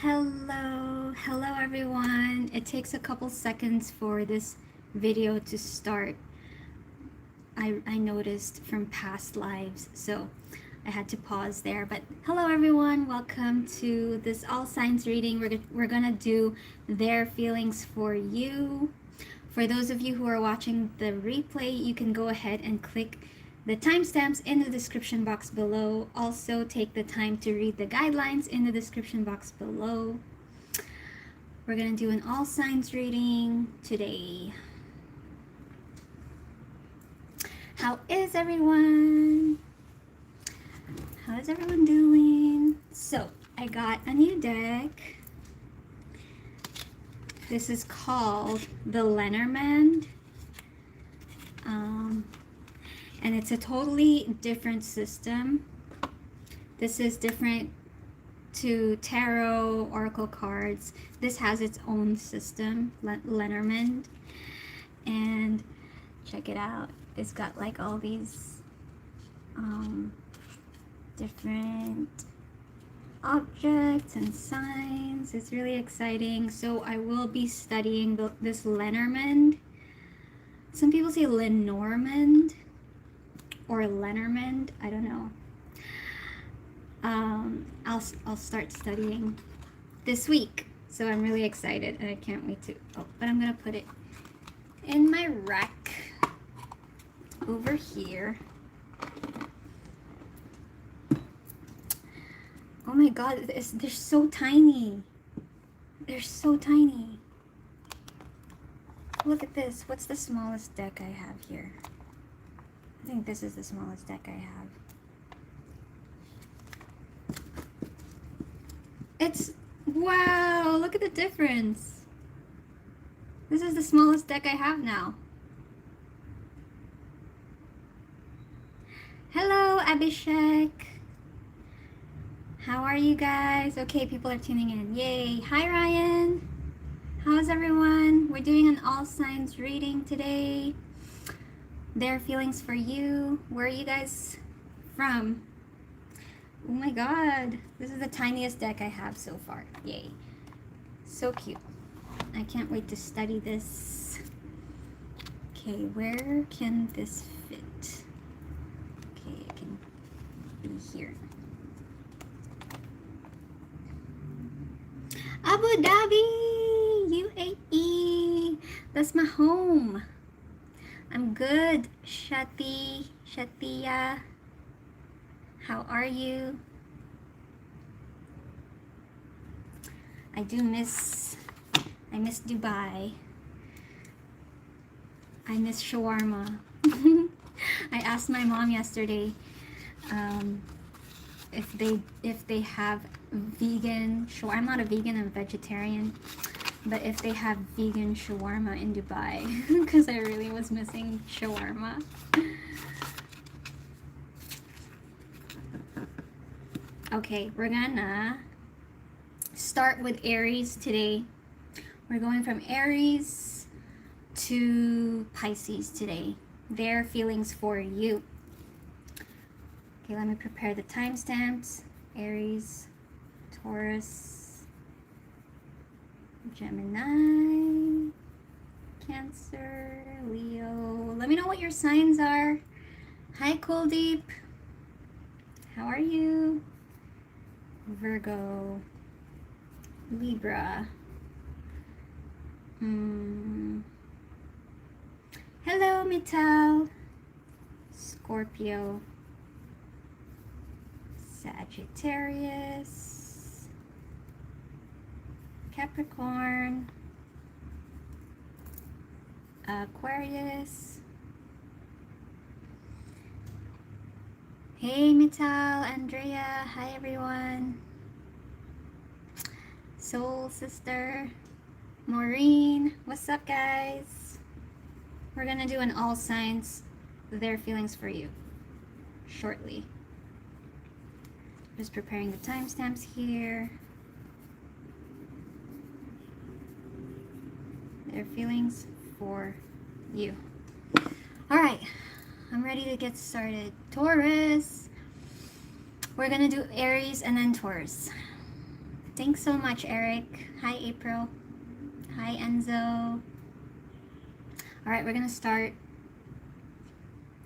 Hello everyone. It takes a couple seconds for this video to start. I noticed from past lives, so I had to pause there. But hello everyone, welcome to this all signs reading. We're gonna do their feelings for you. For those of you who are watching the replay, you can go ahead and click the timestamps in the description box below. Also, take the time to read the guidelines in the description box below. We're going to do an all signs reading today. How is everyone? How is everyone doing? So, I got a new deck. This is called the Lenormand. And it's a totally different system. This is different to tarot, oracle cards. This has its own system, Lenormand. And check it out. It's got like all these different objects and signs. It's really exciting. So I will be studying this Lenormand. Some people say Lenormand or Lenormand, I don't know. I'll start studying this week, so I'm really excited and I can't wait to. Oh, but I'm gonna put it in my rack over here. Oh my God, they're so tiny. They're so tiny. Look at this. What's the smallest deck I have here? I think this is the smallest deck I have. It's, wow, look at the difference. This is the smallest deck I have now. Hello, Abhishek. How are you guys? Okay, people are tuning in. Yay. Hi, Ryan. How's everyone? We're doing an all signs reading today. Their feelings for you. Where are you guys from? Oh my God, this is the tiniest deck I have so far. Yay. So cute. I can't wait to study this. Okay, where can this fit? Okay, it can be here. Abu Dhabi, UAE. That's my home. I'm good, Shatiya. How are you? I miss Dubai. I miss shawarma. I asked my mom yesterday if they have vegan shawarma. I'm not a vegan, I'm a vegetarian. But if they have vegan shawarma in Dubai, because I really was missing shawarma. Okay, we're gonna start with Aries today. We're going from Aries to Pisces today. Their feelings for you. Okay, let me prepare the timestamps. Aries, Taurus, Gemini, Cancer, Leo. Let me know what your signs are. Hi, Kuldeep. How are you? Virgo, Libra. Hello, Mittal. Scorpio, Sagittarius, Capricorn, Aquarius. Hey, Mittal, Andrea. Hi, everyone. Soul Sister, Maureen. What's up, guys? We're gonna do an all signs, their feelings for you, shortly. Just preparing the timestamps here. Their feelings for you. All right, I'm ready to get started. Taurus. We're gonna do Aries and then Taurus. Thanks so much, Eric. Hi, April. Hi, Enzo. All right, we're gonna start.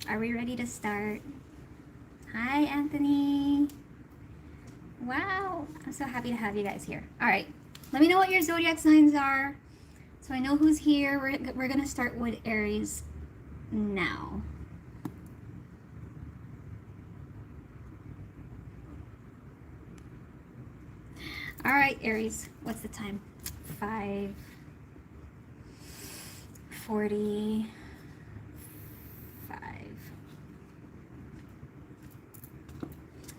Are we ready to start? Hi, Anthony. Wow, I'm so happy to have you guys here. All right, let me know what your zodiac signs are so I know who's here. We're gonna start with Aries now. All right, Aries, what's the time? 5:45.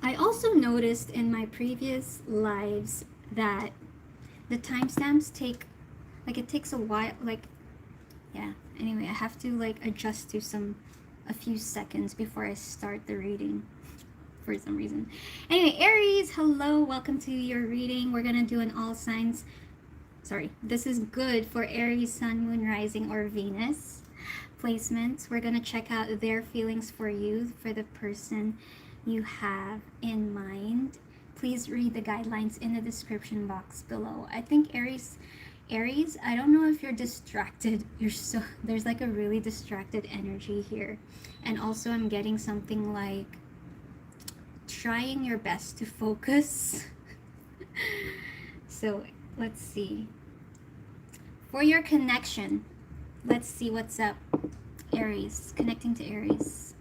I also noticed in my previous lives that the timestamps take, like, it takes a while, like, yeah, anyway, I have to, like, adjust to a few seconds before I start the reading for some reason. Anyway, Aries, hello, welcome to your reading. We're gonna do an all signs. Sorry, this is good for Aries, Sun, Moon, Rising, or Venus placements. We're gonna check out their feelings for you, for the person you have in mind. Please read the guidelines in the description box below. I think Aries, I don't know if you're distracted. There's like a really distracted energy here. And also I'm getting something like trying your best to focus. So let's see. For your connection, let's see what's up. Aries, connecting to Aries.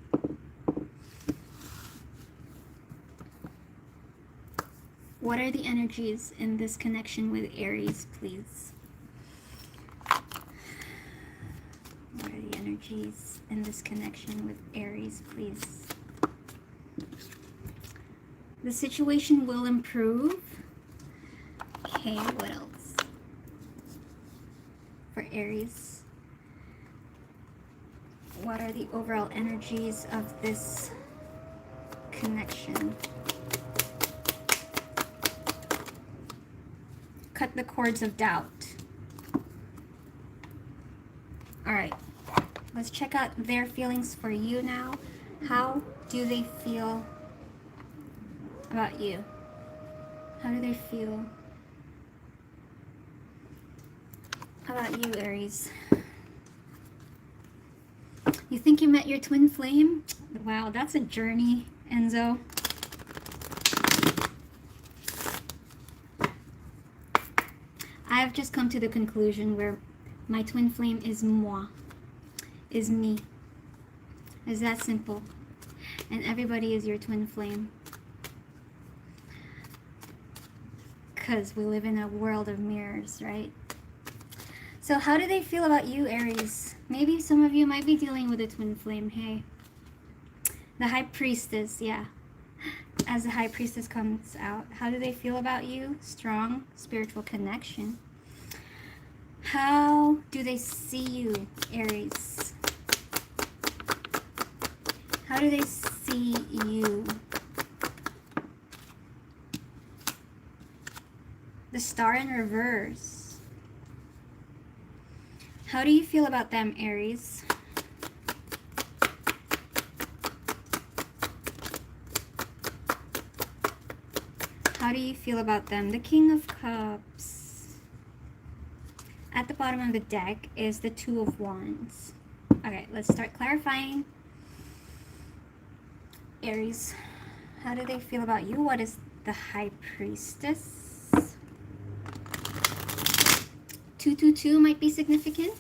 What are the energies in this connection with Aries, please? What are the energies in this connection with Aries, please? The situation will improve. Okay, what else? For Aries, what are the overall energies of this connection? Cut the cords of doubt. All right, let's check out their feelings for you now. How do they feel about you? How do they feel about you, Aries? You think you met your twin flame? Wow, that's a journey, Enzo. I've just come to the conclusion where my twin flame is moi, is me. It's that simple. And everybody is your twin flame. Because we live in a world of mirrors, right? So how do they feel about you, Aries? Maybe some of you might be dealing with a twin flame. Hey, the High Priestess, yeah. As the High Priestess comes out, how do they feel about you? Strong spiritual connection. How do they see you, Aries? How do they see you? The Star in reverse. How do you feel about them, Aries? How do you feel about them? The King of Cups. At the bottom of the deck is the Two of Wands. Okay, let's start clarifying. Aries, how do they feel about you? What is the High Priestess? 222 might be significant.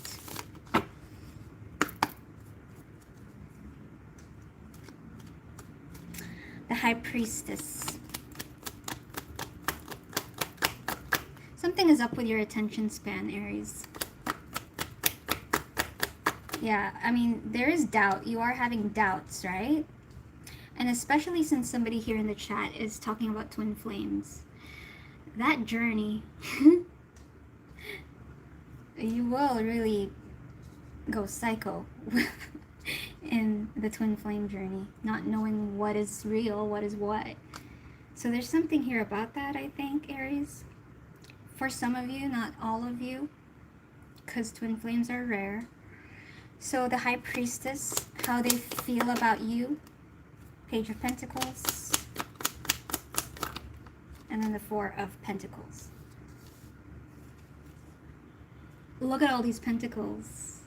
The High Priestess. Something is up with your attention span, Aries. Yeah, I mean, there is doubt. You are having doubts, right? And especially since somebody here in the chat is talking about twin flames. That journey, you will really go psycho in the twin flame journey, not knowing what is real, what is what. So there's something here about that, I think, Aries. For some of you, not all of you, because twin flames are rare. So the High Priestess, how they feel about you. Page of Pentacles. And then and the Four of Pentacles. Look at all these pentacles.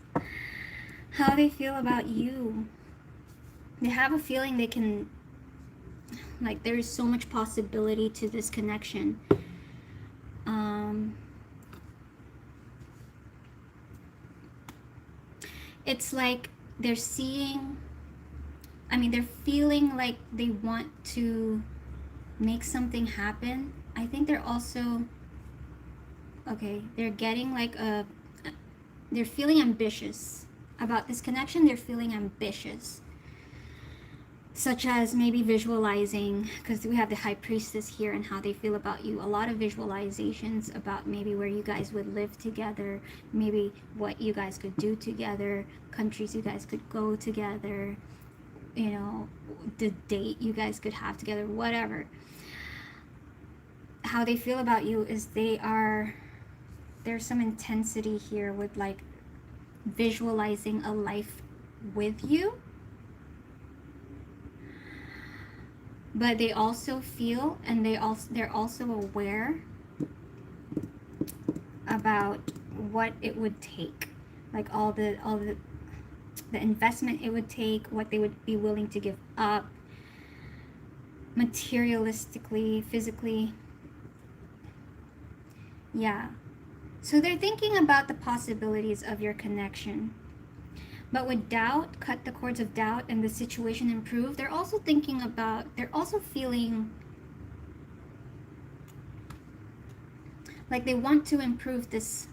How they feel about you. They have a feeling they can, like, there is so much possibility to this connection. It's like they're seeing, I mean, they're feeling like they want to make something happen. I think they're also, okay, they're getting like they're feeling ambitious about this connection. They're feeling ambitious, such as maybe visualizing, because we have the High Priestess here, and how they feel about you. A lot of visualizations about maybe where you guys would live together, maybe what you guys could do together, countries you guys could go together, you know, the date you guys could have together, whatever. How they feel about you is there's some intensity here with like visualizing a life with you. But they also feel, and they're also aware about what it would take, like all the investment it would take, what they would be willing to give up, materialistically, physically. Yeah. So they're thinking about the possibilities of your connection. But with doubt, cut the cords of doubt, and the situation improve. They're also thinking about, they're also feeling like they want to improve this,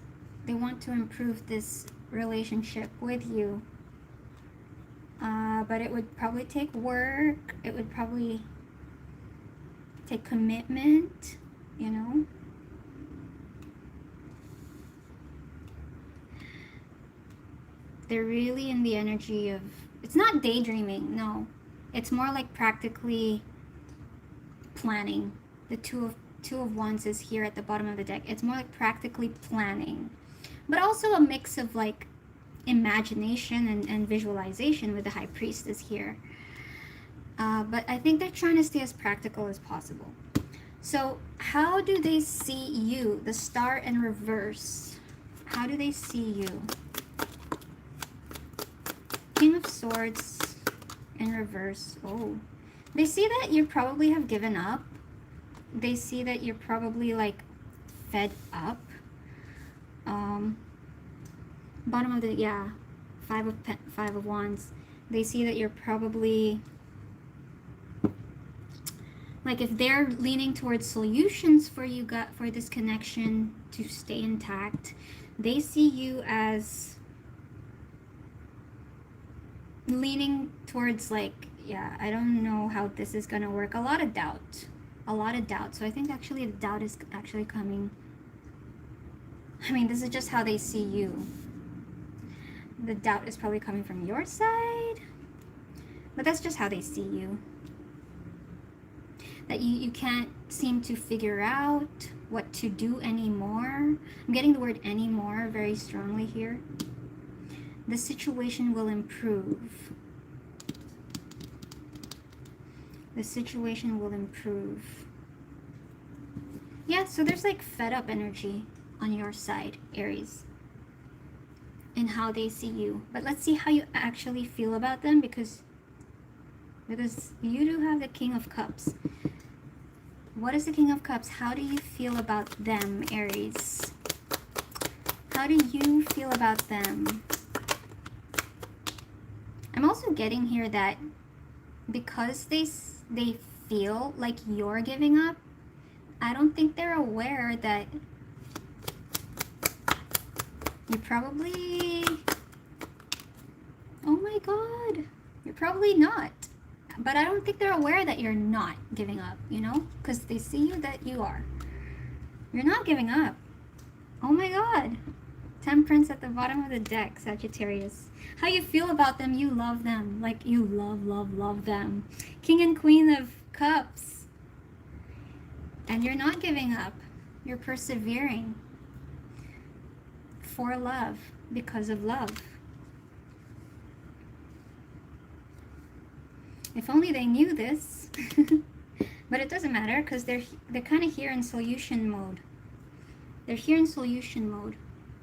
relationship with you. But it would probably take work. It would probably take commitment, you know. They're really in the energy of, it's not daydreaming, no. It's more like practically planning. The Two of Wands is here at the bottom of the deck. It's more like practically planning. But also a mix of like imagination and visualization with the High Priestess here. But I think they're trying to stay as practical as possible. So how do they see you? The Star in reverse. How do they see you? King of Swords in reverse. Oh, they see that you probably have given up. They see that you're probably like fed up. Bottom of the, yeah, Five of Wands. They see that you're probably, like, if they're leaning towards solutions for you, for this connection to stay intact, they see you as leaning towards like, yeah, I don't know how this is gonna work. A lot of doubt. So I think actually the doubt is actually coming. I mean, this is just how they see you. The doubt is probably coming from your side, but that's just how they see you. That you can't seem to figure out what to do anymore. I'm getting the word anymore very strongly here. The situation will improve. The situation will improve. Yeah, so there's like fed up energy on your side, Aries, and how they see you. But let's see how you actually feel about them, because you do have the King of Cups. What is the King of Cups? How do you feel about them, Aries? How do you feel about them? I'm also getting here that because they feel like you're giving up, I don't think they're aware that you probably, oh my god, you're probably not. But I don't think they're aware that you're not giving up, you know? Because they see you that you are. You're not giving up. Oh my god. Temperance at the bottom of the deck, Sagittarius. How you feel about them, you love them. Like you love them. King and Queen of Cups. And you're not giving up. You're persevering. For love. Because of love. If only they knew this. But it doesn't matter because they're kind of here in solution mode. They're here in solution mode.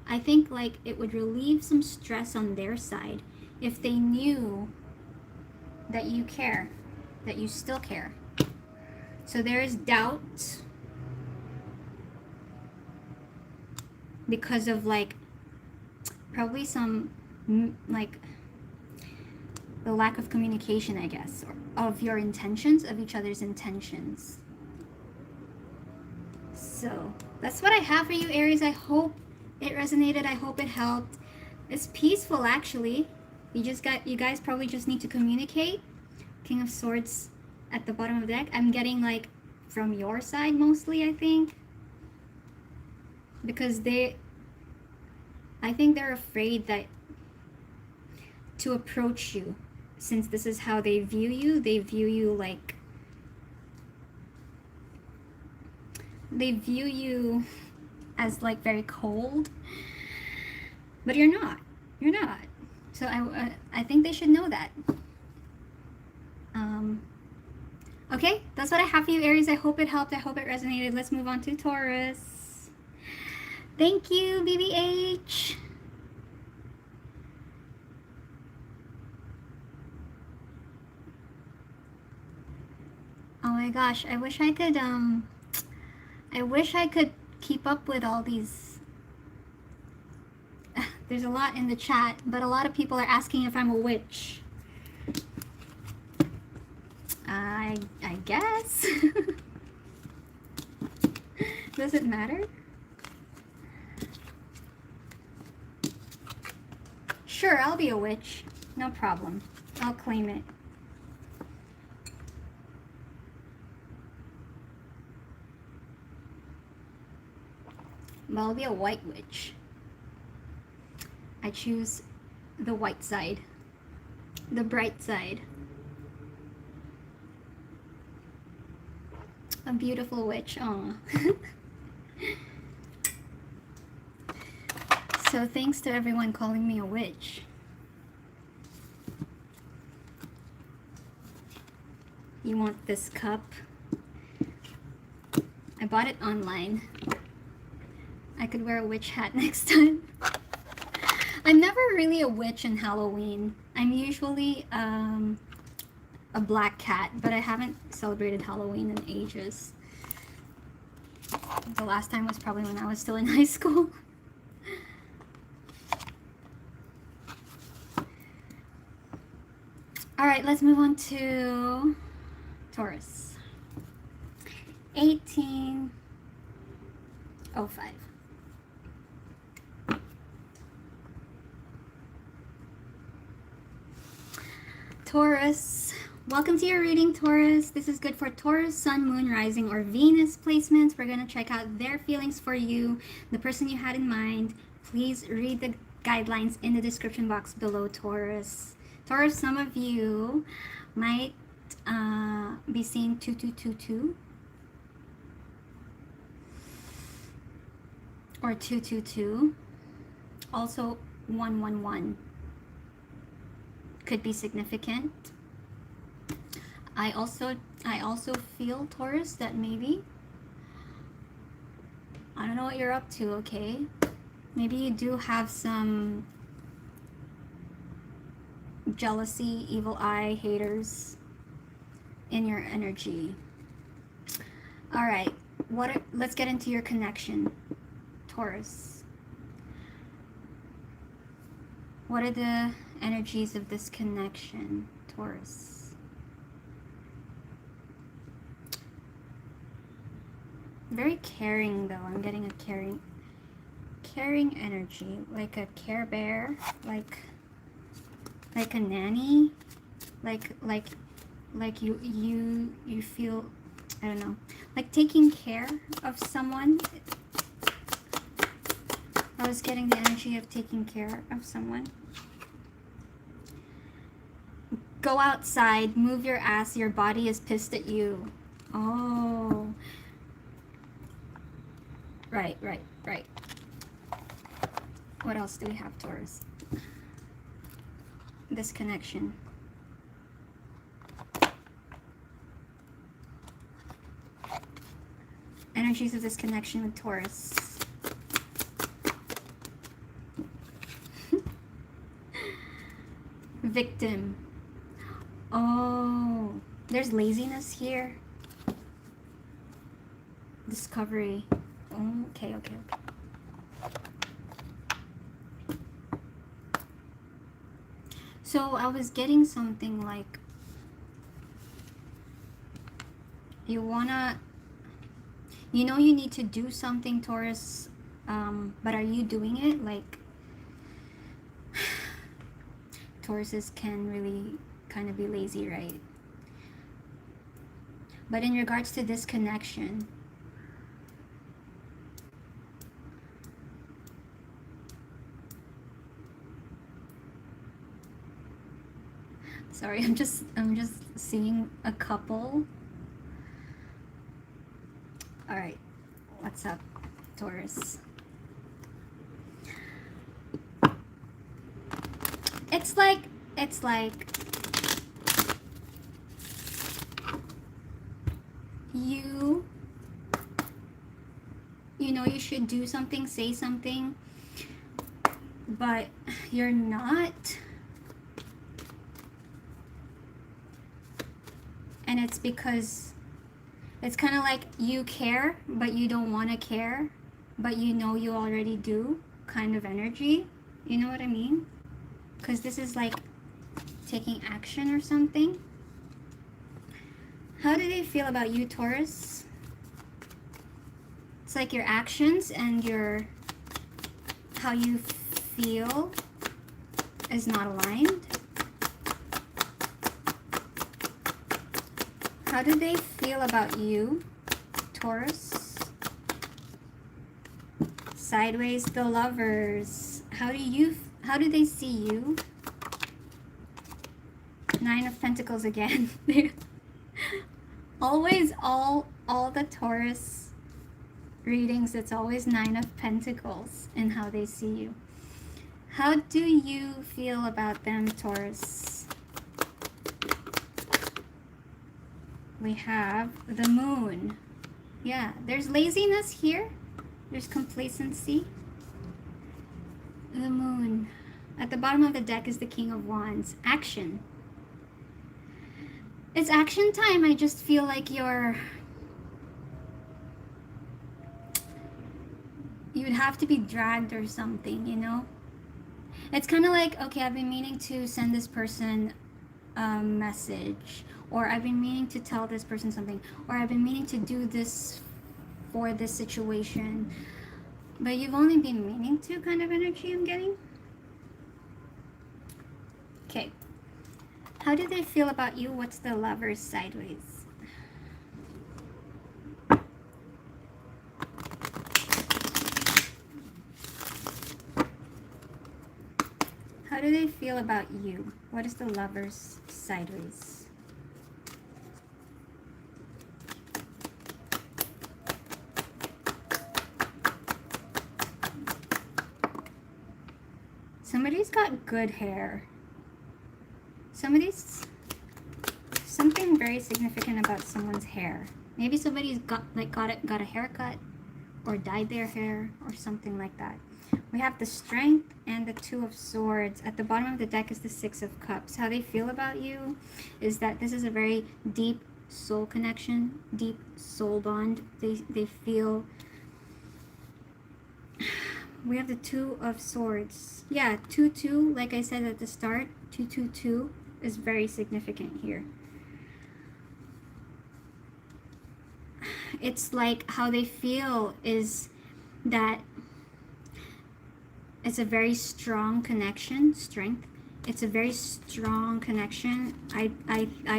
I think like it would relieve some stress on their side if they knew that you care, that you still care. So there is doubt because of like probably some like the lack of communication, I guess, or of your intentions, of each other's intentions. So that's what I have for you, Aries. I hope it resonated. I hope it helped. It's peaceful, actually. You guys probably just need to communicate. King of Swords at the bottom of the deck. I'm getting like from your side mostly, I think. Because I think they're afraid that to approach you, since this is how they view you like, they view you as like very cold, but you're not. So I think they should know that. Okay, that's what I have for you, Aries. I hope it helped. I hope it resonated. Let's move on to Taurus. Thank you, BBH. Oh my gosh, I wish I could keep up with all these. There's a lot in the chat, but a lot of people are asking if I'm a witch. I guess. Does it matter? Sure, I'll be a witch. No problem. I'll claim it. But I'll be a white witch. I choose the white side. The bright side. A beautiful witch. Aw. So thanks to everyone calling me a witch. You want this cup? I bought it online. I could wear a witch hat next time. I'm never really a witch in Halloween. I'm usually a black cat, but I haven't celebrated Halloween in ages. The last time was probably when I was still in high school. All right, let's move on to Taurus. 1805. Taurus, welcome to your reading, Taurus. This is good for Taurus, Sun, Moon, Rising, or Venus placements. We're going to check out their feelings for you, the person you had in mind. Please read the guidelines in the description box below, Taurus. Taurus, some of you might be seeing 2222 or 222. Also 111. Could be significant. I also feel, Taurus, that maybe, I don't know what you're up to, okay? Maybe you do have some jealousy, evil eye, haters in your energy. All right, let's get into your connection, Taurus. What are the energies of this connection, Taurus? Very caring, though. I'm getting a caring energy, like a Care Bear, like a nanny, like you feel, I don't know, like taking care of someone. I was getting the energy of taking care of someone. Go outside, move your ass, your body is pissed at you. Oh. Right. What else do we have, Taurus? This connection. energies of this connection with Taurus. Victim. Oh, there's laziness here. Discovery. Oh, okay. So I was getting something like you need to do something, Taurus, but are you doing it? Like, Tauruses can really kind of be lazy, right? But in regards to this connection, sorry, I'm just seeing a couple. All right, what's up, Taurus? It's like you know you should do something, say something, but you're not. And it's because it's kind of like you care, but you don't want to care, but you know you already do kind of energy. You know what I mean? Because this is like taking action or something. How do they feel about you, Taurus? It's like your actions and how you feel is not aligned. How do they feel about you, Taurus? Sideways, the Lovers. How do they see you? Nine of Pentacles again. Always all the Taurus readings, it's always Nine of Pentacles and how they see you. How do you feel about them, Taurus? We have the Moon. Yeah, there's laziness here. There's complacency. The Moon. At the bottom of the deck is the King of Wands. Action. It's action time. I just feel like you'd have to be dragged or something, you know? It's kind of like, okay, I've been meaning to send this person a message, or I've been meaning to tell this person something, or I've been meaning to do this for this situation, but you've only been meaning to kind of energy I'm getting. Okay. How do they feel about you? What's the Lovers sideways? How do they feel about you? What is the Lovers sideways? Somebody's got good hair. Something very significant about someone's hair. Maybe somebody's got a haircut or dyed their hair or something like that. We have the Strength and the Two of Swords. At the bottom of the deck is the Six of Cups. How they feel about you is that this is a very deep soul connection, deep soul bond. They feel. We have the Two of Swords. Yeah, 2-2, like I said at the start, 2-2-2 is very significant here. It's like how they feel is that it's a very strong connection, strength. It's a very strong connection. I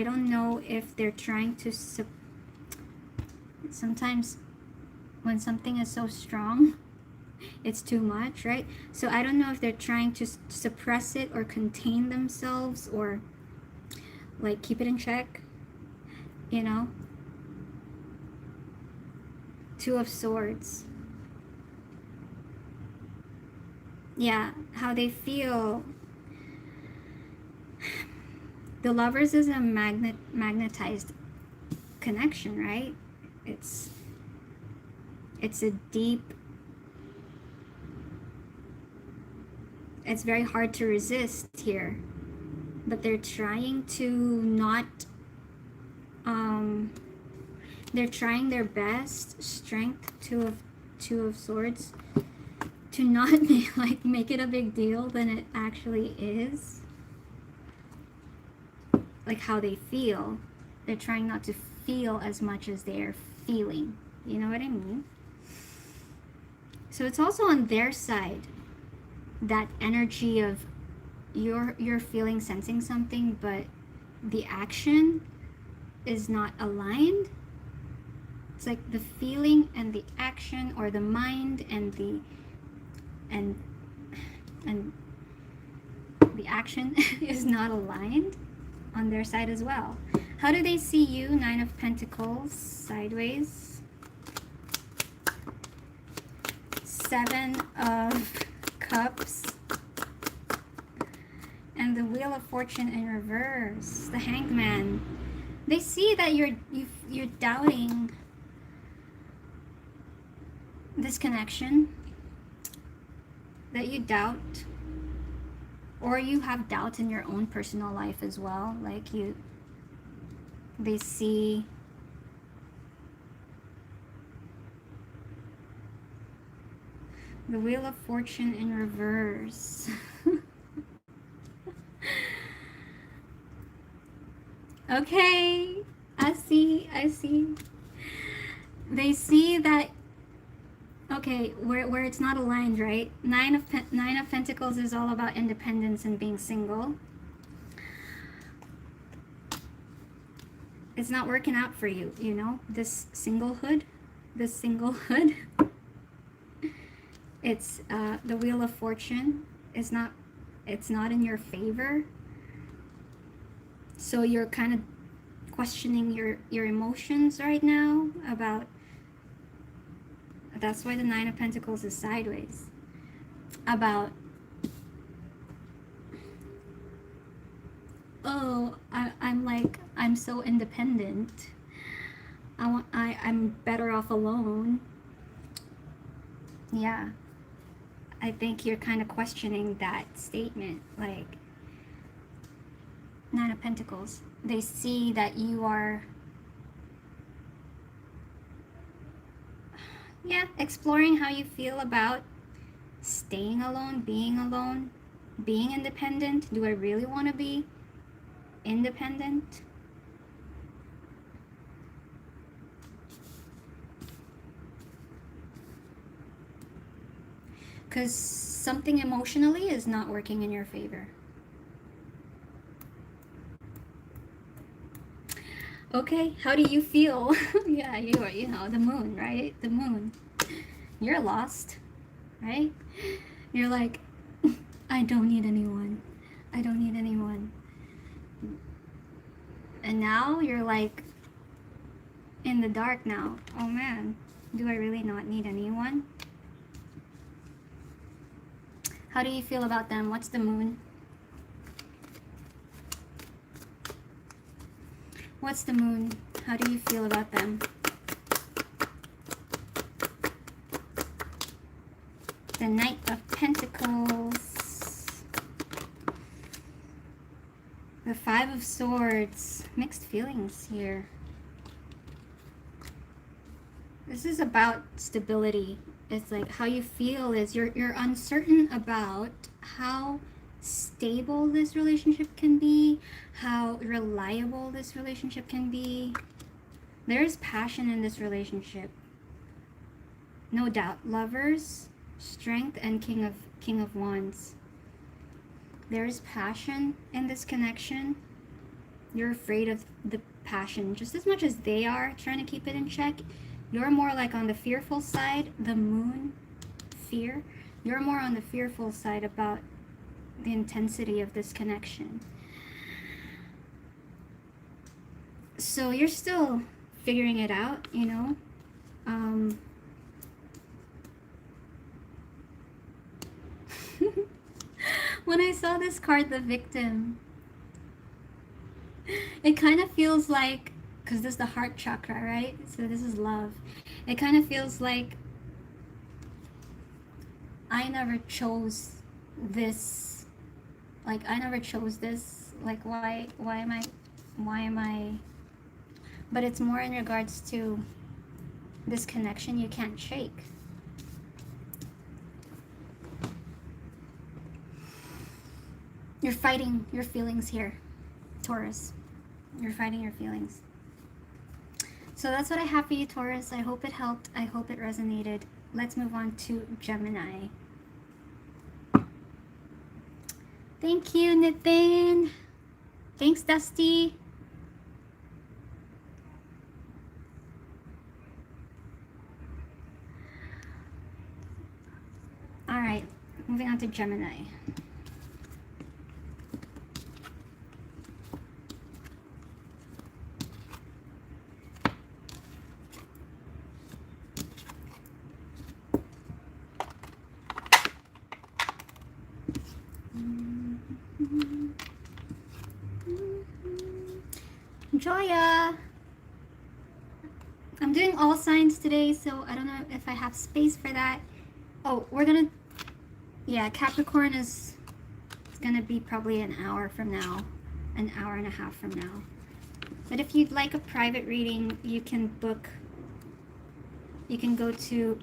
don't know if they're trying to sometimes when something is so strong, it's too much, right? So I don't know if they're trying to suppress it or contain themselves or like keep it in check, you know? Two of Swords. Yeah, how they feel. The Lovers is a magnetized connection, right? It's It's a deep, it's very hard to resist here, but they're trying to not, they're trying their best, strength, two of swords, to not make it a big deal than it actually is. Like how they feel, they're trying not to feel as much as they're feeling. You know what I mean? So it's also on their side, that energy of you're feeling, sensing something, but the action is not aligned. It's like the feeling and the action, or the mind and the action is not aligned on their side as well. How do they see you? 9 of Pentacles sideways, 7 of Cups, and the Wheel of Fortune in reverse, the Hanged Man. They see that you're doubting this connection, that you doubt, or you have doubts in your own personal life as well. Like they see the Wheel of Fortune in reverse. Okay, I see. They see that, okay, where it's not aligned, right? Nine of Pentacles is all about independence and being single. It's not working out for you, you know, this singlehood. It's the Wheel of Fortune is not, it's not in your favor. So you're kind of questioning your emotions right now about, that's why the 9 of Pentacles is sideways, about, oh, I'm so independent, I'm better off alone. Yeah, I think you're kind of questioning that statement. Like, 9 of Pentacles, they see that you are, yeah, exploring how you feel about staying alone, being independent. Do I really want to be independent? Because something emotionally is not working in your favor. Okay, how do you feel? Yeah, you are, you know, the moon, right? The moon. You're lost, right? You're like, I don't need anyone. I don't need anyone. And now you're like in the dark now. Oh man, do I really not need anyone? How do you feel about them? What's the moon? What's the moon? How do you feel about them? The Knight of Pentacles. The 5 of Swords. Mixed feelings here. This is about stability. It's like how you feel is you're uncertain about how stable this relationship can be, how reliable this relationship can be. There's passion in this relationship, no doubt. Lovers, Strength, and King of Wands. There's passion in this connection. You're afraid of the passion just as much as they are trying to keep it in check. You're more like on the fearful side. The moon, fear. You're more on the fearful side about the intensity of this connection. So you're still figuring it out, you know. When I saw this card, the Victim, it kind of feels like, because this is the heart chakra, right? So this is love. It kind of feels like I never chose this. Like, I never chose this. Like, why am I? But it's more in regards to this connection you can't shake. You're fighting your feelings here, Taurus. You're fighting your feelings. So that's what I have for you, Taurus. I hope it helped. I hope it resonated. Let's move on to Gemini. Thank you, Nitin. Thanks, Dusty. All right, moving on to Gemini. Joya! I'm doing all signs today, so I don't know if I have space for that. Oh, we're gonna... Yeah, Capricorn is gonna be probably an hour from now. An hour and a half from now. But if you'd like a private reading, you can book... You can go to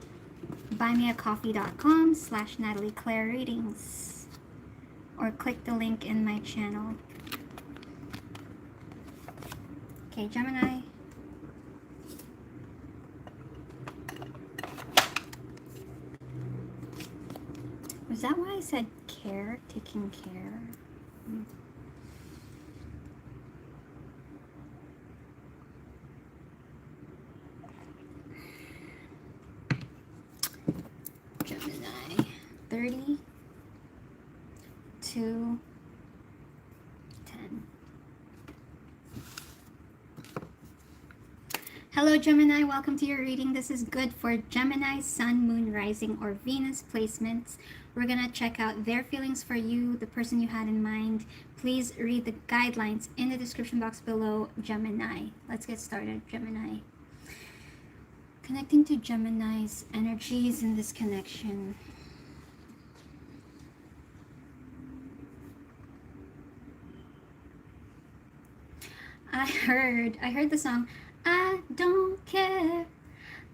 buymeacoffee.com/NatalieClaire-Readings or click the link in my channel. Okay, Gemini. Was that why I said care? Taking care? Gemini. 30 to 10. Hello Gemini, welcome to your reading. This is good for Gemini, Sun, Moon, Rising, or Venus placements. We're going to check out their feelings for you, the person you had in mind. Please read the guidelines in the description box below, Gemini. Let's get started, Gemini. Connecting to Gemini's energies in this connection. I heard the song, I don't care,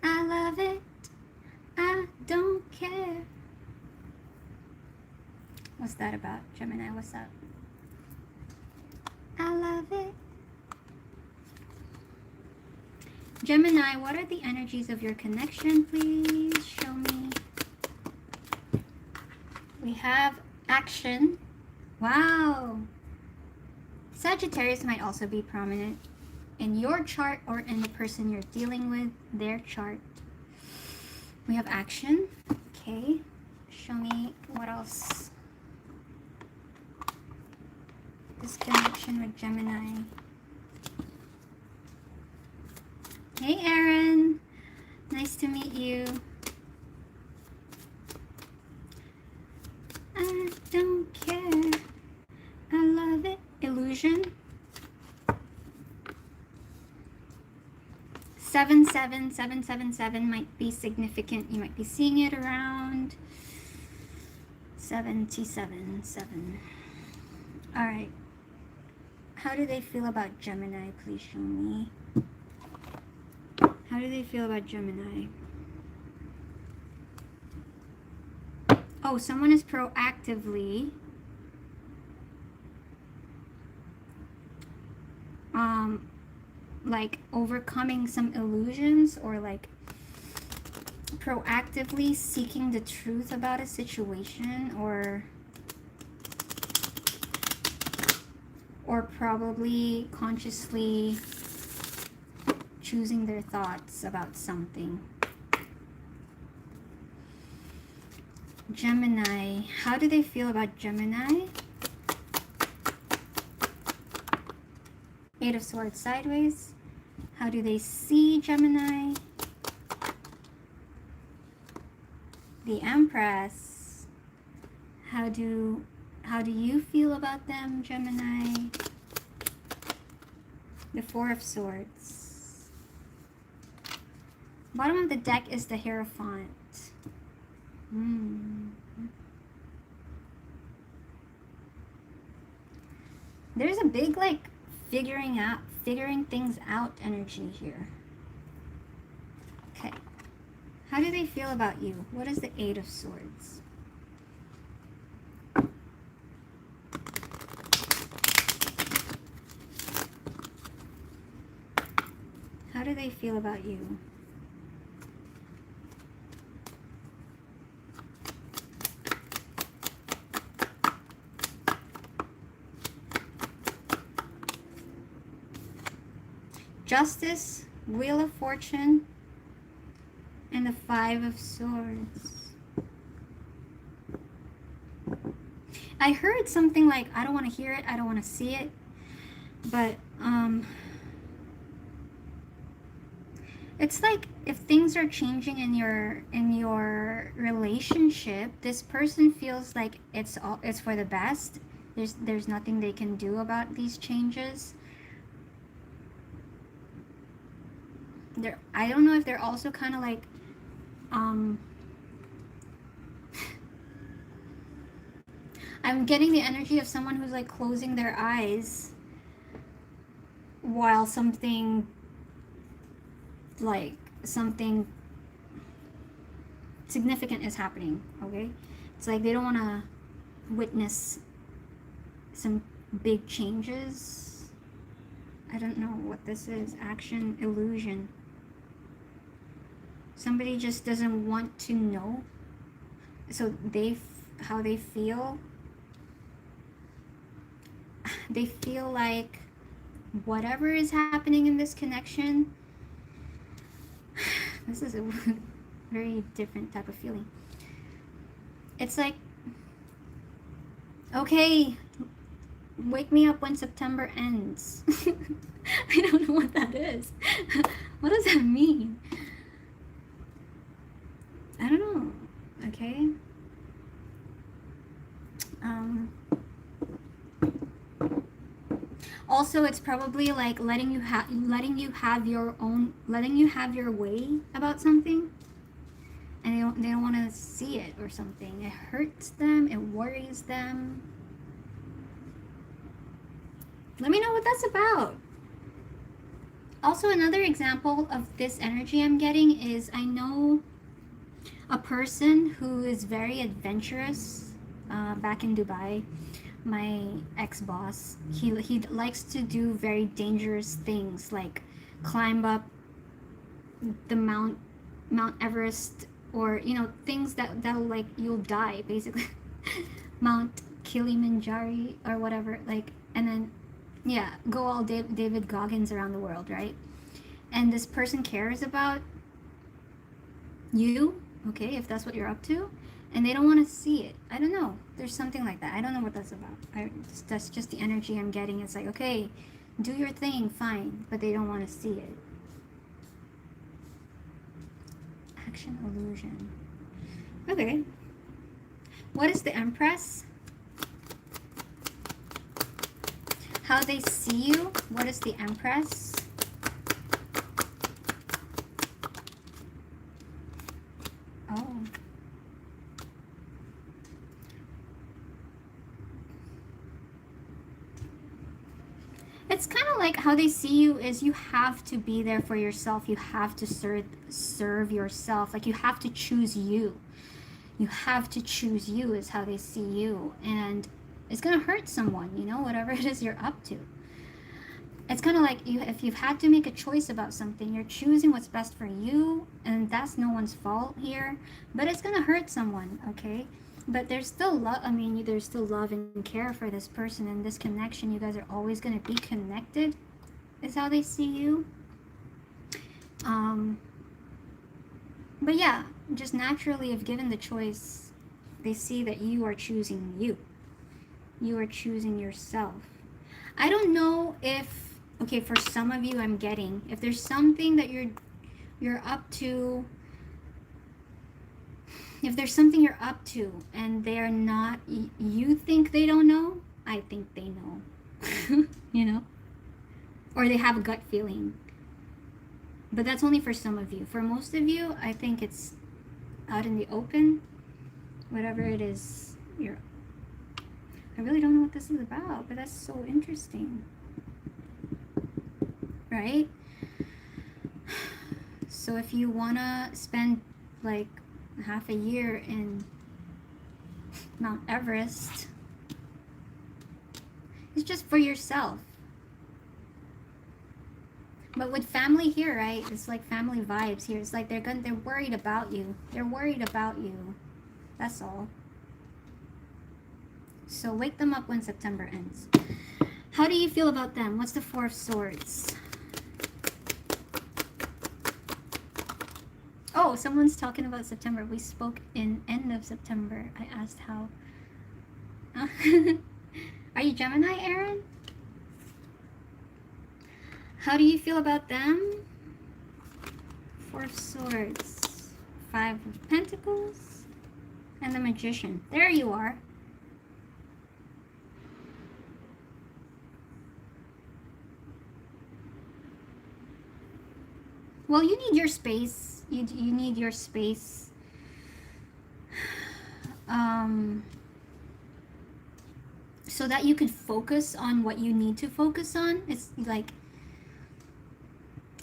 I love it, I don't care. What's that about, Gemini? What's up? I love it. Gemini, what are the energies of your connection? Please show me. We have action. Wow. Sagittarius might also be prominent in your chart or in the person you're dealing with, their chart. We have action. Okay. Show me what else. This connection with Gemini. Hey, Aaron. Nice to meet you. I don't care. I love it. Illusion. 77777 might be significant. You might be seeing it around 777. All right. How do they feel about Gemini? Please show me. How do they feel about Gemini? Oh, someone is proactively like overcoming some illusions, or like proactively seeking the truth about a situation, or probably consciously choosing their thoughts about something. Gemini, how do they feel about Gemini? Eight of Swords sideways. How do they see Gemini? The Empress. How do you feel about them, Gemini? The Four of Swords. Bottom of the deck is the Hierophant. Hmm. There's a big like figuring things out energy here. Okay. How do they feel about you? What is the Eight of Swords? How do they feel about you? Justice, Wheel of Fortune, and the Five of Swords. I heard something like, I don't want to hear it, I don't want to see it, but it's like if things are changing in your relationship, this person feels like it's for the best. There's nothing they can do about these changes. I don't know if they're also kind of like I'm getting the energy of someone who's like closing their eyes while something significant is happening, okay? It's like they don't want to witness some big changes. I don't know what this is. Action, illusion. Somebody just doesn't want to know. So how they feel. They feel like whatever is happening in this connection, this is a very different type of feeling. It's like, okay, wake me up when September ends. I don't know what that is. What does that mean? I don't know. Okay. Also, it's probably like letting you have your way about something, and they don't want to see it or something. It hurts them. It worries them. Let me know what that's about. Also, another example of this energy I'm getting is I know a person who is very adventurous. Back in Dubai, my ex-boss, he likes to do very dangerous things, like climb up the Mount Everest, or things that'll like you'll die basically. Mount Kilimanjaro or whatever, like, and then go all David Goggins around the world, right? And this person cares about you, okay, if that's what you're up to, and they don't want to see it. I don't know. There's something like that. I don't know what that's about. That's just the energy I'm getting. It's like, okay, do your thing, fine, but they don't want to see it. Action, illusion. Okay. What is the Empress? How they see you. What is the Empress? Oh. It's kind of like how they see you is you have to be there for yourself. You have to serve yourself. Like you have to choose you. You have to choose you is how they see you. And it's going to hurt someone, whatever it is you're up to. It's kind of like if you've had to make a choice about something, you're choosing what's best for you, and that's no one's fault here. But it's going to hurt someone, okay? But there's still love. I mean, there's still love and care for this person and this connection. You guys are always going to be connected, is how they see you. But yeah, just naturally, if given the choice, they see that you are choosing you. You are choosing yourself. I don't know if, okay, for some of you, I'm getting, if there's something that you're up to, if there's something you're up to and they're not, you think they don't know, I think they know, or they have a gut feeling. But that's only for some of you. For most of you, I think it's out in the open. whatever it is you're... I really don't know what this is about, but that's so interesting. Right? So if you want to spend like half a year in Mount Everest, it's just for yourself. But with family here, right? It's like family vibes here. It's like they're worried about you. They're worried about you. That's all. So wake them up when September ends. How do you feel about them? What's the Four of Swords? Oh, someone's talking about September. We spoke in end of September. I asked how. Are you Gemini, Aaron? How do you feel about them? Four of Swords, Five of Pentacles, and the Magician. There you are. Well, you need your space. You need your space. So that you could focus on what you need to focus on. It's like,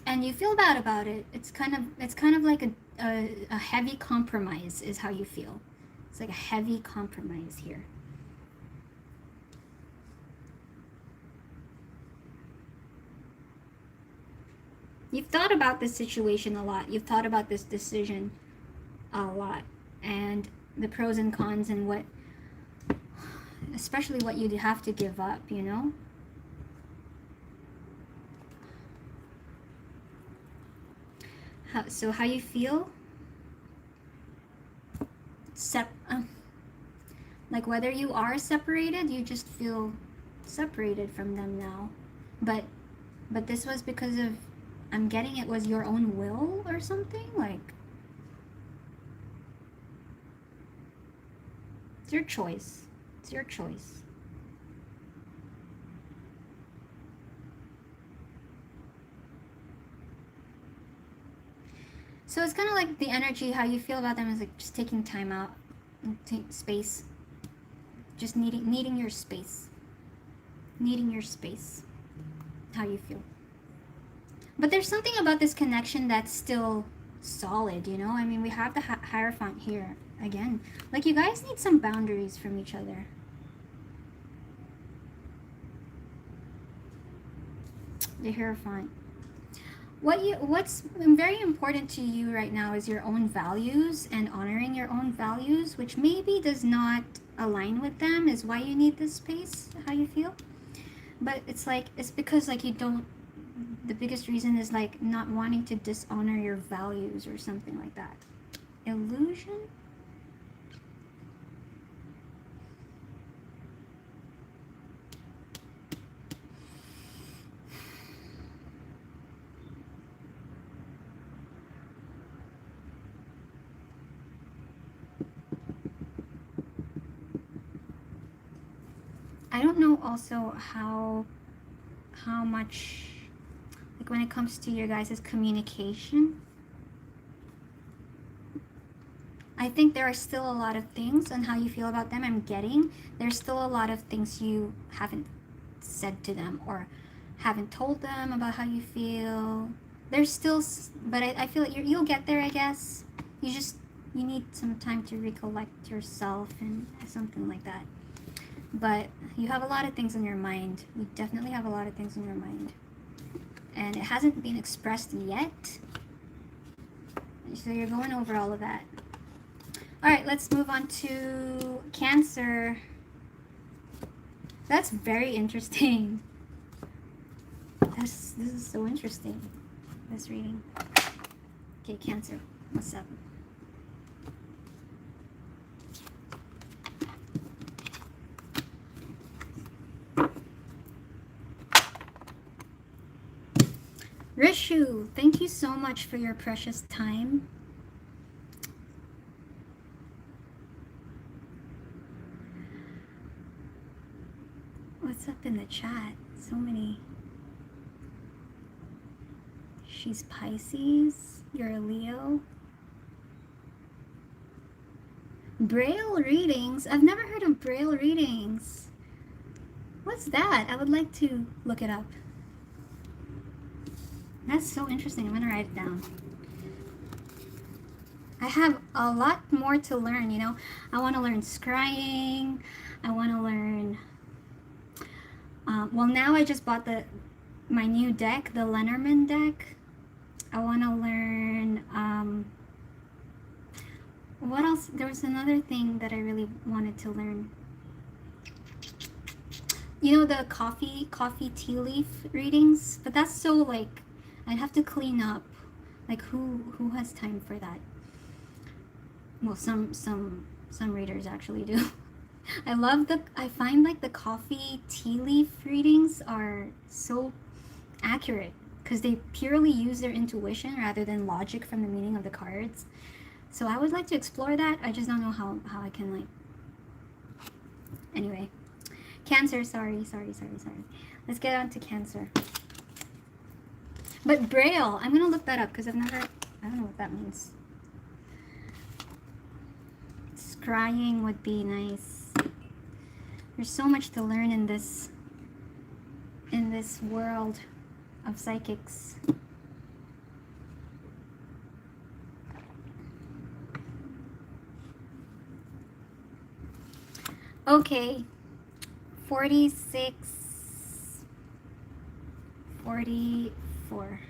and you feel bad about it. It's kind of like a heavy compromise is how you feel. It's like a heavy compromise here. You've thought about this situation a lot. You've thought about this decision a lot, and the pros and cons, and what, especially what you'd have to give up, you know? So how you feel? Like whether you are separated, you just feel separated from them now. But this was because of, I'm getting it was your own will or something? Like, it's your choice. It's your choice. So it's kind of like the energy, how you feel about them is like just taking time out, space. Just needing your space. Needing your space. How you feel. But there's something about this connection that's still solid, you know? I mean, we have the Hierophant here again. Like, you guys need some boundaries from each other. The Hierophant. What's very important to you right now is your own values and honoring your own values, which maybe does not align with them, is why you need this space, how you feel. But it's like, it's because like you don't, the biggest reason is like not wanting to dishonor your values or something like that. Illusion? I don't know also how much, like when it comes to your guys' communication, I think there are still a lot of things on how you feel about them. I'm getting there's still a lot of things you haven't said to them or haven't told them about how you feel. There's still, but I feel like you'll get there, I guess. You need some time to recollect yourself and something like that. But you have a lot of things in your mind. You definitely have a lot of things in your mind. And it hasn't been expressed yet. So you're going over all of that. Alright, let's move on to Cancer. That's very interesting. This is so interesting, this reading. Okay, Cancer, what's up? Rishu, thank you so much for your precious time. What's up in the chat? So many. She's Pisces. You're a Leo. Braille readings? I've never heard of Braille readings. What's that? I would like to look it up. That's so interesting. I'm gonna write it down. I have a lot more to learn, you know. I want to learn scrying. I want to learn... well, now I just bought my new deck, the Lenormand deck. I want to learn... what else? There was another thing that I really wanted to learn. You know, the coffee tea leaf readings? But that's so, like, I'd have to clean up. Like, who has time for that? Well, some readers actually do. I find like the coffee tea leaf readings are so accurate because they purely use their intuition rather than logic from the meaning of the cards. So I would like to explore that. I just don't know how I can, like... Anyway. Cancer, sorry. Let's get on to Cancer. But Braille, I'm gonna look that up because I don't know what that means. Scrying would be nice. There's so much to learn in this world of psychics. Okay, 46, 44.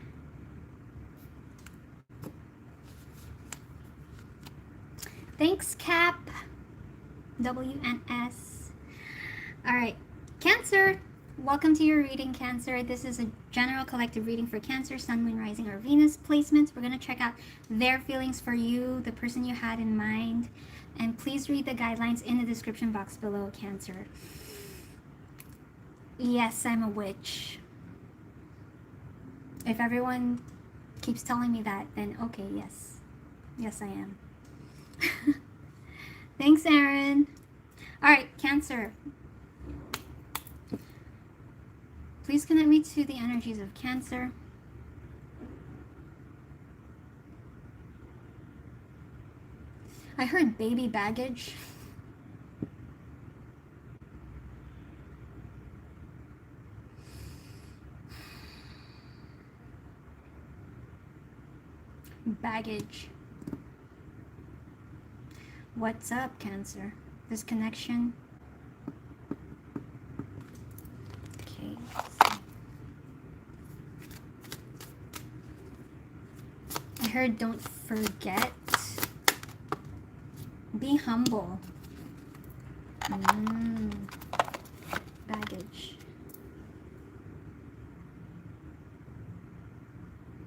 Thanks, Cap. WNS. Alright, Cancer. Welcome to your reading, Cancer. This is a general collective reading for Cancer, Sun, Moon, Rising, or Venus placements. We're going to check out their feelings for you, the person you had in mind. And please read the guidelines in the description box below, Cancer. Yes, I'm a witch. If everyone keeps telling me that, then okay, yes. Yes, I am. Thanks, Aaron. Alright, Cancer. Please connect me to the energies of Cancer. I heard baby baggage. Baggage. What's up, Cancer? This connection. Okay. I heard don't forget. Be humble. Baggage.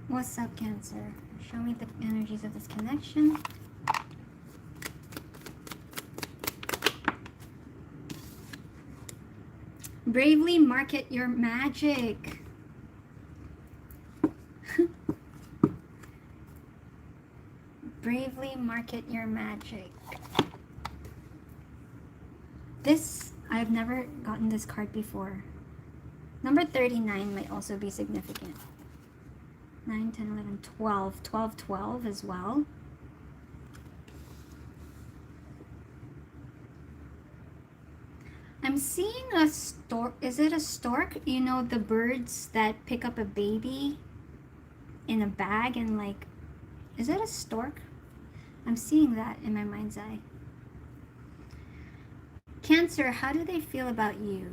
What's up, Cancer? Show me the energies of this connection. Bravely market your magic. Bravely market your magic. This, I've never gotten this card before. Number 39 might also be significant. 9, 10, 11, 12. 12, 12 as well. I'm seeing a stork. Is it a stork? You know, the birds that pick up a baby in a bag and, like, is that a stork? I'm seeing that in my mind's eye. Cancer, how do they feel about you?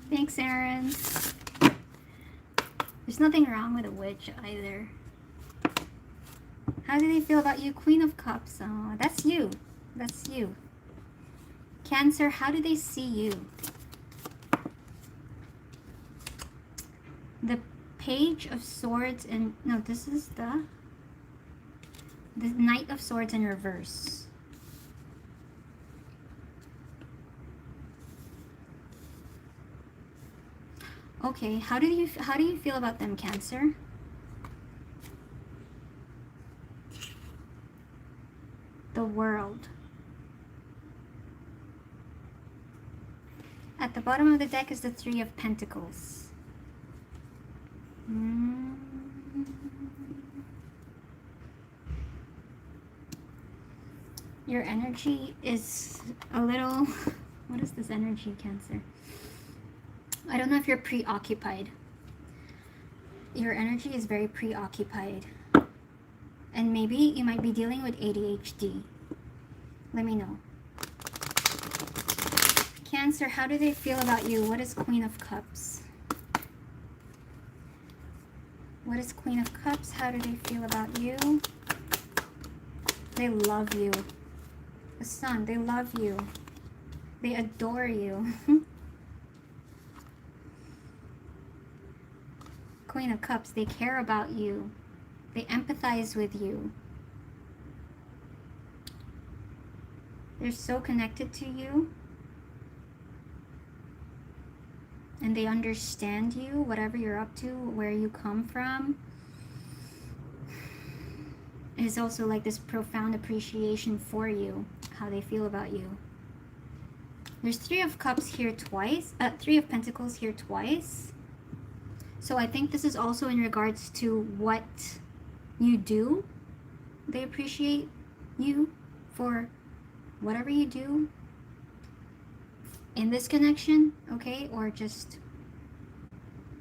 Thanks, Aaron. There's nothing wrong with a witch either. How do they feel about you? Queen of Cups. Oh, that's you. That's you. Cancer, how do they see you? The Page of Swords and... No, this is the Knight of Swords in reverse. Okay, how do you feel about them, Cancer? The World. At The bottom of the deck is the Three of Pentacles. Your energy is a little... What is this energy, Cancer? I don't know if you're preoccupied. Your energy is very preoccupied. And maybe you might be dealing with ADHD. Let me know. Cancer, how do they feel about you? What is Queen of Cups? What is Queen of Cups? How do they feel about you? They love you. The Sun, they love you. They adore you. Queen of Cups, they care about you. They empathize with you. They're so connected to you. And they understand you, whatever you're up to, where you come from. It's also like this profound appreciation for you, how they feel about you. There's Three of Cups here twice, Three of Pentacles here twice. So I think this is also in regards to what you do. They appreciate you for whatever you do in this connection, okay? Or just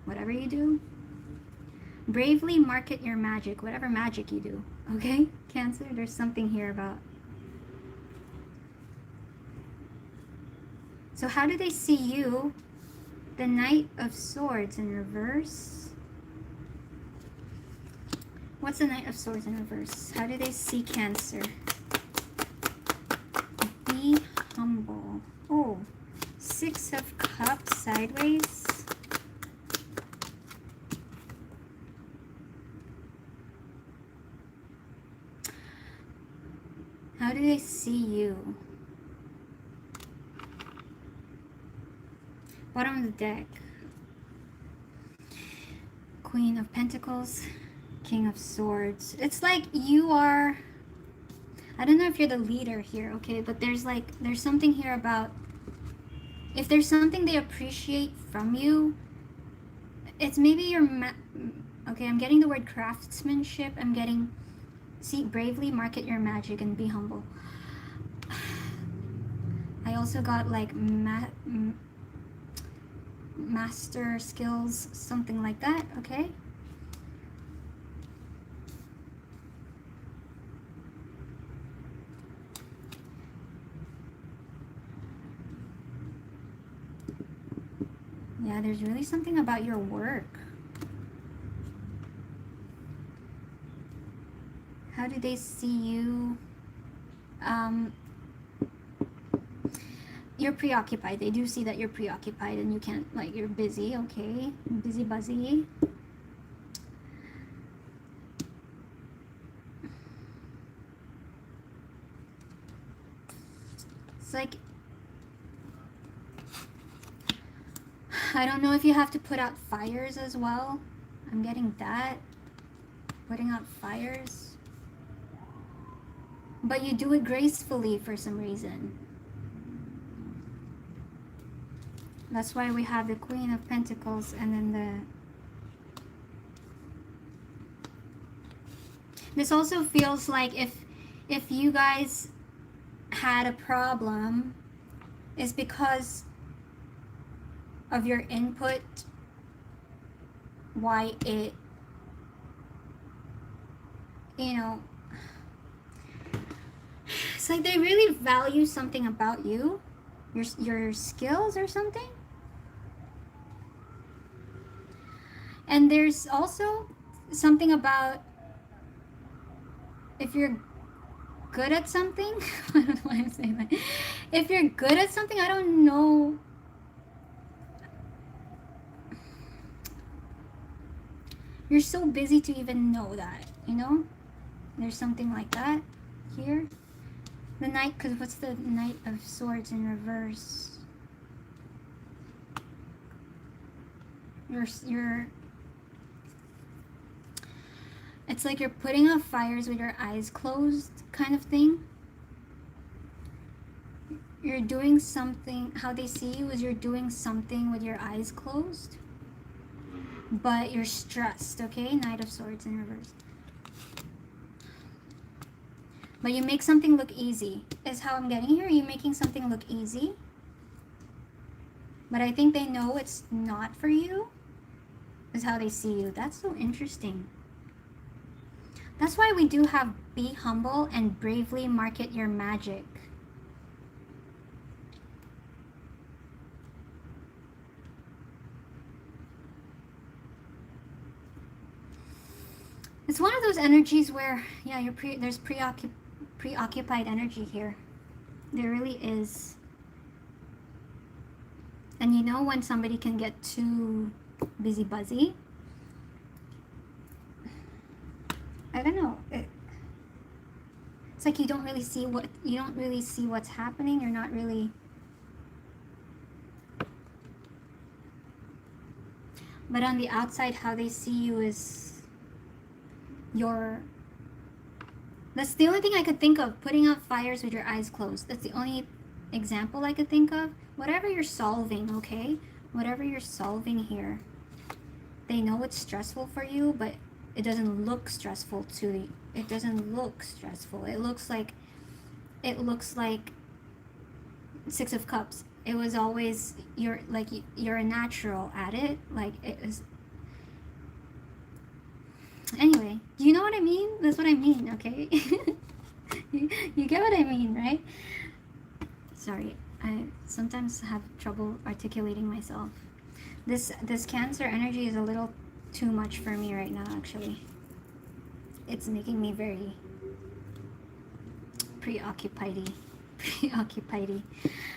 whatever you do. Bravely market your magic, whatever magic you do, okay? Cancer, there's something here about. So how do they see you? The Knight of Swords in reverse. What's the Knight of Swords in reverse? How do they see Cancer? Be humble. Oh, Six of Cups sideways. How do they see you? Bottom of the deck. Queen of Pentacles, King of Swords. It's like you are, I don't know if you're the leader here, okay? But there's something here about, if there's something they appreciate from you, it's maybe your, okay, I'm getting the word craftsmanship. I'm getting, see, bravely market your magic and be humble. I also got like master skills, something like that, okay? Yeah, there's really something about your work. How do they see you? You're preoccupied. They do see that you're preoccupied and you can't, like, you're busy, okay? Busy buzzy. It's like, I don't know if you have to put out fires as well. I'm getting that. Putting out fires. But you do it gracefully for some reason. That's why we have the Queen of Pentacles and then the... This also feels like if you guys had a problem, it's because of your input, why it, you know, it's like they really value something about you, your skills or something. And there's also something about if you're good at something, I don't know why I'm saying that. If you're good at something, I don't know. You're so busy to even know that, you know? There's something like that here. The Knight, because what's the Knight of Swords in reverse? You're it's like you're putting out fires with your eyes closed, kind of thing. you're doing something, how they see you is you're doing something with your eyes closed, but you're stressed, okay? Knight of Swords in reverse. But you make something look easy, is how I'm getting here. You're making something look easy. But I think they know it's not for you, is how they see you. That's so interesting. That's why we do have be humble and bravely market your magic. It's one of those energies where, yeah, there's preoccupied energy here. There really is. And you know when somebody can get too busy buzzy? I don't know. It's like you don't really see what's happening. You're not really. But on the outside, how they see you is that's the only thing I could think of, putting out fires with your eyes closed. That's the only example I could think of. Whatever you're solving, okay? Whatever you're solving here, they know it's stressful for you, but it doesn't look stressful to you. It doesn't look stressful. It looks like Six of Cups. It was always, you're a natural at it. Like, it was. Anyway, you know what I mean? That's what I mean, okay? You get what I mean, right? Sorry, I sometimes have trouble articulating myself. This Cancer energy is a little too much for me right now, actually. It's making me very preoccupied-y.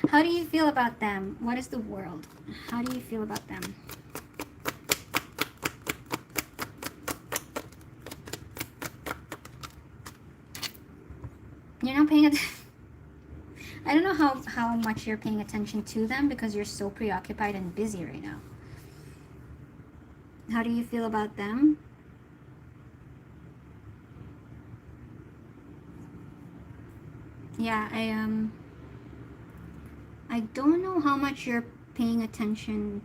How do you feel about them? What is the world? How do you feel about them? You're not paying attention. I don't know how much you're paying attention to them because you're so preoccupied and busy right now. How do you feel about them? Yeah, I don't know how much you're paying attention.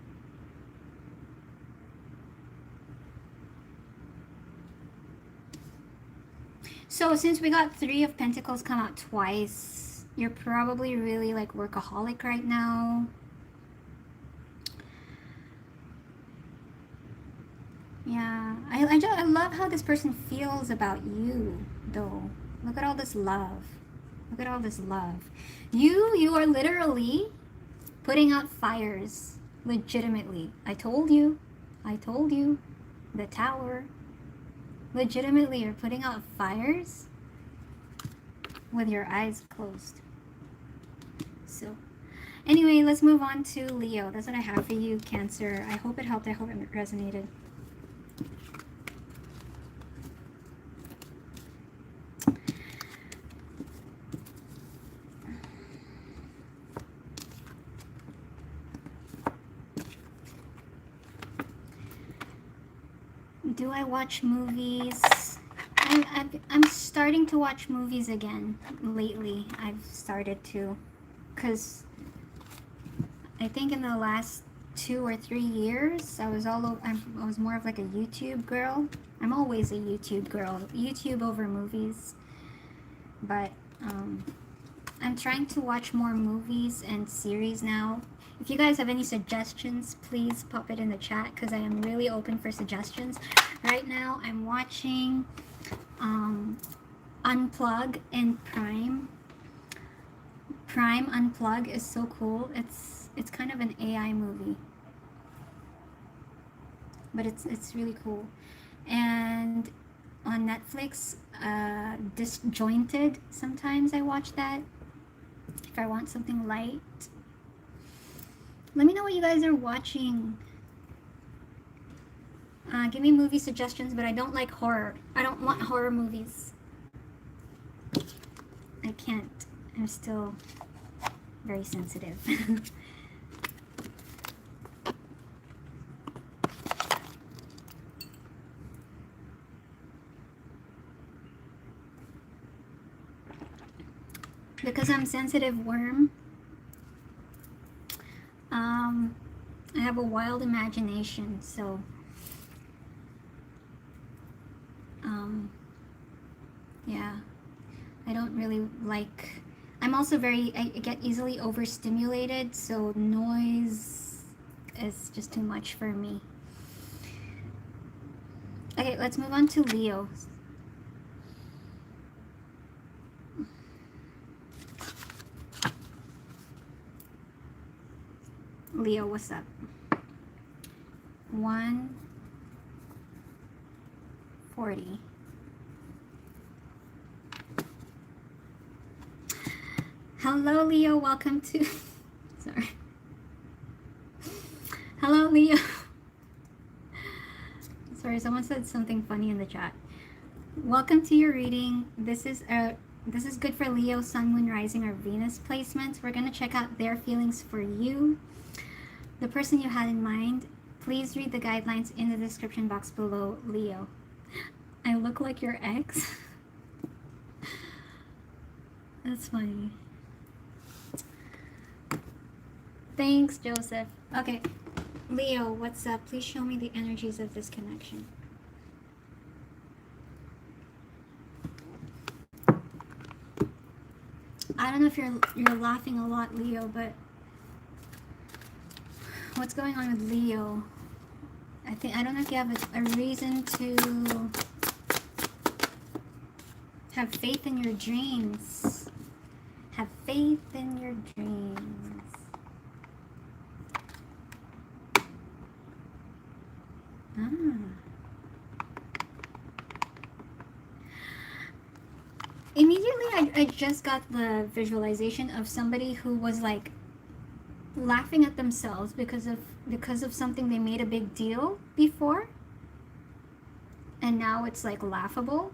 So since we got Three of Pentacles come out twice, you're probably really like workaholic right now. Yeah, I love how this person feels about you, though. Look at all this love. Look at all this love. You are literally putting out fires, legitimately. I told you. The Tower. Legitimately, you're putting out fires with your eyes closed. So, anyway, let's move on to Leo. That's what I have for you, Cancer. I hope it helped. I hope it resonated. Do I watch movies? I'm starting to watch movies again lately. I've started to, because I think in the last 2 or 3 years I was more of like a YouTube girl. I'm always a YouTube girl. YouTube over movies. But I'm trying to watch more movies and series now. If you guys have any suggestions, please pop it in the chat because I am really open for suggestions. Right now, I'm watching Unplug in Prime. Prime Unplug is so cool. It's kind of an AI movie, but it's really cool. And on Netflix, Disjointed. Sometimes I watch that if I want something light. Let me know what you guys are watching. Give me movie suggestions, but I don't like horror. I don't want horror movies. I can't. I'm still very sensitive. Because I'm sensitive, worm. wild imagination. So yeah, I don't really like, I'm also I get easily overstimulated, so noise is just too much for me. Okay, let's move on to Leo. Leo, what's up? 140. Hello, Leo. Welcome to... Sorry. Hello, Leo. Sorry, someone said something funny in the chat. Welcome to your reading. This is good for Leo, Sun, Moon, Rising, or Venus placements. We're going to check out their feelings for you, the person you had in mind. Please read the guidelines in the description box below, Leo. I look like your ex? That's funny. Thanks, Joseph. Okay, Leo, what's up? Please show me the energies of this connection. I don't know if you're laughing a lot, Leo, but what's going on with Leo? I don't know if you have a reason to have faith in your dreams. Have faith in your dreams. Immediately I just got the visualization of somebody who was like laughing at themselves because of something they made a big deal before, and now it's like laughable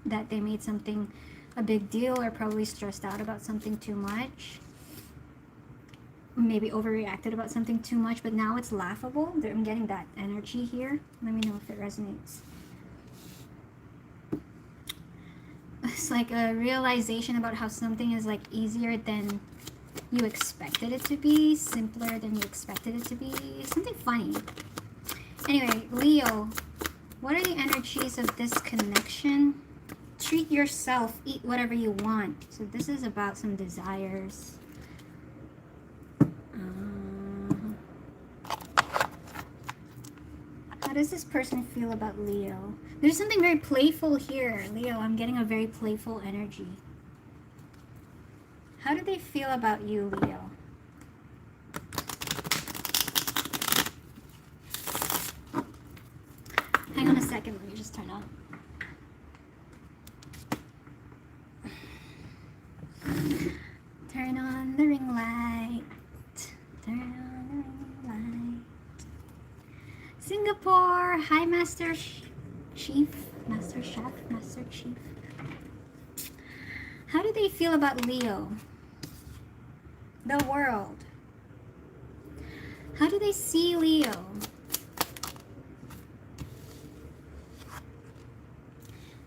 that they made something a big deal, or probably stressed out about something too much, maybe overreacted about something too much, but now it's laughable. I'm getting that energy here. Let me know if it resonates. It's like a realization about how something is like easier than you expected it to be, simpler than you expected it to be, something funny. Anyway, Leo, what are the energies of this connection? Treat yourself, eat whatever you want. So this is about some desires. How does this person feel about Leo? There's something very playful here, Leo. I'm getting a very playful energy. How do they feel about you, Leo? Hang on a second, let me just turn on. Turn on the ring light. Turn on the ring light. Singapore. Hi, Master Chief. Master Chef. Master Chief. How do they feel about Leo? The world. How do they see Leo?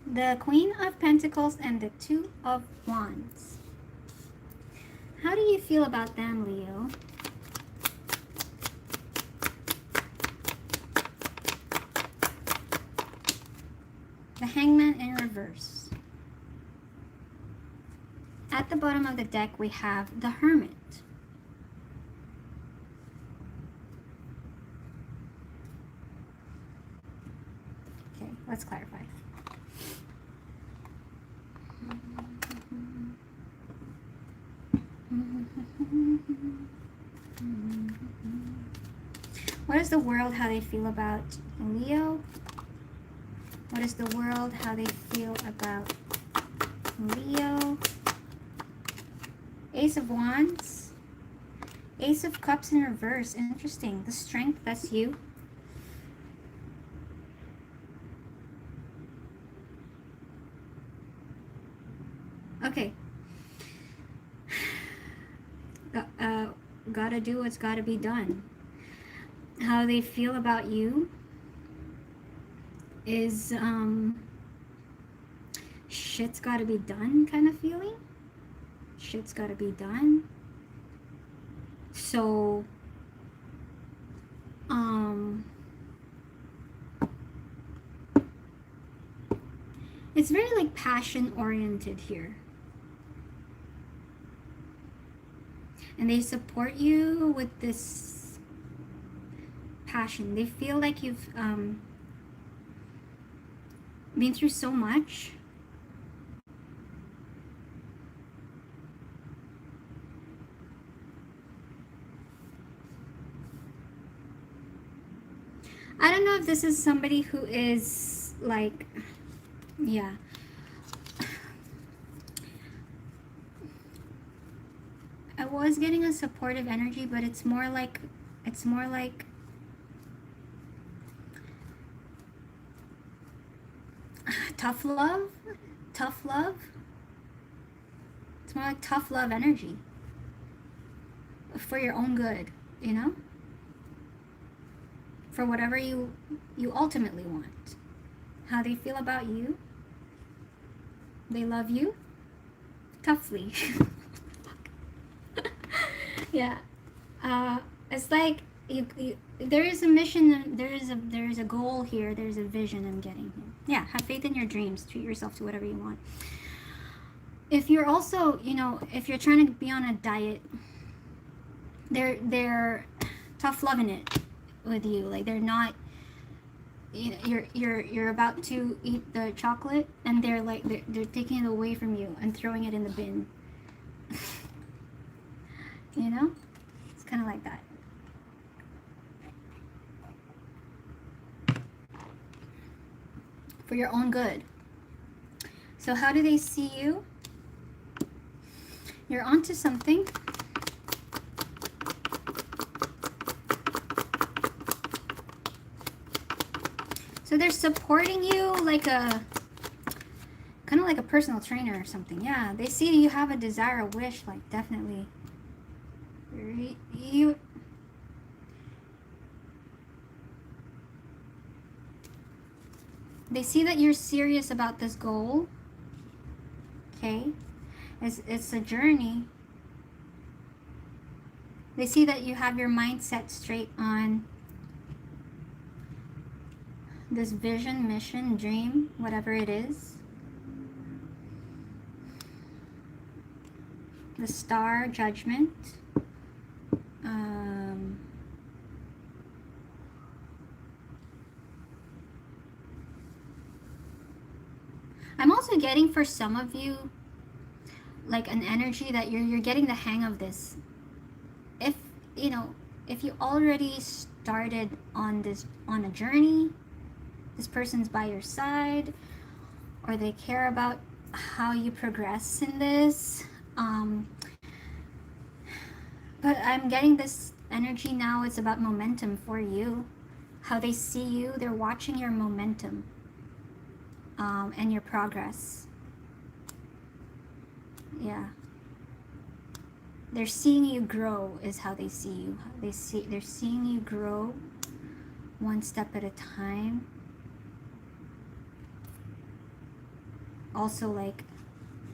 The Queen of Pentacles and the Two of Wands. How do you feel about them, Leo? The Hangman in reverse. At the bottom of the deck, we have the Hermit. Okay, let's clarify. What is the world, how they feel about Leo? What is the world, how they feel about Leo? Ace of Wands. Ace of Cups in reverse. Interesting. The Strength, that's you. Okay. Gotta do what's gotta be done. How they feel about you is shit's gotta be done kind of feeling. Shit's gotta be done. So It's very like passion oriented here. And they support you with this passion. They feel like you've been through so much. I don't know if this is somebody who is like, yeah. I was getting a supportive energy, but it's more like tough love. Tough love. It's more like tough love energy. For your own good, you know? For whatever you ultimately want. How they feel about you. They love you toughly. Yeah. It's like you there is a mission, there is a goal here, there's a vision I'm getting here. Yeah, have faith in your dreams, treat yourself to whatever you want. If you're also, you know, if you're trying to be on a diet, they're tough loving it with you. Like they're not, you know, you're about to eat the chocolate and they're like they're taking it away from you and throwing it in the bin. You know? It's kind of like that. For your own good. So how do they see you? You're onto something. So they're supporting you like a, kind of like a personal trainer or something. Yeah, they see you have a desire, a wish, like definitely. They see that you're serious about this goal. Okay? It's a journey. They see that you have your mind set straight on this vision, mission, dream, whatever it is. The star, judgment. I'm also getting for some of you like an energy that you're getting the hang of this. If you know, if you already started on a journey, this person's by your side, or they care about how you progress in this. But I'm getting this energy now. It's about momentum for you. How they see you, they're watching your momentum. And your progress. Yeah. They're seeing you grow is how they see you. They're seeing you grow one step at a time. Also like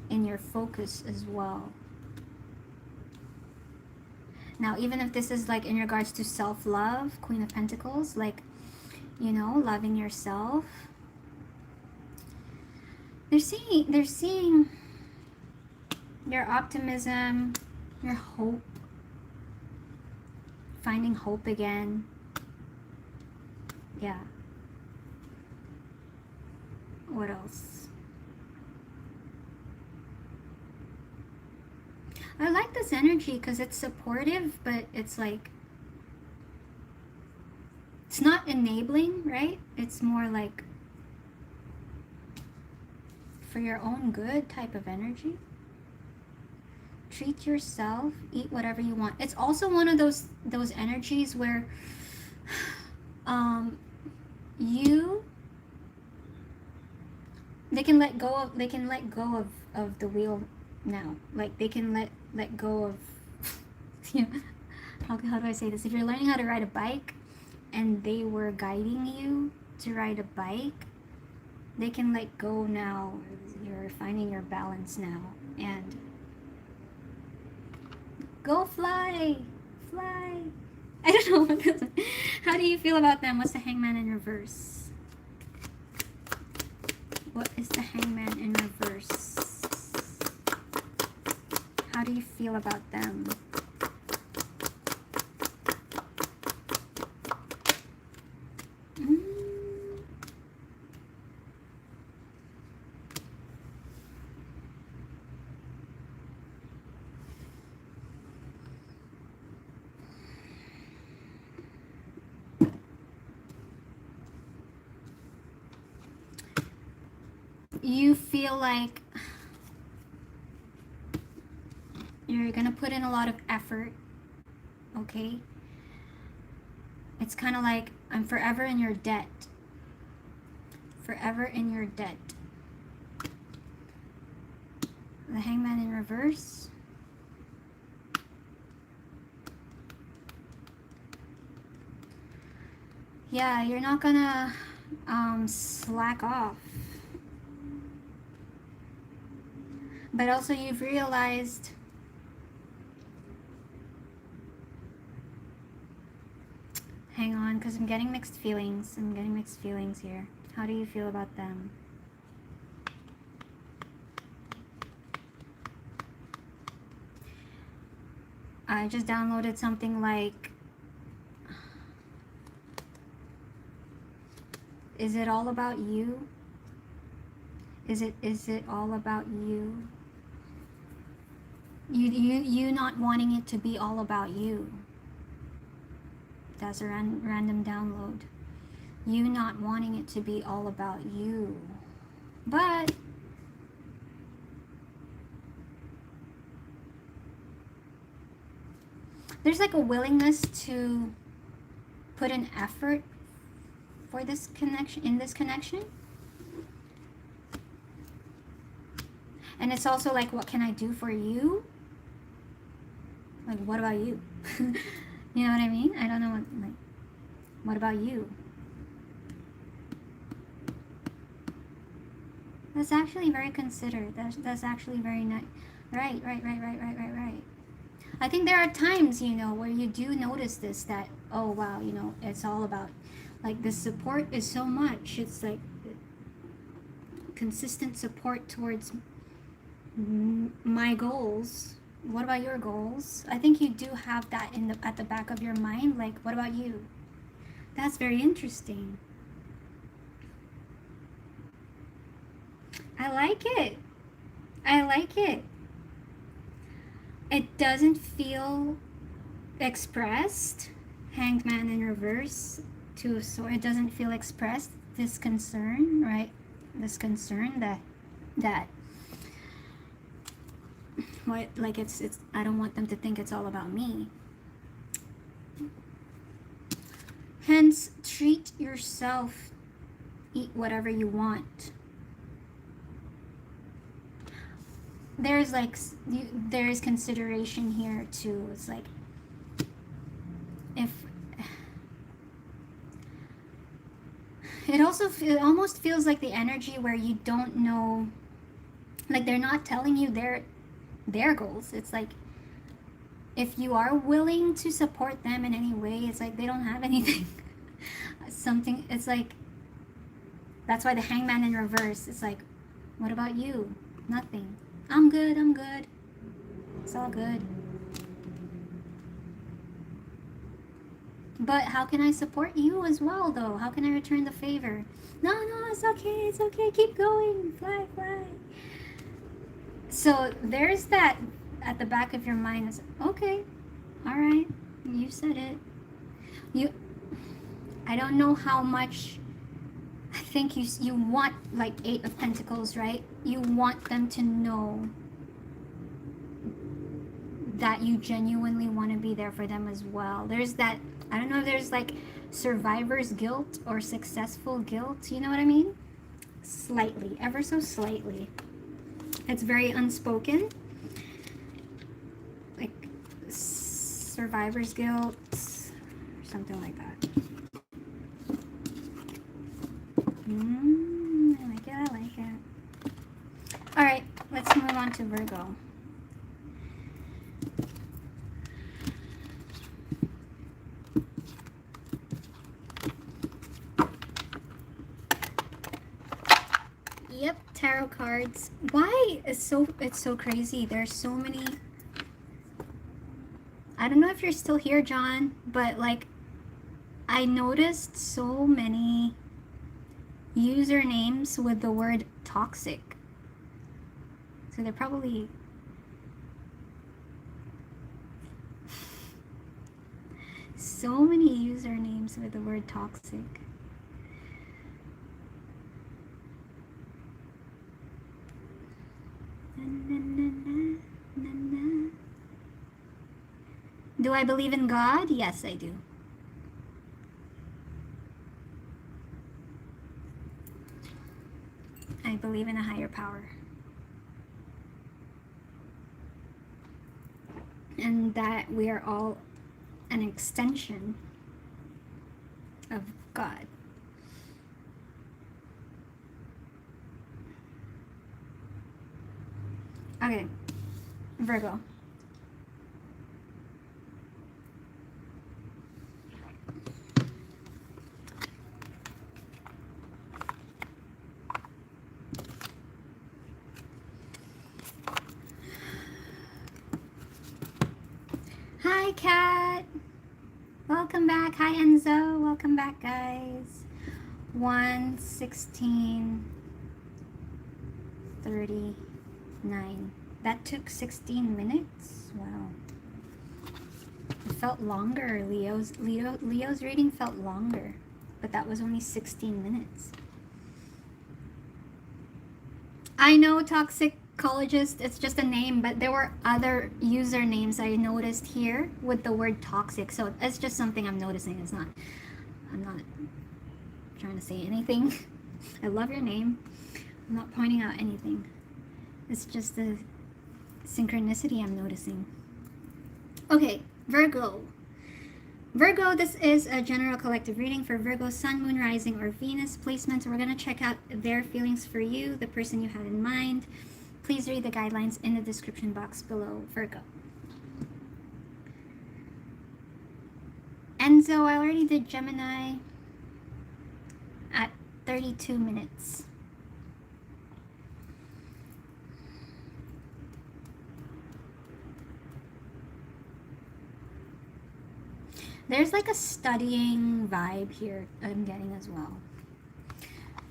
in your focus as well. Now, even if this is like in regards to self-love, Queen of Pentacles, like, you know, loving yourself. They're seeing your optimism, your hope, finding hope again. Yeah. What else? I like this energy because it's supportive, but it's like, it's not enabling, right? It's more like for your own good type of energy. Treat yourself, eat whatever you want. It's also one of those energies where they can let go of the wheel now. Like they can let go of you know, how do I say this? If you're learning how to ride a bike and they were guiding you to ride a bike, they can let go now. You're finding your balance now. And go fly! Fly! I don't know. How do you feel about them? What's the Hangman in reverse? What is the Hangman in reverse? How do you feel about them? You feel like you're gonna put in a lot of effort, okay? It's kind of like, I'm forever in your debt. Forever in your debt. The Hangman in reverse. Yeah, you're not gonna slack off. But also you've realized hang on, because I'm getting mixed feelings. I'm getting mixed feelings here. How do you feel about them? I just downloaded something like, is it all about you? Is it all about you? You not wanting it to be all about you. That's a random download. You not wanting it to be all about you. But there's like a willingness to put in effort for this connection, in this connection. And it's also like, what can I do for you? Like, what about you? You know what I mean? I don't know what about you? That's actually very considerate. That's actually very nice. Right. I think there are times, you know, where you do notice this, that, oh wow, you know, it's all about, like, the support is so much. It's like consistent support towards my goals. What about your goals? I think you do have that at the back of your mind. Like, what about you? That's very interesting. I like it. I like it. It doesn't feel expressed. Hanged Man in reverse too. So it doesn't feel expressed. This concern, right? This concern that what, like, it's I don't want them to think it's all about me. Hence, treat yourself. Eat whatever you want. There's like, there is consideration here too. It's like, if it almost feels like the energy where you don't know, like, they're not telling you their goals. It's like, if you are willing to support them in any way, it's like they don't have anything. Something, it's like, that's why the Hangman in reverse, it's like, what about you? Nothing. I'm good. It's all good. But how can I support you as well, though? How can I return the favor? No, it's okay, keep going, fly. So there's that at the back of your mind. Is, okay, all right, you said it. I don't know how much. I think you want, like, 8 of Pentacles, right? You want them to know that you genuinely want to be there for them as well. There's that, I don't know if there's like survivor's guilt or successful guilt, you know what I mean? Slightly, ever so slightly. It's very unspoken. Like survivor's guilt, or something like that. I like it. All right, let's move on to Virgo. Yep, tarot cards. Why it's so crazy. There's so many. I don't know if you're still here, John, but like I noticed so many usernames with the word toxic. So they're probably so many usernames with the word toxic. Do I believe in God? Yes, I do. I believe in a higher power. And that we are all an extension of God. Okay, Virgo. Hi, Kat. Welcome back. Hi, Enzo. Welcome back, guys. 1:16:39. That took 16 minutes. Wow. It felt longer. Leo's reading felt longer, but that was only 16 minutes. I know toxicologist, it's just a name, but there were other usernames I noticed here with the word toxic. So it's just something I'm noticing. I'm not trying to say anything. I love your name. I'm not pointing out anything. It's just the synchronicity I'm noticing. Okay, Virgo. Virgo, this is a general collective reading for Virgo, Sun, Moon, Rising, or Venus placements. We're going to check out their feelings for you, the person you had in mind. Please read the guidelines in the description box below, Virgo. Enzo, I already did Gemini at 32 minutes. There's like a studying vibe here I'm getting as well.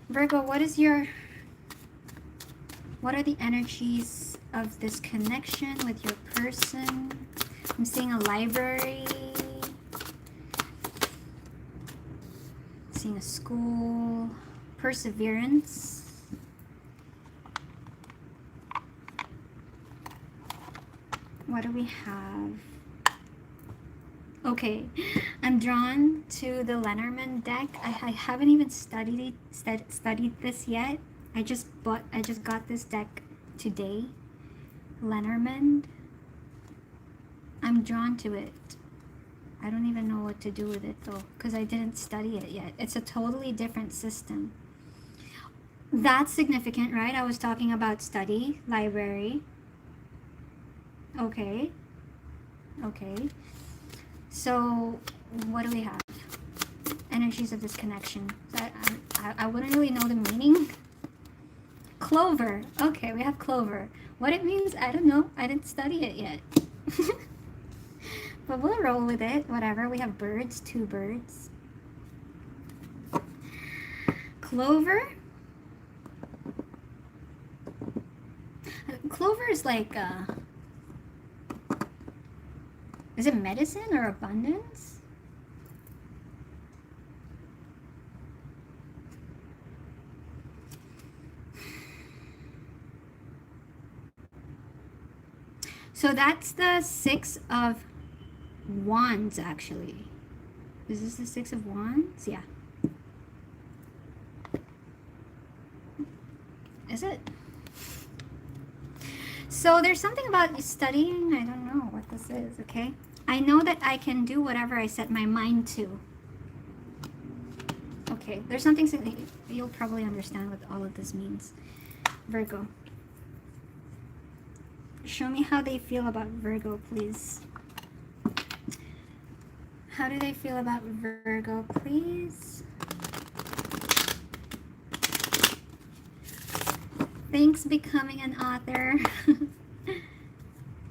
Virgo, what are the energies of this connection with your person? I'm seeing a library. Seeing a school. Perseverance. What do we have? Okay, I'm drawn to the Lenormand deck. I haven't even studied this yet. I just got this deck today. Lenormand. I'm drawn to it. I don't even know what to do with it though, because I didn't study it yet. It's a totally different system. That's significant, right? I was talking about study, library. Okay. So, what do we have? Energies of this connection. I wouldn't really know the meaning. Clover. Okay, we have clover. What it means, I don't know. I didn't study it yet. But we'll roll with it. Whatever. We have birds. 2 birds. Clover. Clover is like... is it medicine or abundance? So that's the 6 of Wands, actually. Is this the 6 of Wands? Yeah. Is it? So there's something about studying. I don't know what this is, okay? I know that I can do whatever I set my mind to. Okay, there's something you'll probably understand what all of this means. Virgo. Show me how they feel about Virgo, please. How do they feel about Virgo, please? Thanks becoming an author.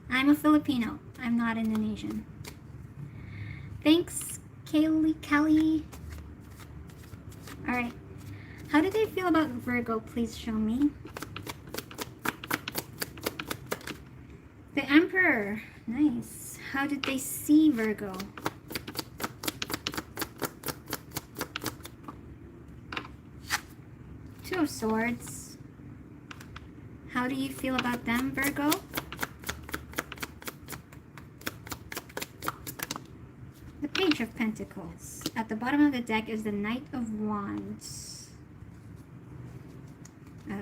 I'm a Filipino. I'm not Indonesian. Thanks, Kelly. All right. How do they feel about Virgo? Please show me. The Emperor. Nice. How did they see Virgo? Two of Swords. How do you feel about them, Virgo? The Page of Pentacles. At the bottom of the deck is the Knight of Wands.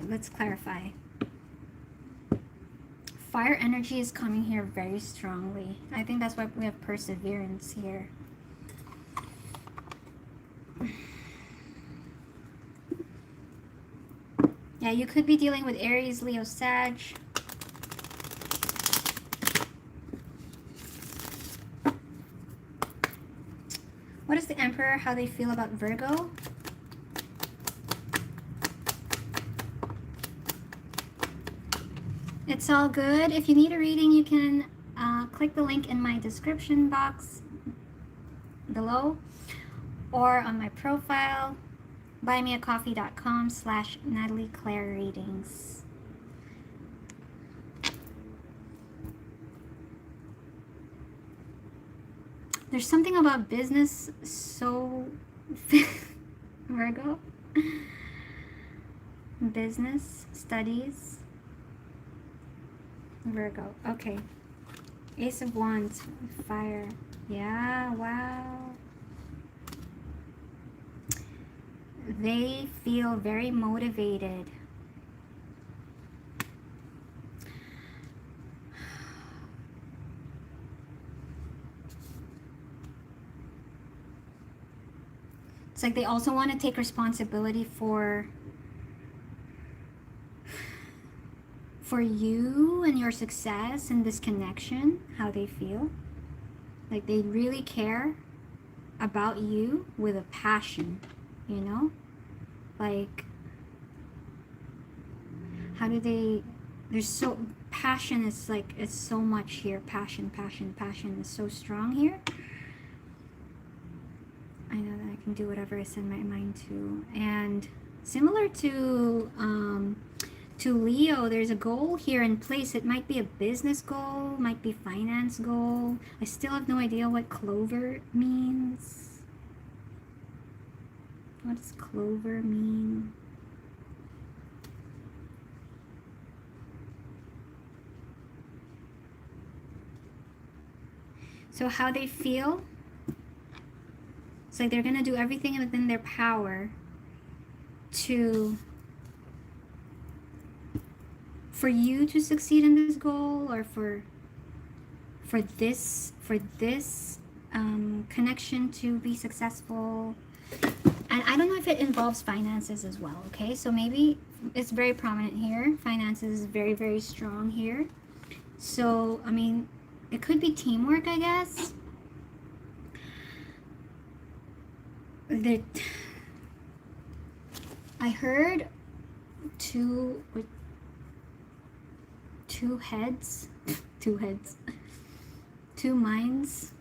Let's clarify. Fire energy is coming here very strongly. I think that's why we have perseverance here. Yeah, you could be dealing with Aries, Leo, Sag. What is the Emperor? How they feel about Virgo? It's all good. If you need a reading, you can click the link in my description box below or on my profile, buymeacoffee.com/NatalieClaire-readings. There's something about business, so Virgo. Business, studies, Virgo. Okay. Ace of Wands, fire. Yeah, wow. They feel very motivated. It's like they also want to take responsibility for you and your success and this connection, how they feel. Like they really care about you with a passion, you know? Like, how do they, there's so, passion is like, it's so much here. Passion is so strong here. I know that I can do whatever I send my mind to. And similar to Leo, there's a goal here in place. It might be a business goal, might be finance goal. I still have no idea what clover means. What does clover mean? So how they feel? It's like they're gonna do everything within their power for you to succeed in this goal, or for this connection to be successful. And I don't know if it involves finances as well. Okay, so maybe it's very prominent here. Finances is very, very strong here. So I mean, it could be teamwork, I guess. I heard two heads, two minds.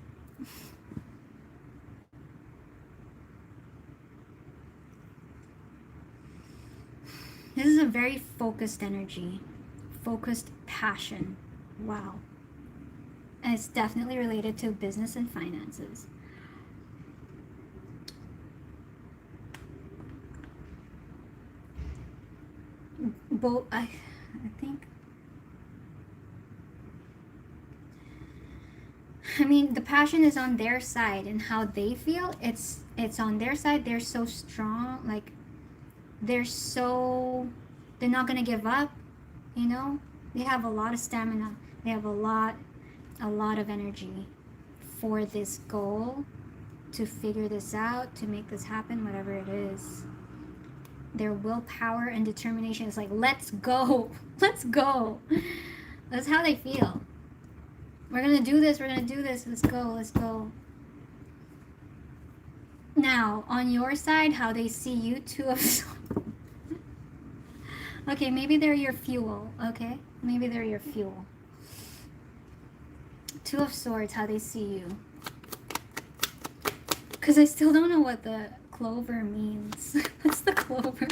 This is a very focused energy, focused passion. Wow. And it's definitely related to business and finances. Both, I think, I mean, the passion is on their side, and how they feel, it's on their side. They're so strong, like they're not gonna give up, you know. They have a lot of stamina. They have a lot of energy for this goal, to figure this out, to make this happen, whatever it is. Their willpower and determination is like, let's go, let's go. That's how they feel. We're gonna do this, let's go. Now, on your side, how they see you, two of Okay, maybe they're your fuel, okay? Maybe they're your fuel. Two of Swords, how they see you. Because I still don't know what the clover means. What's the clover?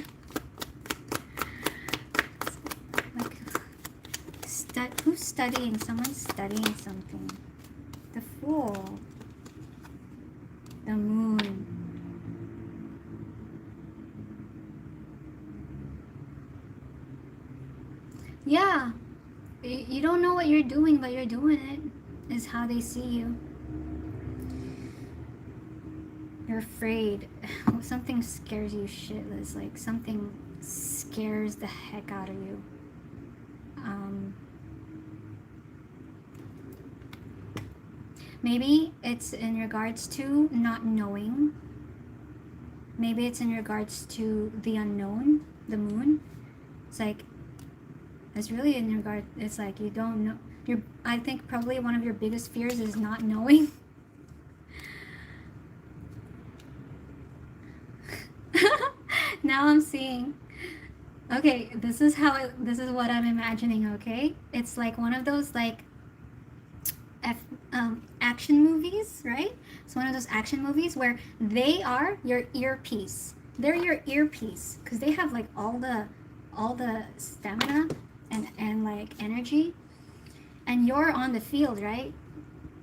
Like, who's studying? Someone's studying something. The Fool. The Moon. Yeah. You don't know what you're doing, but you're doing it, is how they see you. You're afraid. Something scares you shitless. Like, something scares the heck out of you. Maybe it's in regards to not knowing. Maybe it's in regards to the unknown, the moon. It's like, it's really in regard, it's like you don't know. I think probably one of your biggest fears is not knowing. Now I'm seeing. Okay, this is what I'm imagining, okay? It's like one of those like action movies, right? It's one of those action movies where they are your earpiece. They're your earpiece because they have like all the stamina and like energy, and you're on the field, right?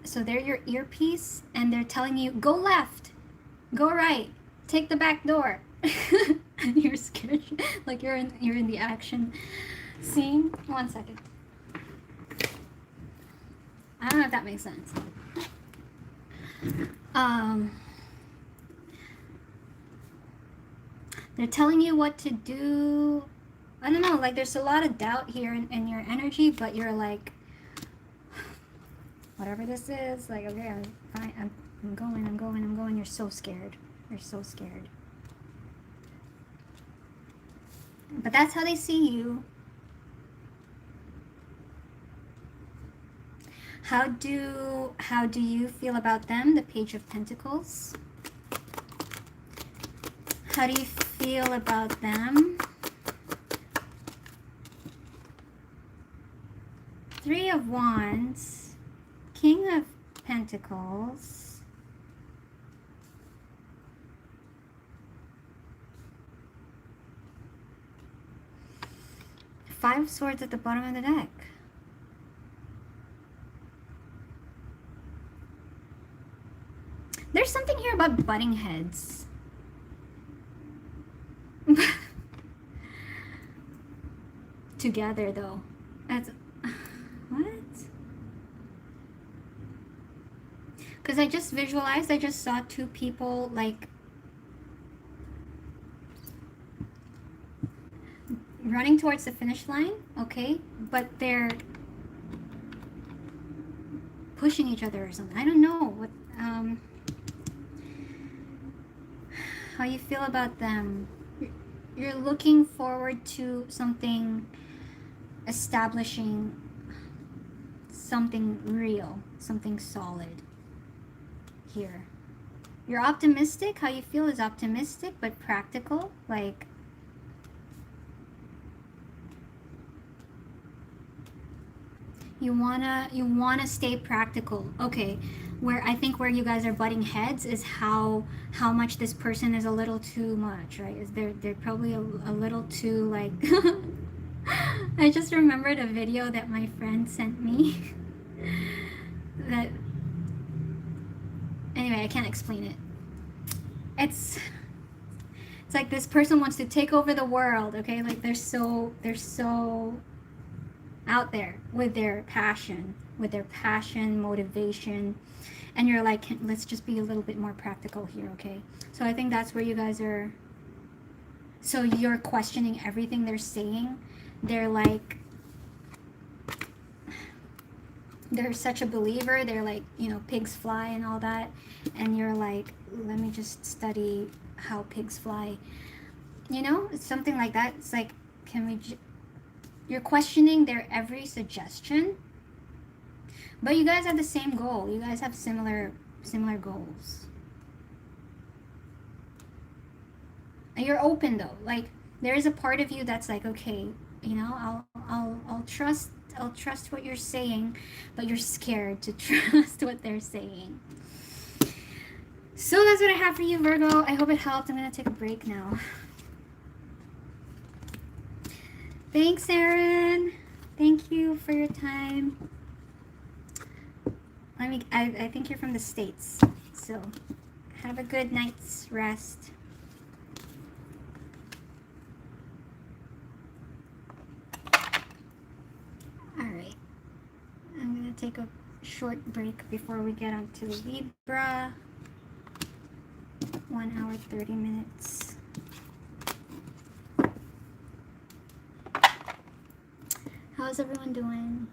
So they're your earpiece and they're telling you, go left, go right, take the back door. And you're scared, like you're in the action scene. 1 second. I don't know if that makes sense. They're telling you what to do. I don't know, like there's a lot of doubt here in your energy, but you're like, whatever this is, like, okay, I'm fine, I'm going. You're so scared. You're so scared. But that's how they see you. How do you feel about them? The Page of Pentacles. How do you feel about them? Three of Wands, King of Pentacles. Five of Swords at the bottom of the deck. There's something here about butting heads. Together though. That's what? Because I just visualized, I just saw two people like running towards the finish line, okay? But they're pushing each other or something. I don't know what how you feel about them. You're looking forward to something, establishing something real, something solid here. You're optimistic. How you feel is optimistic but practical, like you wanna stay practical. Okay, where I think where you guys are butting heads is how much this person is a little too much, right? Is they're probably a little too like I just remembered a video that my friend sent me that anyway, I can't explain it. It's like this person wants to take over the world, okay? Like they're so out there with their passion, motivation, and you're like, let's just be a little bit more practical here, okay? So I think that's where you guys are. So you're questioning everything they're saying. They're like, they're such a believer. They're like, you know, pigs fly and all that, and you're like, let me just study how pigs fly, you know? It's something like that. It's like, can we you're questioning their every suggestion, but you guys have the same goal. You guys have similar goals. And you're open though. Like there is a part of you that's like, okay, you know, I'll trust what you're saying, but you're scared to trust what they're saying. So that's what I have for you, Virgo. I hope it helped. I'm gonna take a break now. Thanks, Aaron. Thank you for your time. I think you're from the States, so have a good night's rest. All right, I'm gonna take a short break before we get on to Libra. 1 hour, 30 minutes. How's everyone doing?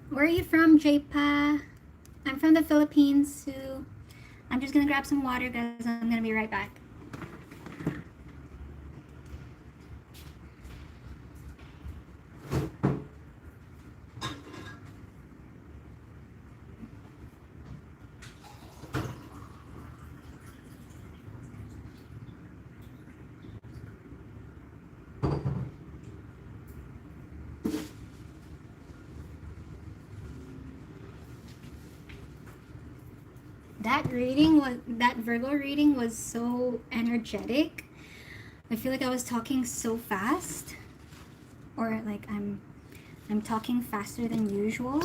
Where are you from, JPA? I'm from the Philippines, Sue. I'm just gonna grab some water, guys. I'm gonna be right back. That Virgo reading was so energetic. I feel like I was talking so fast, or like I'm talking faster than usual.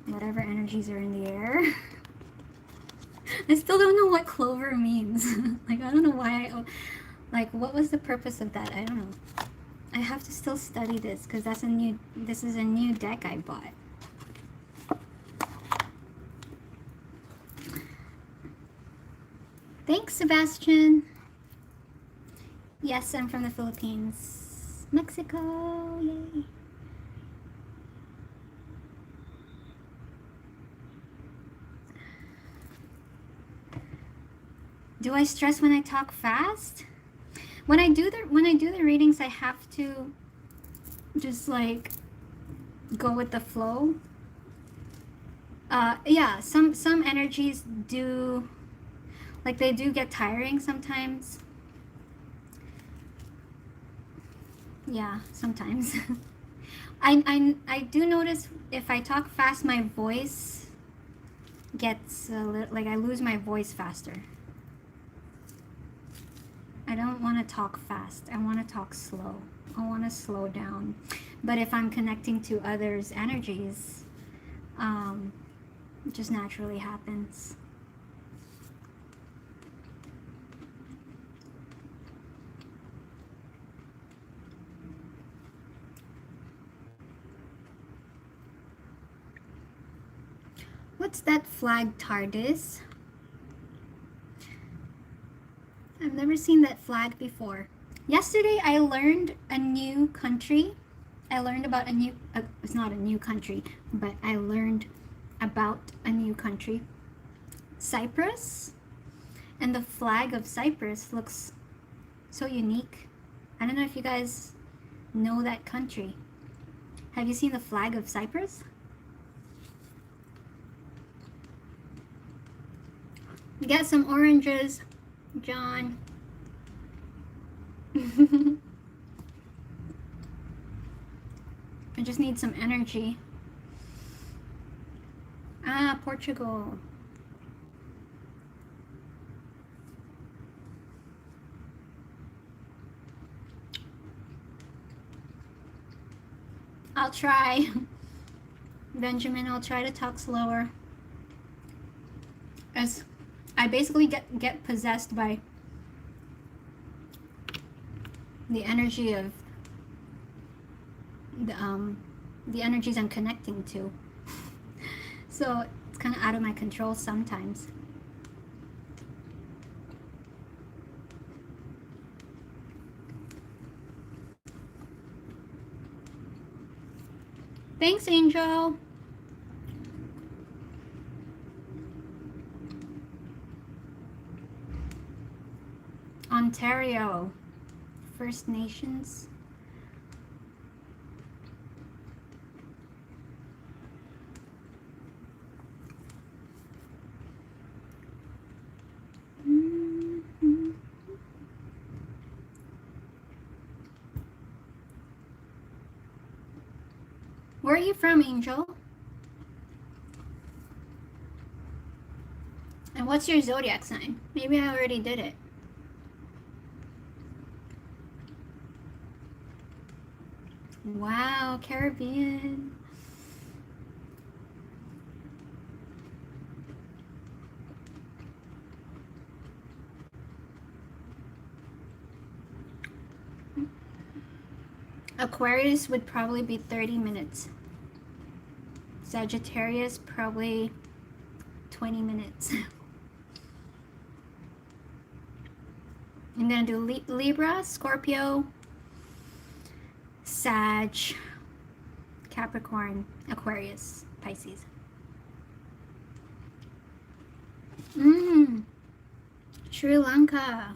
Whatever energies are in the air. I still don't know what clover means. Like, I don't know why like, what was the purpose of that? I don't know. I have to still study this because this is a new deck I bought. Thanks, Sebastian. Yes, I'm from the Philippines. Mexico, yay. Do I stress when I talk fast? When I do the readings, I have to just like go with the flow. Yeah, some energies do, like, they do get tiring sometimes. Yeah, sometimes. I do notice if I talk fast, my voice gets a little, like, I lose my voice faster. I don't want to talk fast. I want to talk slow. I want to slow down. But if I'm connecting to others' energies, it just naturally happens. What's that flag, TARDIS? I've never seen that flag before. Yesterday I learned a new country. I learned about a new, it's not a new country, but I learned about a new country. Cyprus. And the flag of Cyprus looks so unique. I don't know if you guys know that country. Have you seen the flag of Cyprus? Get some oranges, John. I just need some energy. Ah, Portugal. I'll try. Benjamin, I'll try to talk slower. As I basically get possessed by the energy of the energies I'm connecting to. So it's kind of out of my control sometimes. Thanks, Angel. Ontario, First Nations. Where are you from, Angel? And what's your zodiac sign? Maybe I already did it. Wow, Caribbean. Aquarius would probably be 30 minutes. Sagittarius, probably 20 minutes. I'm gonna do Libra, Scorpio, Sag, Capricorn, Aquarius, Pisces. Sri Lanka.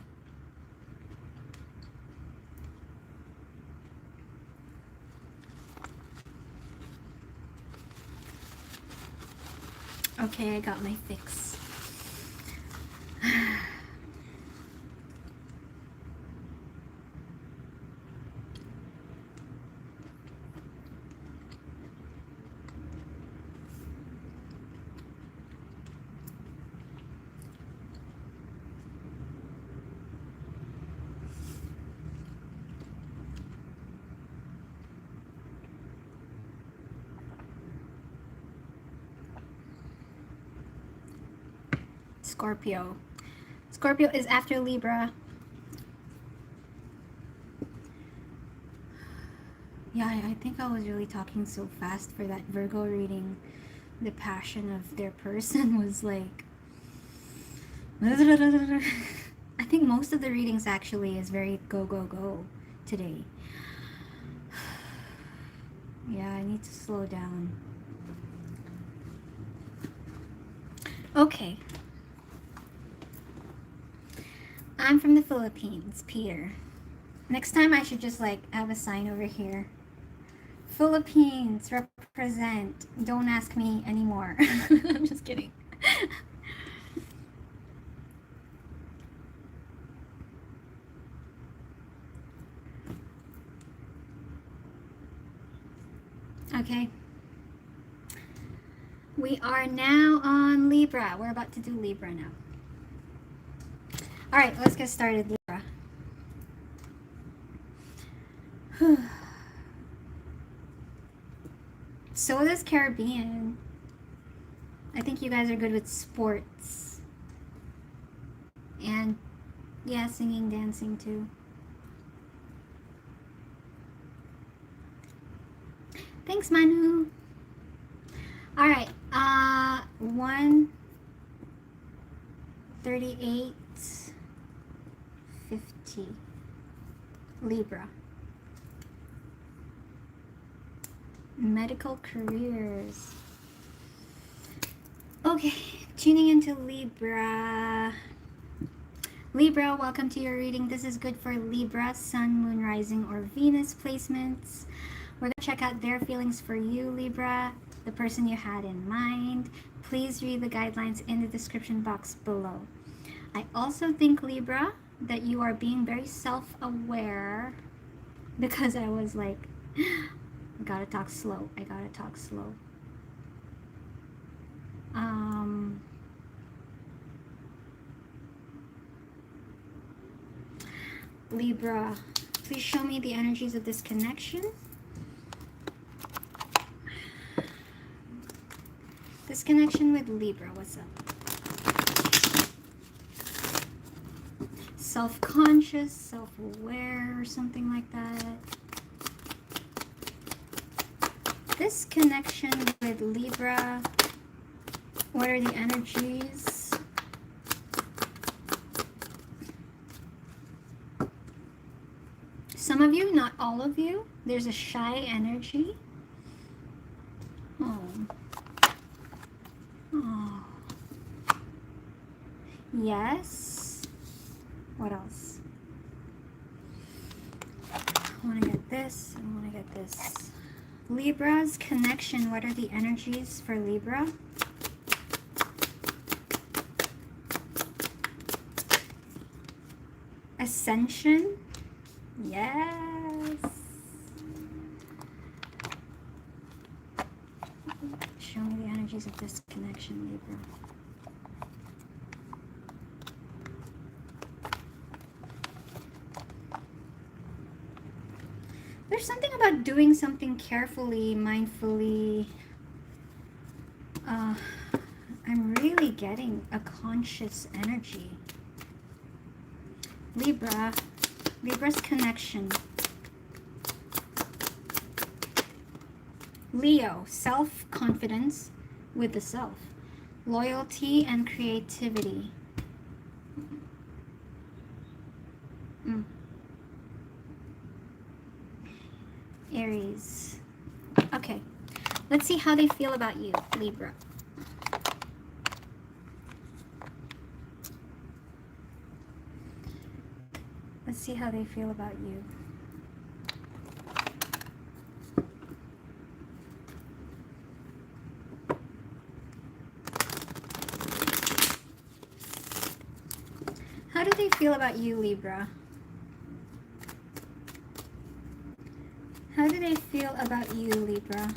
Okay, I got my fix. Scorpio. Scorpio is after Libra. Yeah, I think I was really talking so fast for that Virgo reading. The passion of their person was like... I think most of the readings actually is very go, go, go today. Yeah, I need to slow down. Okay. I'm from the Philippines, Peter. Next time I should just like have a sign over here. Philippines represent. Don't ask me anymore. I'm just kidding. Okay. We are now on Libra. We're about to do Libra now. All right, let's get started, Libra. So does Caribbean. I think you guys are good with sports. And yeah, singing, dancing too. Thanks, Manu. All right, 138.50. Libra. Medical careers. Okay, tuning into Libra. Libra, welcome to your reading. This is good for Libra, Sun, Moon, Rising, or Venus placements. We're going to check out their feelings for you, Libra, the person you had in mind. Please read the guidelines in the description box below. I also think, Libra, that you are being very self-aware, because I was like, I gotta talk slow. I gotta talk slow. Libra, please show me the energies of this connection. This connection with Libra, what's up? Self-conscious, self-aware, or something like that. This connection with Libra, what are the energies? Some of you, not all of you, there's a shy energy. Yes. What else? I want to get this. I want to get this. Libra's connection. What are the energies for Libra? Ascension. Yes. Show me the energies of this connection, Libra. There's something about doing something carefully, mindfully. I'm really getting a conscious energy. Libra. Libra's connection. Leo, self-confidence with the self. Loyalty and creativity. Aries. Okay, let's see how they feel about you, Libra. Let's see how they feel about you. How do they feel about you, Libra? How do they feel about you, Libra?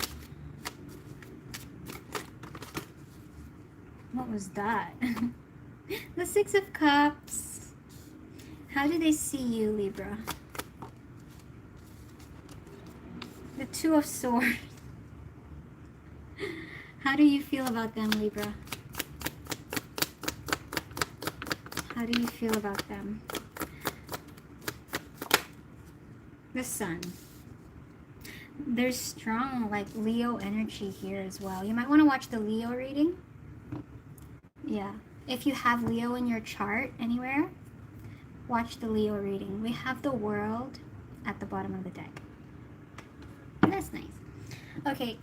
What was that? The Six of Cups. How do they see you, Libra? The Two of Swords. How do you feel about them, Libra? How do you feel about them? The Sun. There's strong, like, Leo energy here as well. You might want to watch the Leo reading. Yeah. If you have Leo in your chart anywhere, watch the Leo reading. We have the World at the bottom of the deck. That's nice. Okay.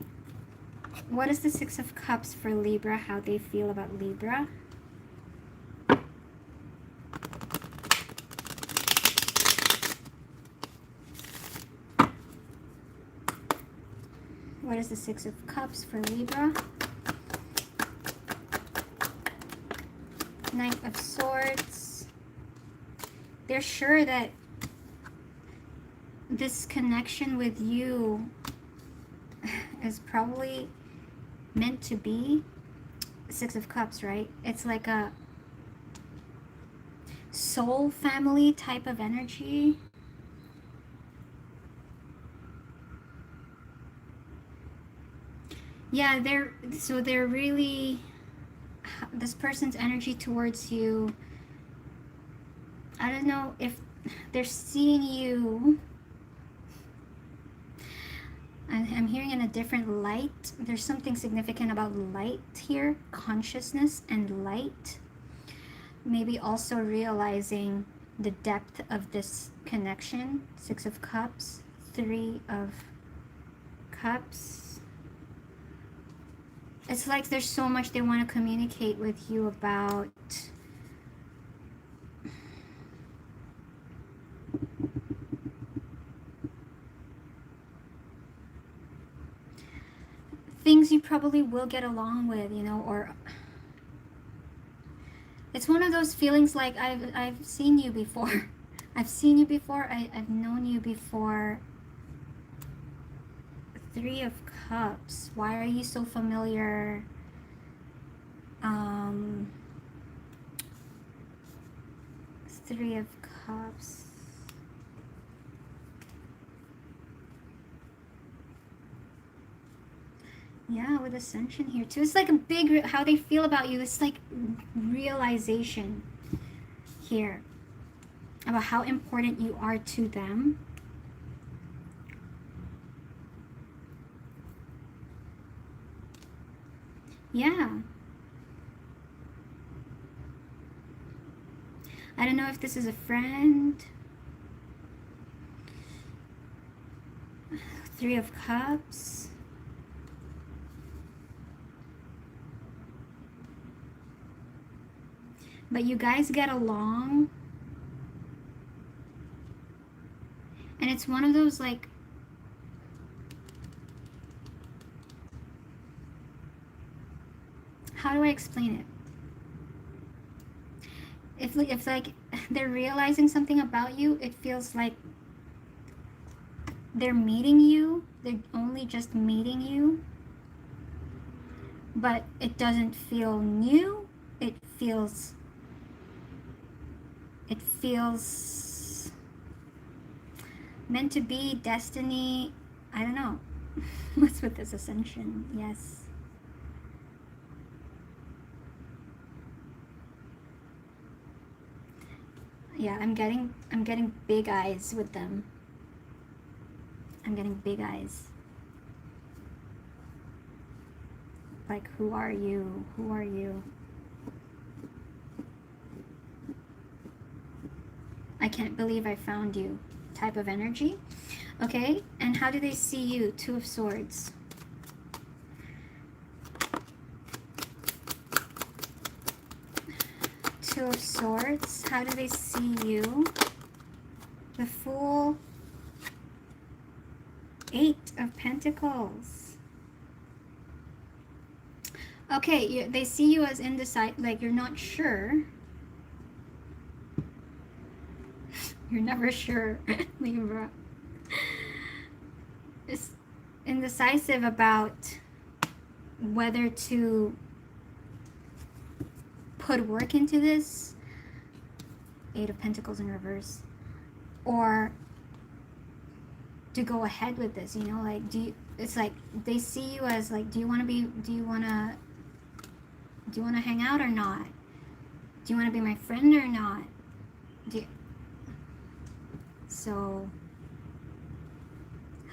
What is the Six of Cups for Libra? How they feel about Libra? What is the Six of Cups for Libra? Knight of Swords. They're sure that this connection with you is probably meant to be. Six of Cups, right? It's like a soul family type of energy. Yeah, they're really, this person's energy towards you, I don't know if they're seeing you, I'm hearing in a different light. There's something significant about light here, consciousness and light. Maybe also realizing the depth of this connection. Six of Cups, Three of Cups. It's like there's so much they want to communicate with you about. Things you probably will get along with, you know, or it's one of those feelings like I've seen you before. I've seen you before. I've known you before. Three of Cups. Why are you so familiar? Three of Cups. Yeah, with Ascension here too. It's like a big, how they feel about you. It's like realization here about how important you are to them. Yeah. I don't know if this is a friend. Three of Cups. but you guys get along. And it's one of those, like, how do I explain it? If like they're realizing something about you, it feels like they're meeting you. They're only just meeting you. But it doesn't feel new. It feels meant to be, destiny. I don't know. What's with this ascension? Yes. Yeah, I'm getting big eyes with them. I'm getting big eyes. Like, who are you? Who are you? I can't believe I found you type of energy. Okay, and how do they see you? Two of Swords. Two of Swords. How do they see you? The Fool. Eight of Pentacles. Okay, they see you as indecisive, like you're not sure. You're never sure, Libra. It's indecisive about whether to put work into this. Eight of Pentacles in reverse. Or to go ahead with this, you know, like, it's like they see you as like, do you want to hang out or not? Do you want to be my friend or not? So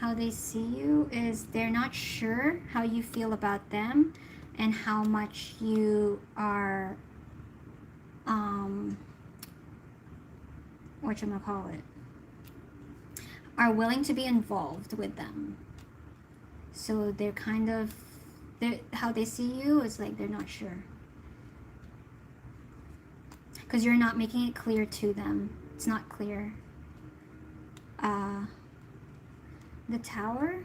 how they see you is they're not sure how you feel about them and how much you are whatchamacallit, are willing to be involved with them. So they're kind of, how they see you is like they're not sure. Because you're not making it clear to them. It's not clear. The Tower.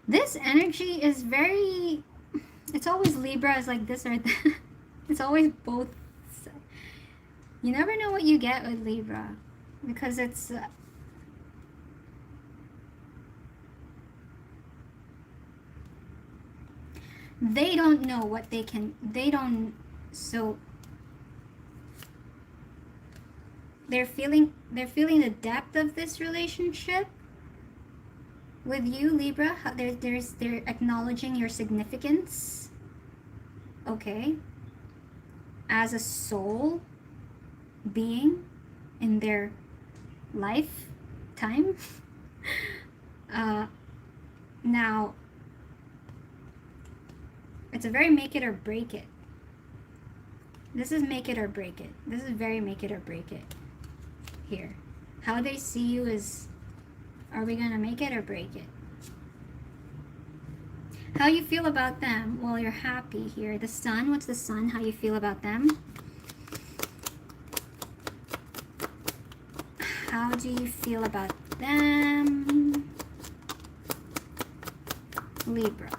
This energy is very, it's always Libra is like this or that. It's always both. You never know what you get with Libra because it's they don't know what they can, so they're feeling the depth of this relationship with you, Libra. They're acknowledging your significance, okay, as a soul being in their lifetime. Now, it's a very make it or break it. This is make it or break it. This is very make it or break it here. How they see you is, are we gonna make it or break it? How you feel about them? Well, you're happy here. The Sun, what's the Sun? How you feel about them? How do you feel about them? Libra.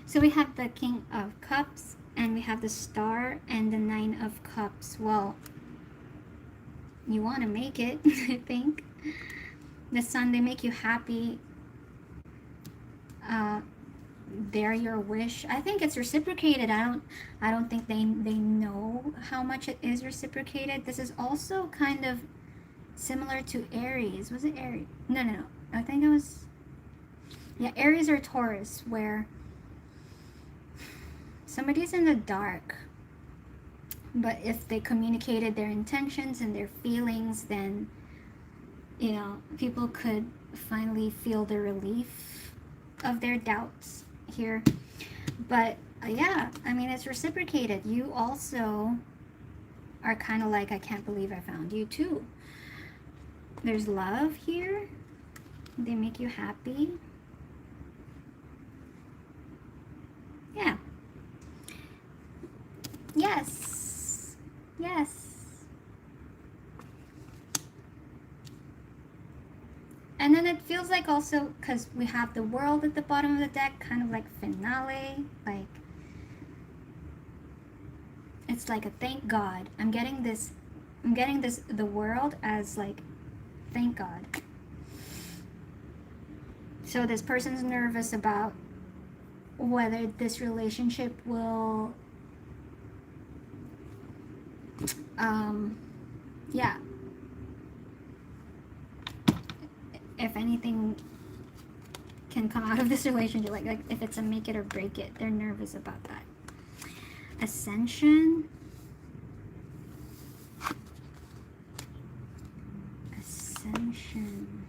So we have the King of Cups, and we have the Star and the Nine of Cups. Well, you want to make it, I think. The Sun, they make you happy. They're your wish. I think it's reciprocated. I don't think they know how much it is reciprocated. This is also kind of similar to Aries. Was it Aries? No. I think it was, yeah, Aries or Taurus, where somebody's in the dark, but if they communicated their intentions and their feelings, then, you know, people could finally feel the relief of their doubts here. But yeah, I mean, it's reciprocated. You also are kind of like, I can't believe I found you too. There's love here. They make you happy. Yeah. Yes. Yes. And then it feels like also, because we have the World at the bottom of the deck, kind of like finale, like, it's like a thank God. I'm getting this, the World as like, thank God. So this person's nervous about whether this relationship will, yeah, if anything can come out of this relationship, like if it's a make it or break it, they're nervous about that. Ascension. Ascension.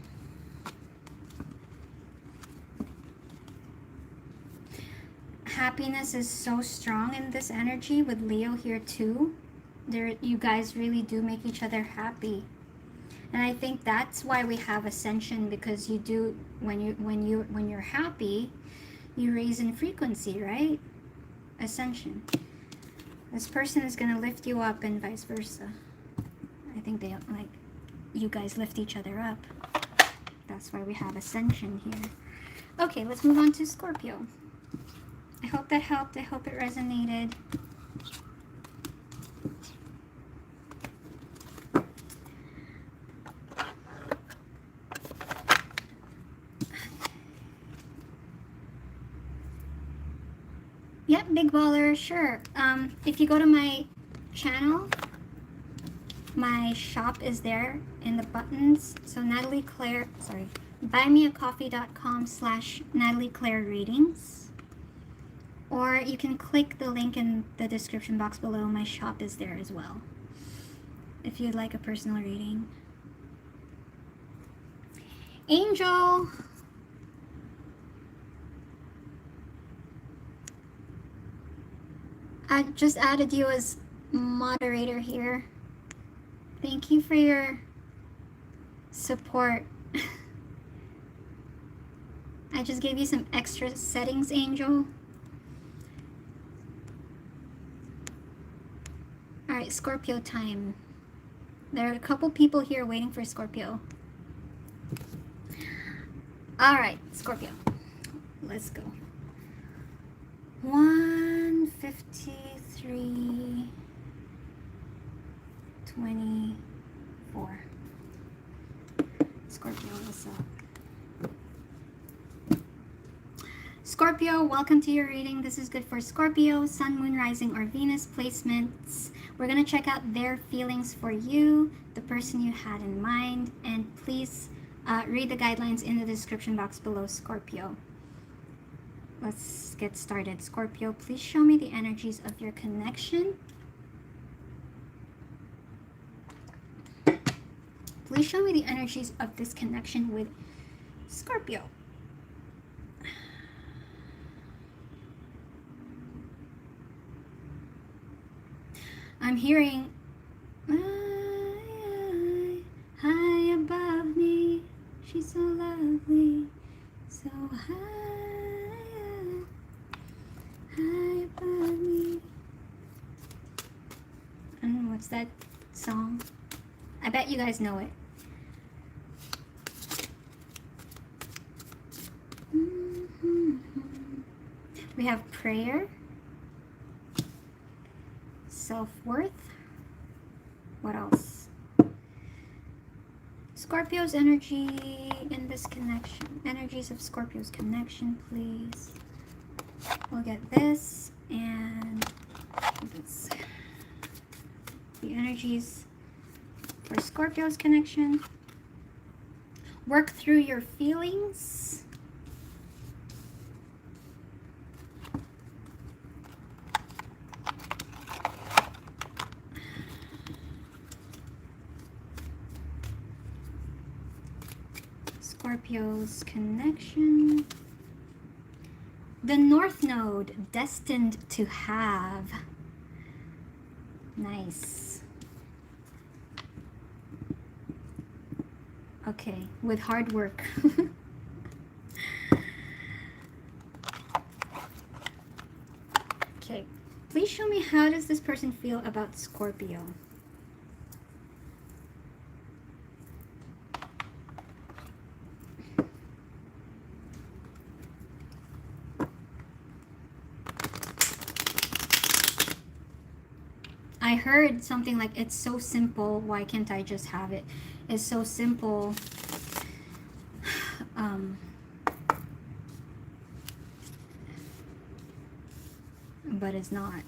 Happiness is so strong in this energy with Leo here too. You guys really do make each other happy. And I think that's why we have ascension, because you do, when you're happy, you raise in frequency, right? Ascension. This person is going to lift you up and vice versa. I think they, like, you guys lift each other up. That's why we have ascension here. Okay, let's move on to Scorpio. I hope that helped. I hope it resonated. Yep, big baller, sure. If you go to my channel, my shop is there in the buttons. So buymeacoffee.com/Natalie Claire readings. Or you can click the link in the description box below. My shop is there as well, if you'd like a personal reading. Angel. I just added you as moderator here. Thank you for your support. I just gave you some extra settings, Angel. Alright, Scorpio time. There are a couple people here waiting for Scorpio. Alright, Scorpio. Let's go. 153 24. Scorpio, what's up? Scorpio, welcome to your reading. This is good for Scorpio, Sun, Moon, Rising, or Venus placements. We're going to check out their feelings for you, the person you had in mind, and please read the guidelines in the description box below, Scorpio. Let's get started. Scorpio, please show me the energies of your connection. Please show me the energies of this connection with Scorpio. I'm hearing high above me. She's so lovely, so high above me. I don't know, what's that song? I bet you guys know it. We have prayer, self-worth. What else? Scorpio's energy in this connection. Energies of Scorpio's connection, please. We'll get this and this. The energies for Scorpio's connection. Work through your feelings. Scorpio's connection. The North Node, destined to have. Nice. Okay, with hard work. Okay, please show me, how does this person feel about Scorpio? I heard something like, it's so simple, why can't I just have it? It's so simple. But it's not.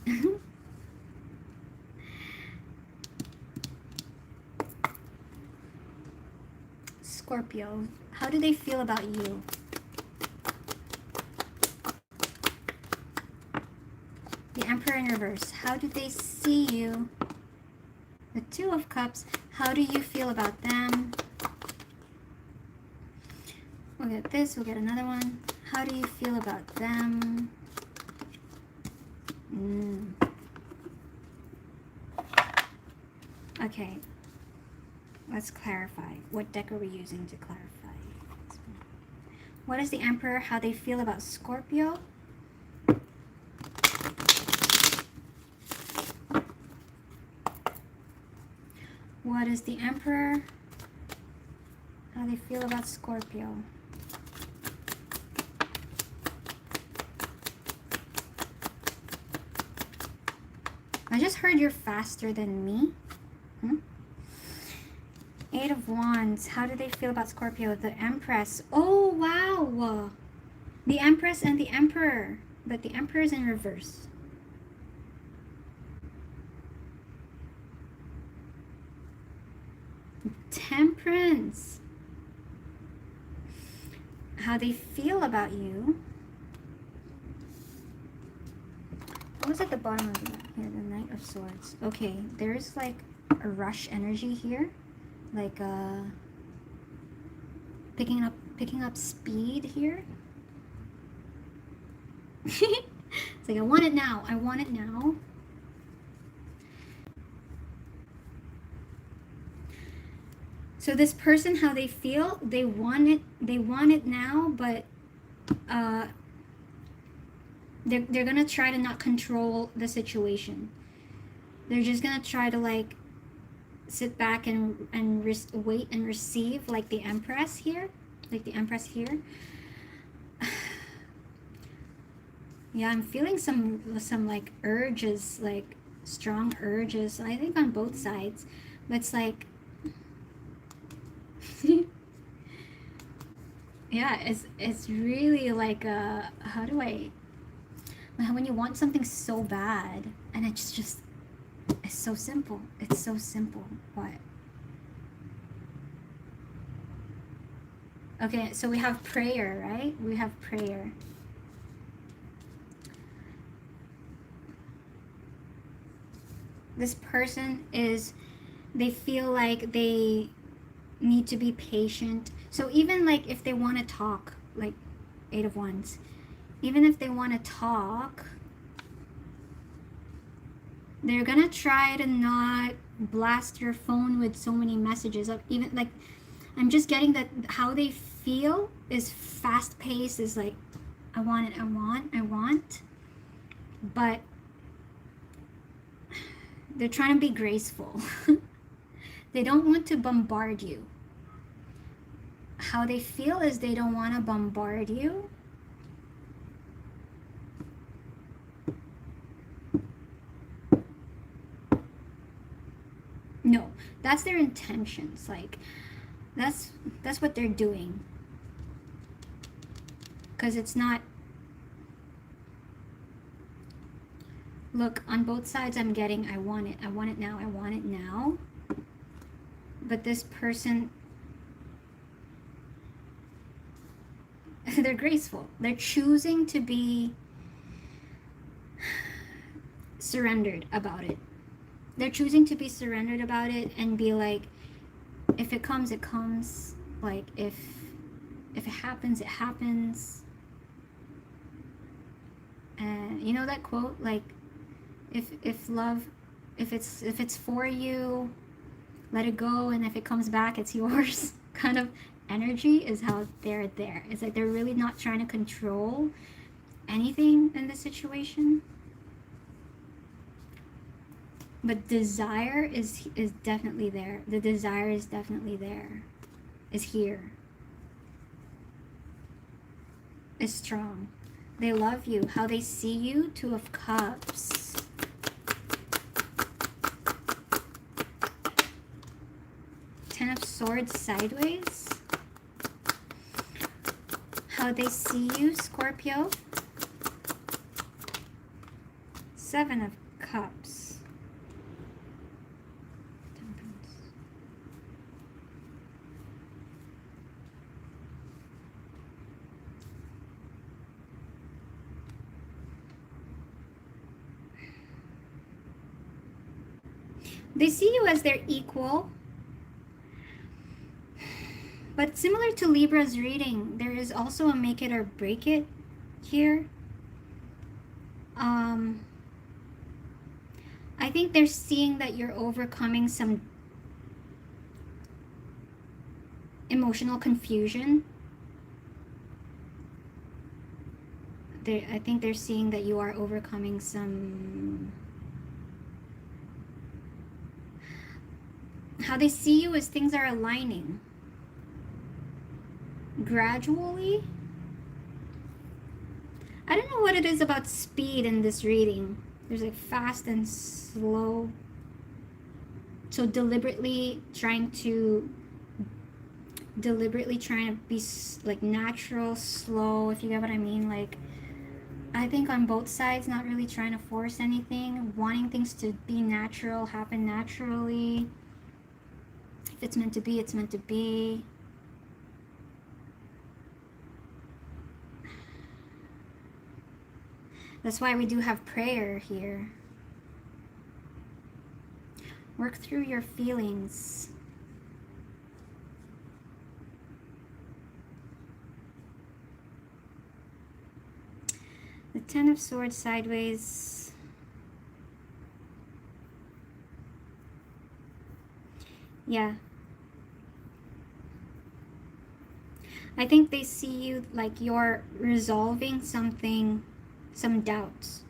Scorpio, how do they feel about you? The Emperor in reverse, how do they see you? The Two of Cups, how do you feel about them? We'll get this, we'll get another one. How do you feel about them? Okay, let's clarify. What deck are we using to clarify? What is the Emperor? How they feel about Scorpio? What is the Emperor? How they feel about Scorpio? I just heard you're faster than me. Eight of Wands. How do they feel about Scorpio? The Empress. Oh, wow. The Empress and the Emperor. But the Emperor is in reverse. Temperance. How they feel about you. What was at the bottom of that? Here, the Knight of Swords. Okay, there's like a rush energy here, like picking up speed here. It's like, I want it now. I want it now. So this person, how they feel, they want it now, but they're gonna try to not control the situation. They're just gonna try to like sit back and wait and receive, like the Empress here, Yeah, I'm feeling some like urges, like strong urges, I think on both sides, but it's like yeah, it's really like how do I, when you want something so bad and it's just it's so simple. It's so simple. What? Okay, so we have prayer, right? We have prayer. This person they feel like they need to be patient. So even like if they want to talk, like Eight of Wands, even if they want to talk, they're gonna try to not blast your phone with so many messages. Even like, I'm just getting that how they feel is fast paced, is like, I want it, I want, but they're trying to be graceful. They don't want to bombard you. How they feel is they don't want to bombard you. No, that's their intentions. Like, that's what they're doing. Because it's not... Look, on both sides I'm getting, I want it now, I want it now. But this person, they're graceful. They're choosing to be surrendered about it. They're choosing to be surrendered about it and be like, if it comes, it comes. Like, if it happens, it happens. And you know that quote, like, if love, if it's for you, let it go, and if it comes back, it's yours. Kind of energy is how they're there. It's like they're really not trying to control anything in the situation, but desire is definitely there. The desire is definitely there, is here, is strong. They love you. How they see you, Two of Cups. Ten of Swords sideways. How they see you, Scorpio. Seven of Cups. Temperance. They see you as their equal. But similar to Libra's reading, there is also a make it or break it here. I think they're seeing that you're overcoming some emotional confusion. I think they're seeing that you are overcoming some... How they see you is things are aligning gradually. I don't know what it is about speed in this reading. There's like fast and slow. So deliberately trying to be like natural, slow, if you get what I mean. Like, I think on both sides, not really trying to force anything, wanting things to be natural, happen naturally. If it's meant to be, it's meant to be. That's why we do have prayer here. Work through your feelings. The Ten of Swords sideways. Yeah. I think they see you like you're resolving something, some doubts,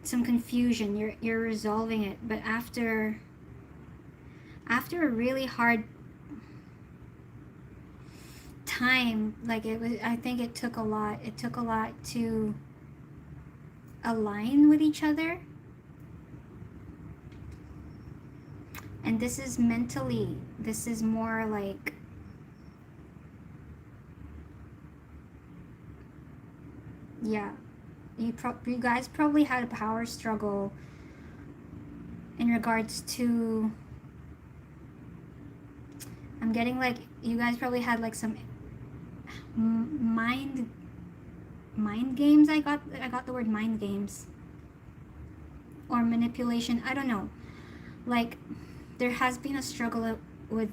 some confusion. You're resolving it, but after a really hard time, like it was, I think it took a lot. It took a lot to align with each other. And this is mentally, this is more like, yeah, you guys probably had a power struggle in regards to, I'm getting like, you guys probably had like some mind games. I got the word mind games or manipulation. I don't know. Like, there has been a struggle with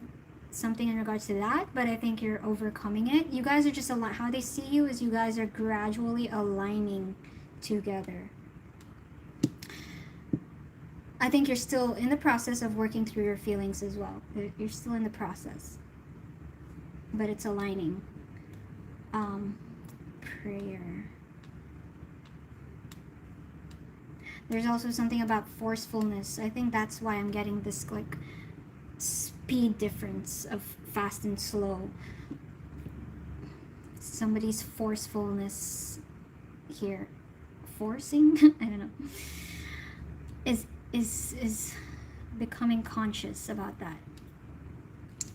something in regards to that, but I think you're overcoming it. You guys are just how they see you is you guys are gradually aligning together. I think you're still in the process of working through your feelings as well. You're still in the process, but it's aligning. Prayer. There's also something about forcefulness. I think that's why I'm getting this like speed difference of fast and slow. Somebody's forcefulness here, forcing, I don't know, is becoming conscious about that.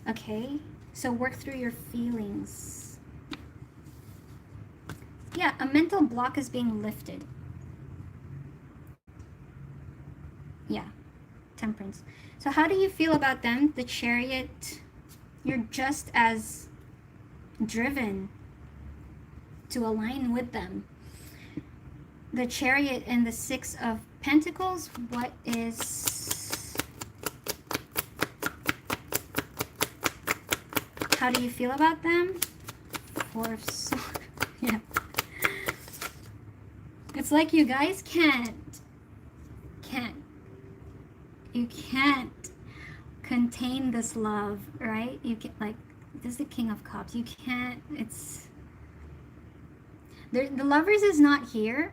Okay, so work through your feelings. Yeah, a mental block is being lifted. Yeah, Temperance. So how do you feel about them? The Chariot, you're just as driven to align with them. The Chariot and the Six of Pentacles, what is... How do you feel about them? Four of Swords. Yeah. It's like you guys you can't contain this love, right? You can, like, this is the King of Cups. You can't, it's there, the Lovers is not here,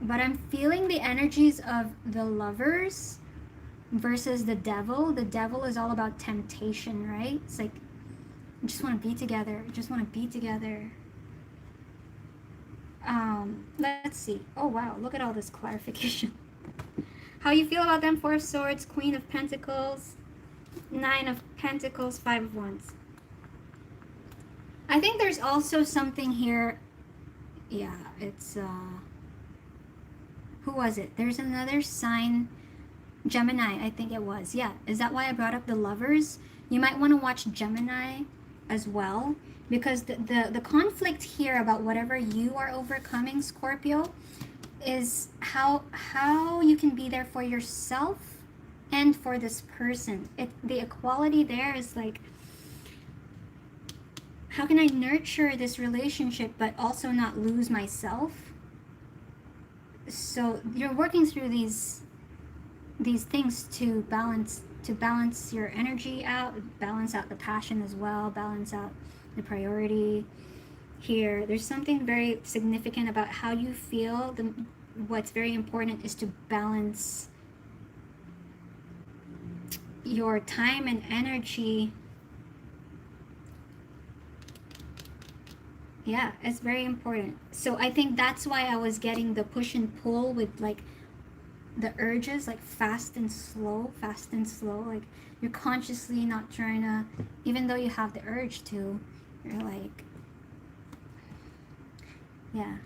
but I'm feeling the energies of the Lovers versus the Devil. The Devil is all about temptation, right? It's like, I just want to be together. I just want to be together. Let's see. Oh wow, look at all this clarification. How you feel about them? 4 of Swords, Queen of Pentacles, 9 of Pentacles, 5 of Wands. I think there's also something here. Yeah, it's who was it? There's another sign, Gemini, I think it was. Yeah, is that why I brought up the Lovers? You might want to watch Gemini as well, because the conflict here about whatever you are overcoming, Scorpio, is how you can be there for yourself and for this person. The equality there is like, how can I nurture this relationship but also not lose myself? So you're working through these things to balance your energy out, balance out the passion as well, balance out the priority. Here, there's something very significant about how you feel. What's very important is to balance your time and energy. Yeah, it's very important. So I think that's why I was getting the push and pull with like the urges, like fast and slow. Like you're consciously not trying to, even though you have the urge to, you're like, yeah.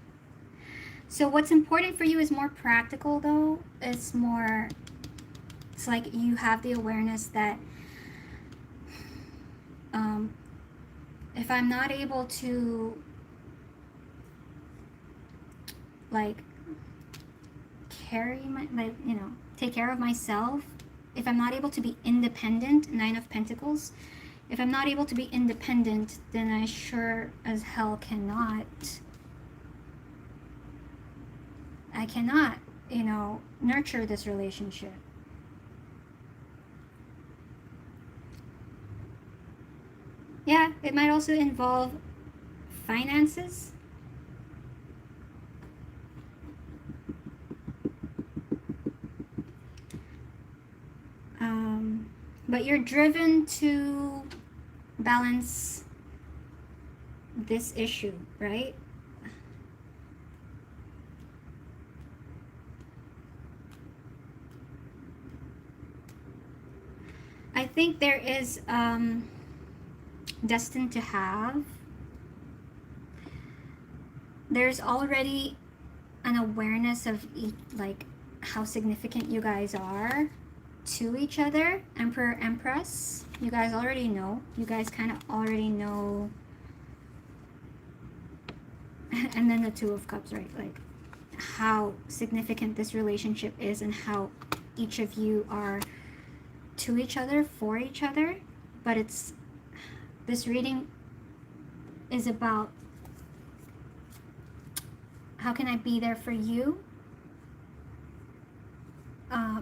So what's important for you is more practical though. It's like you have the awareness that if I'm not able to like carry my, like, you know, take care of myself, if I'm not able to be independent, 9 of Pentacles, if I'm not able to be independent, then I sure as hell cannot, you know, nurture this relationship. Yeah, it might also involve finances. But you're driven to balance this issue, right? I think there is destined to have. There's already an awareness of like how significant you guys are to each other. Emperor, Empress, you guys already know. You guys kind of already know. And then the 2 of Cups, right? Like how significant this relationship is and how each of you are to each other, for each other. But it's, this reading is about how can I be there for you,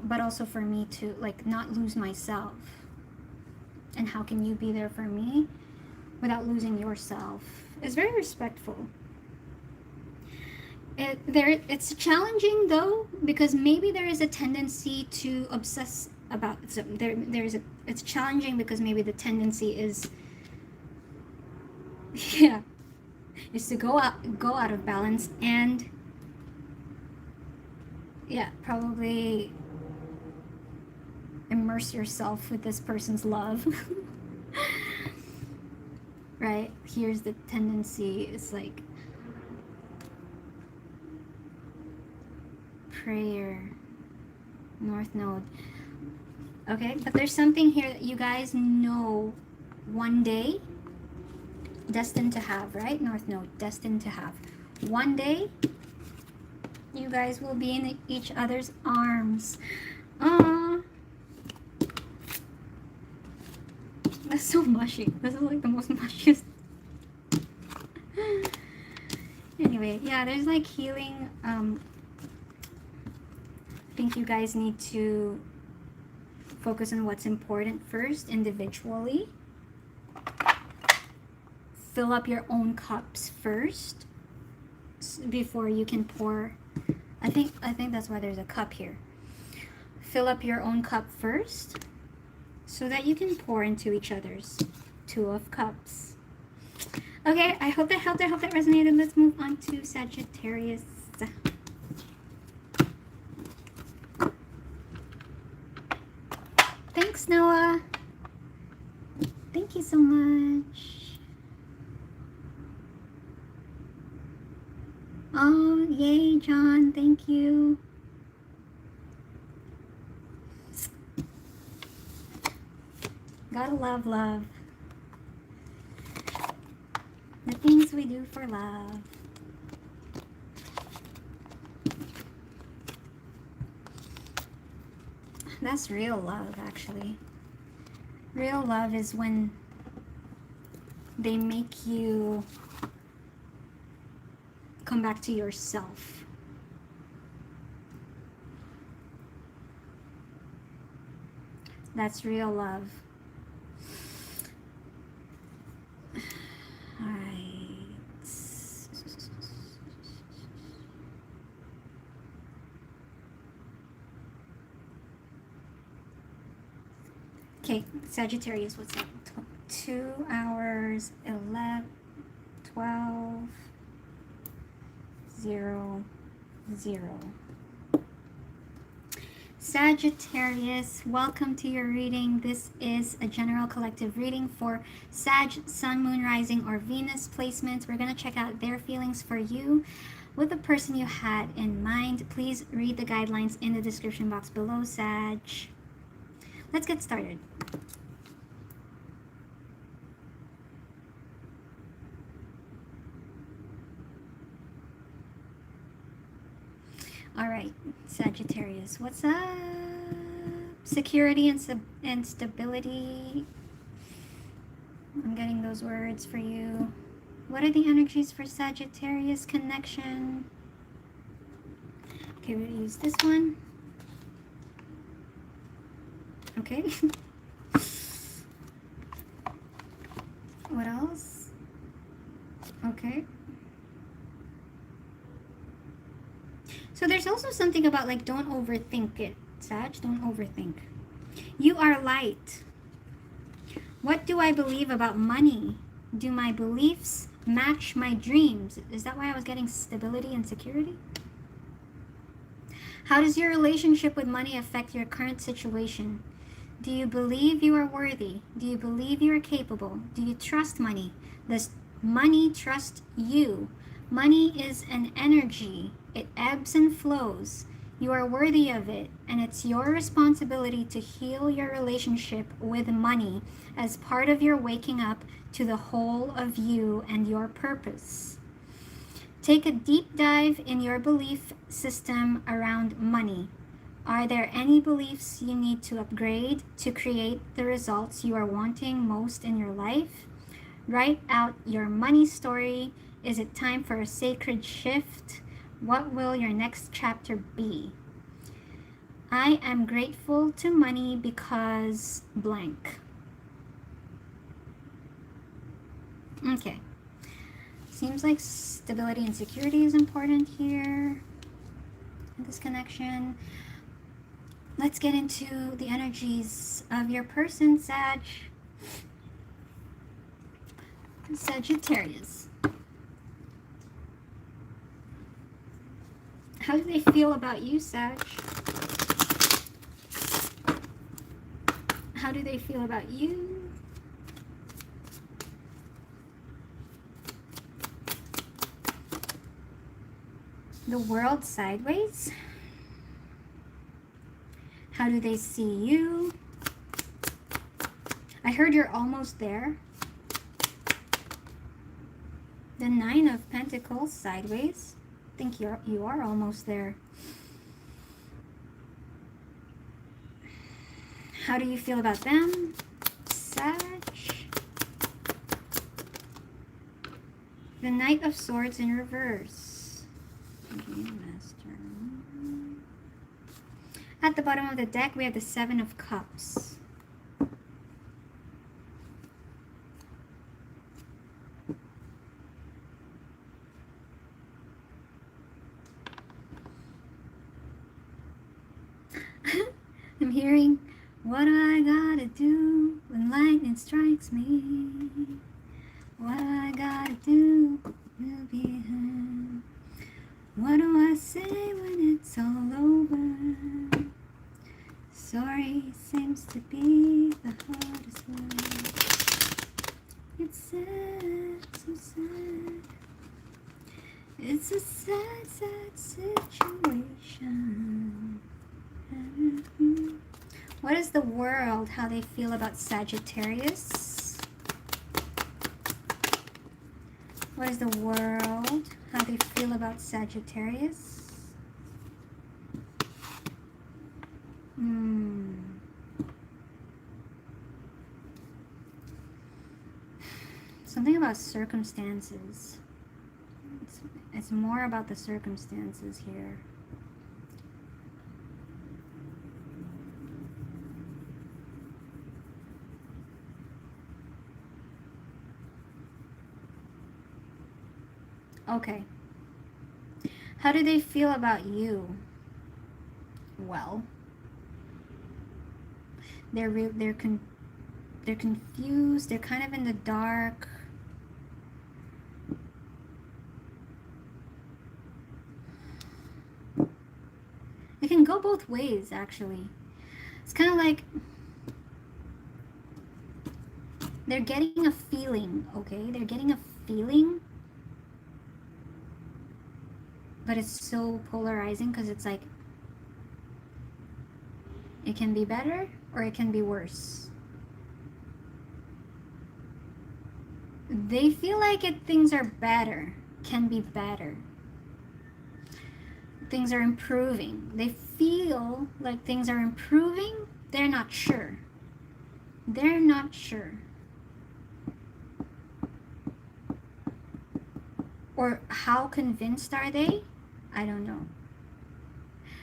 but also for me to like not lose myself, and how can you be there for me without losing yourself. It's very respectful. It's challenging though, because maybe there is a tendency to obsess about, so it's challenging because maybe the tendency is, yeah, is to go out of balance, and yeah, probably immerse yourself with this person's love. Right? Here's the tendency, it's like prayer, North Node. Okay, but there's something here that you guys know one day, destined to have, right? North Node, destined to have. One day, you guys will be in each other's arms. That's so mushy. This is like the most mushiest. Anyway, yeah, there's like healing. I think you guys need to focus on what's important first individually. Fill up your own cups first before you can pour. I think that's why there's a cup here. Fill up your own cup first so that you can pour into each other's. Two of Cups. Okay, I hope that helped. I hope that resonated. Let's move on to Sagittarius. Thanks, Noah. Thank you so much. Oh, yay, John. Thank you. Gotta love love. The things we do for love. That's real love, actually. Real love is when they make you come back to yourself. That's real love. All right. Okay, Sagittarius, what's that? 2 hours, 11, 12, 0, 0. Sagittarius, welcome to your reading. This is a general collective reading for Sag, Sun, Moon, Rising, or Venus placements. We're going to check out their feelings for you with the person you had in mind. Please read the guidelines in the description box below, Sag. Let's get started. All right, Sagittarius, what's up? Security and stability. I'm getting those words for you. What are the energies for Sagittarius connection? Okay, we'll use this one. Okay. What else? Okay. So there's also something about like don't overthink it, Sag. Don't overthink. You are light. What do I believe about money? Do my beliefs match my dreams? Is that why I was getting stability and security? How does your relationship with money affect your current situation? Do you believe you are worthy? Do you believe you are capable? Do you trust money? Does money trust you? Money is an energy. It ebbs and flows. You are worthy of it, and it's your responsibility to heal your relationship with money as part of your waking up to the whole of you and your purpose. Take a deep dive in your belief system around money. Are there any beliefs you need to upgrade to create the results you are wanting most in your life? Write out your money story. Is it time for a sacred shift? What will your next chapter be? I am grateful to money because blank. Okay. Seems like stability and security is important here in this connection. Let's get into the energies of your person, Sag. Sagittarius. How do they feel about you, Sag? How do they feel about you? The world sideways. How do they see you? I heard you're almost there. The 9 of Pentacles sideways. I think you are almost there. How do you feel about them, Sag? The Knight of Swords in reverse. Master. At the bottom of the deck, we have the Seven of Cups. I'm hearing, what do I gotta do when lightning strikes me? What do I gotta do to be heard? What do I say when it's all over? Sorry seems to be the hardest word. It's sad, so sad. It's a sad, sad situation. What is the world? How they feel about Sagittarius? What is the world? How they feel about Sagittarius? Something about circumstances. It's more about the circumstances here. Okay. How do they feel about you? Well, they're confused. They're kind of in the dark. It can go both ways, actually. It's kind of like they're getting a feeling, okay? They're getting a feeling. But it's so polarizing because it's like it can be better or it can be worse. They feel like things are better, can be better. Things are improving. They feel like things are improving. They're not sure. They're not sure. Or how convinced are they? I don't know.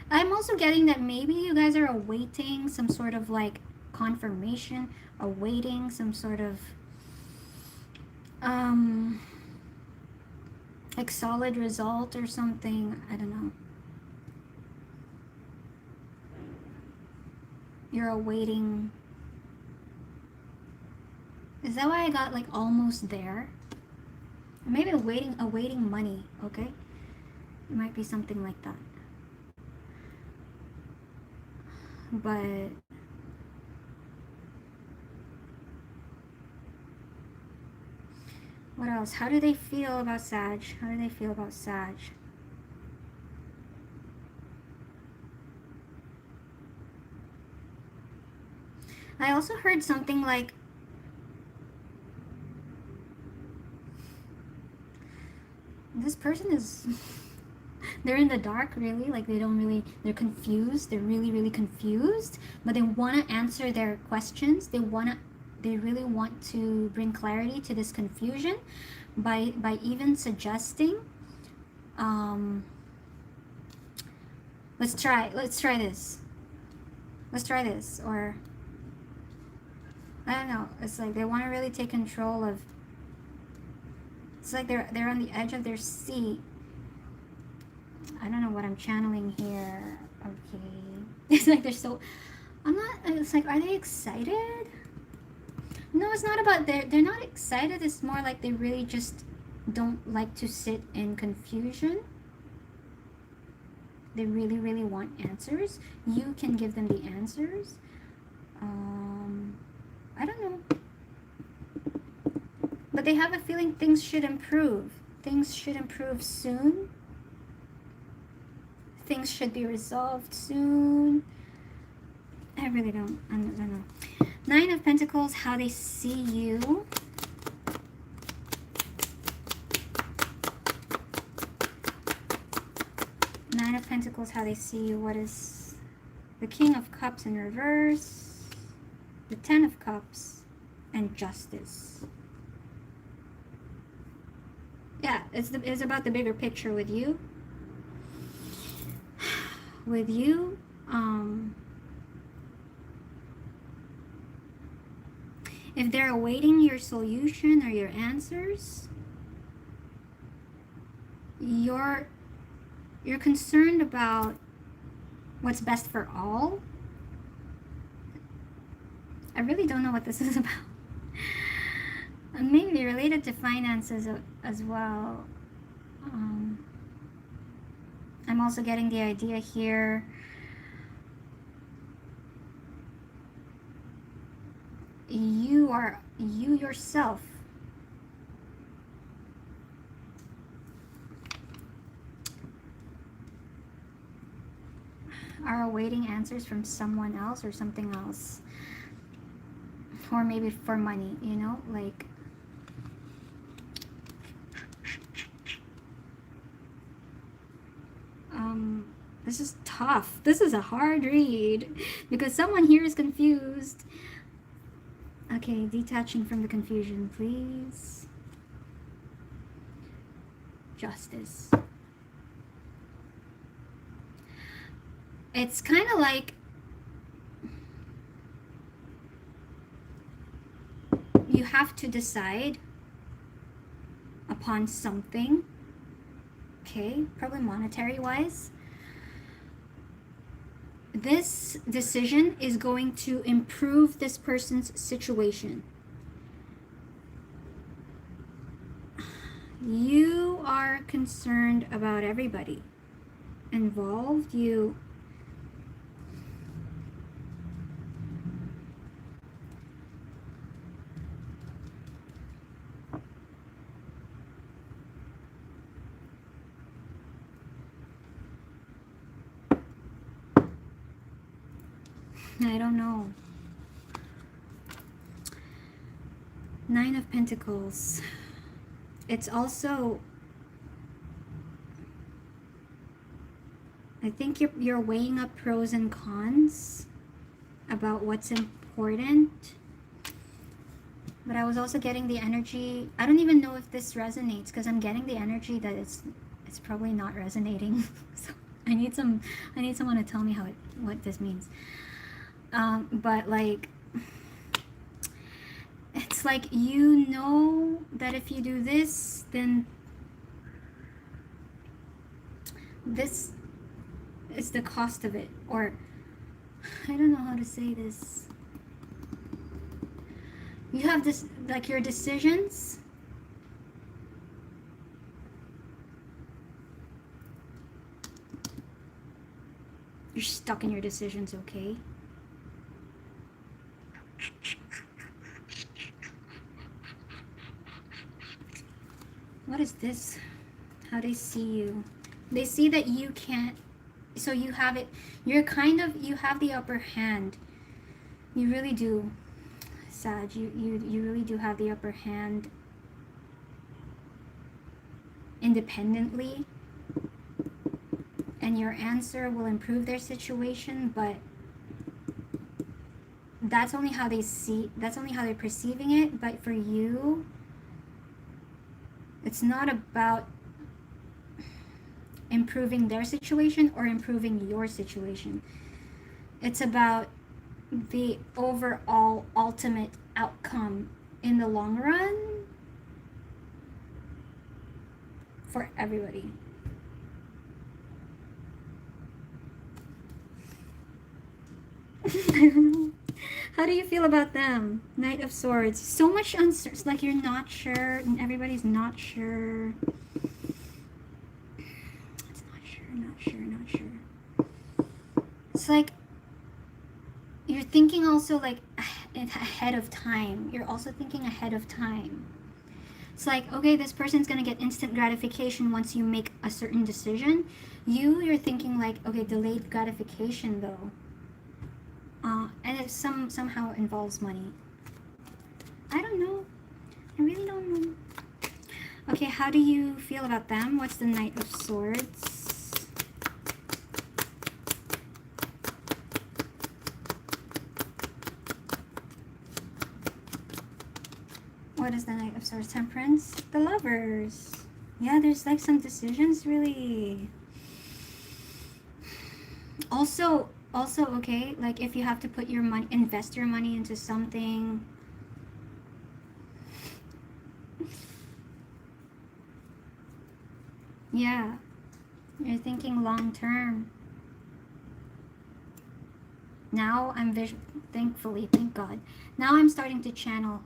I'm also getting that maybe you guys are awaiting some sort of like confirmation, awaiting some sort of like solid result or something. I don't know. You're awaiting. Is that why I got like almost there? Maybe awaiting money, okay? It might be something like that. But what else? How do they feel about Sag? How do they feel about Sag? I also heard something like this person is they're in the dark, really, like they're confused, they're really confused, but they want to answer their questions. They really want to bring clarity to this confusion by even suggesting let's try this, or I don't know. It's like they want to really take control of. It's like they're on the edge of their seat. I don't know what I'm channeling here. Okay. It's like they're so. It's like, are they excited? No, it's not about they're not excited. It's more like they really just don't like to sit in confusion. They really want answers. You can give them the answers. I don't know. But they have a feeling things should improve. Things should improve soon. Things should be resolved soon. I really don't know. Nine of Pentacles, how they see you. Nine of Pentacles, how they see you. What is the King of Cups in reverse? The Ten of Cups and Justice. Yeah, it's about the bigger picture with you. With you, if they're awaiting your solution or your answers, you're concerned about what's best for all. I really don't know what this is about. Maybe related to finances as well. I'm also getting the idea here. You yourself are awaiting answers from someone else or something else. Or maybe for money, you know, like this is tough. This is a hard read because someone here is confused. Okay, detaching from the confusion, please. Justice. It's kind of like you have to decide upon something. Okay, probably monetary wise. This decision is going to improve this person's situation. You are concerned about everybody involved. I don't know. Nine of Pentacles. It's also, I think you're weighing up pros and cons about what's important. But I was also getting the energy, I don't even know if this resonates because I'm getting the energy that it's probably not resonating. So I need someone to tell me what this means. But like, it's like, you know that if you do this, then this is the cost of it. Or I don't know how to say this. You have this, like, your decisions. You're stuck in your decisions, okay? What is this? How they see you? They see that you can't, so you have it, you have the upper hand. You really do, Sag, you really do have the upper hand independently, and your answer will improve their situation, but that's only how they're perceiving it. But for you, it's not about improving their situation or improving your situation. It's about the overall ultimate outcome in the long run for everybody. I don't know. How do you feel about them? Knight of Swords. So much uncertainty. Like you're not sure, and everybody's not sure. It's not sure. It's like you're thinking also like ahead of time. You're also thinking ahead of time. It's like, okay, this person's gonna get instant gratification once you make a certain decision. You're thinking like, okay, delayed gratification though. And it somehow involves money. I don't know. I really don't know. Okay, how do you feel about them? What's the Knight of Swords? What is the Knight of Swords? Temperance? The Lovers. Yeah, there's like some decisions really. Also, okay, like if you have to put your money, invest your money into something. Yeah, you're thinking long term. Now thankfully, thank God. Now I'm starting to channel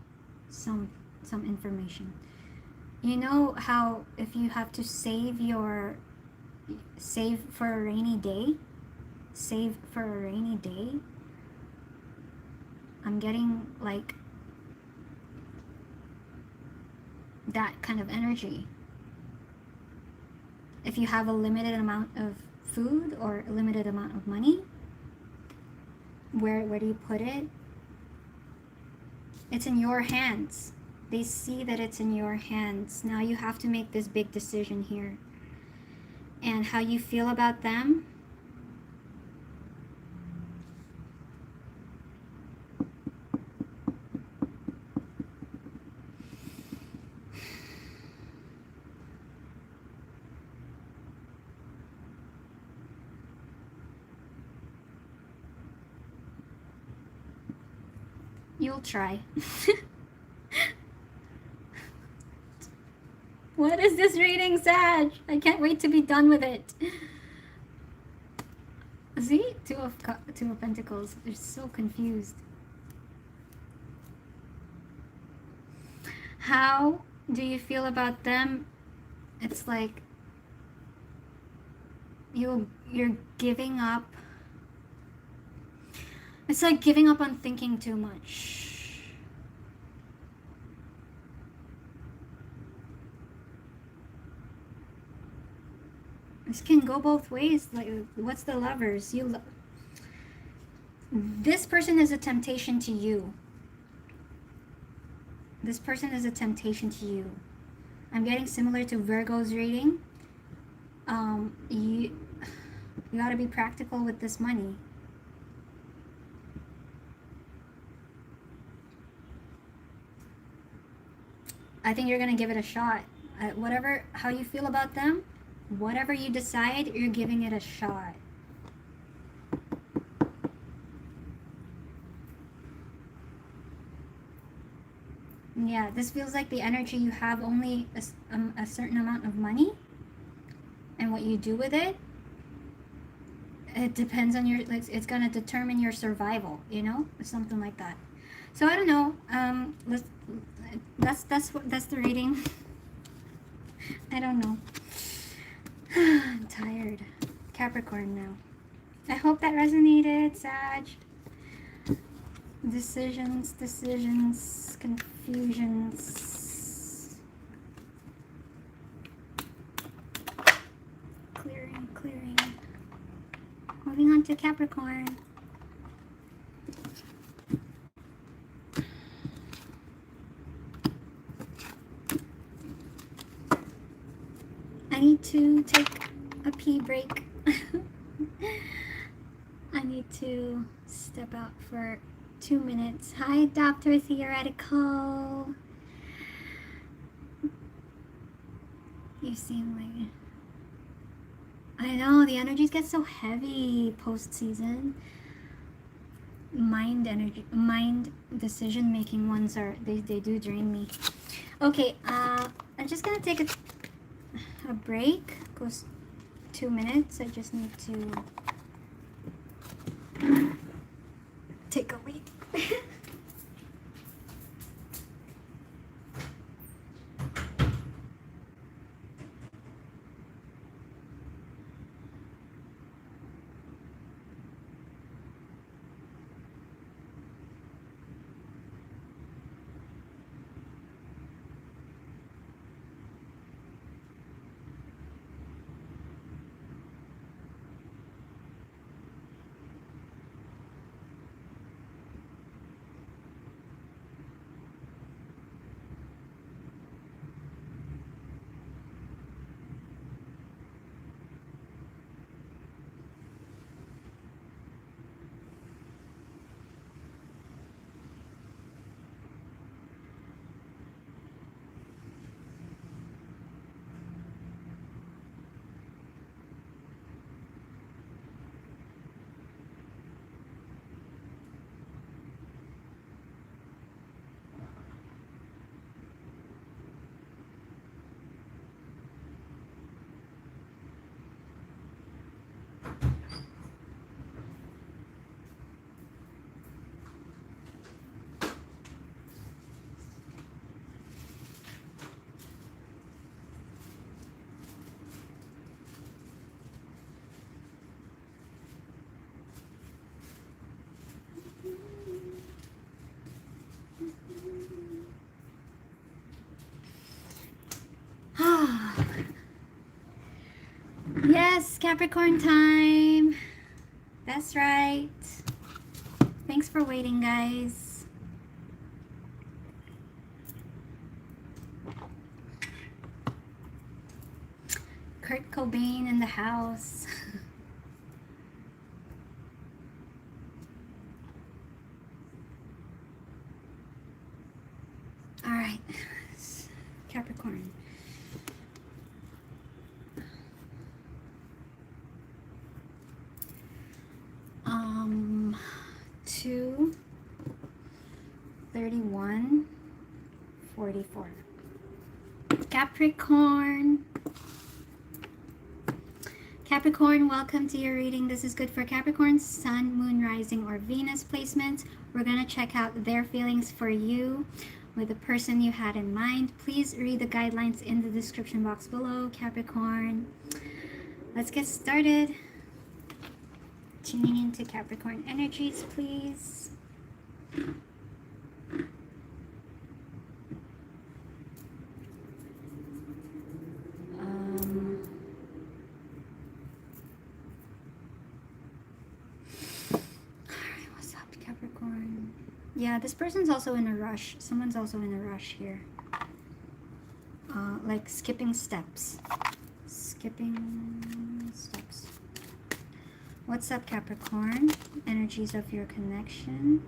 some information. You know how if you have to save for a rainy day, save for a rainy day. I'm getting like that kind of energy. If you have a limited amount of food or a limited amount of money, where do you put it? It's in your hands. They see that it's in your hands. Now you have to make this big decision here. And how you feel about them, you'll try. What is this reading, Sag? I can't wait to be done with it. See? Two of Pentacles. They're so confused. How do you feel about them? It's like you're giving up. It's like giving up on thinking too much. This can go both ways. Like, what's the Lovers? This person is a temptation to you. This person is a temptation to you. I'm getting similar to Virgo's reading. You gotta be practical with this money. I think you're gonna give it a shot. How you feel about them, whatever you decide, you're giving it a shot. Yeah, this feels like the energy you have only a certain amount of money, and what you do with it, it depends on it's gonna determine your survival, you know, something like that. So I don't know. That's the reading. I don't know. I'm tired. Capricorn now. I hope that resonated, Sag. Decisions, confusions. Clearing. Moving on to Capricorn. I need to take a pee break. I need to step out for 2 minutes. Hi, Dr. Theoretical. You seem like... I know, the energies get so heavy post-season. Mind decision-making ones they do drain me. Okay, I'm just gonna take a break. Goes 2 minutes. I just need to take a leak. Capricorn time. That's right. Thanks for waiting, guys. Kurt Cobain in the house. All right, Capricorn. 2:31:44. Capricorn. Capricorn, welcome to your reading. This is good for Capricorn, Sun, Moon, Rising, or Venus placements. We're going to check out their feelings for you with the person you had in mind. Please read the guidelines in the description box below, Capricorn. Let's get started. Tuning into Capricorn energies, please. Yeah, this person's also in a rush. Someone's also in a rush here. Like skipping steps. Skipping steps. What's up, Capricorn? Energies of your connection.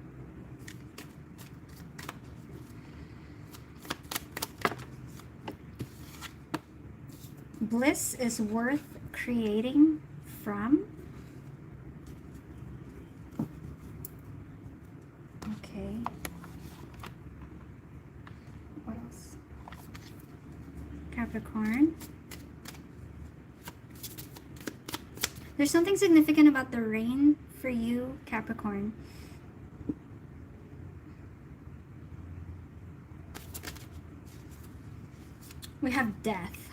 Bliss is worth creating from. Okay. What else? Capricorn. There's something significant about the rain for you, Capricorn. We have death.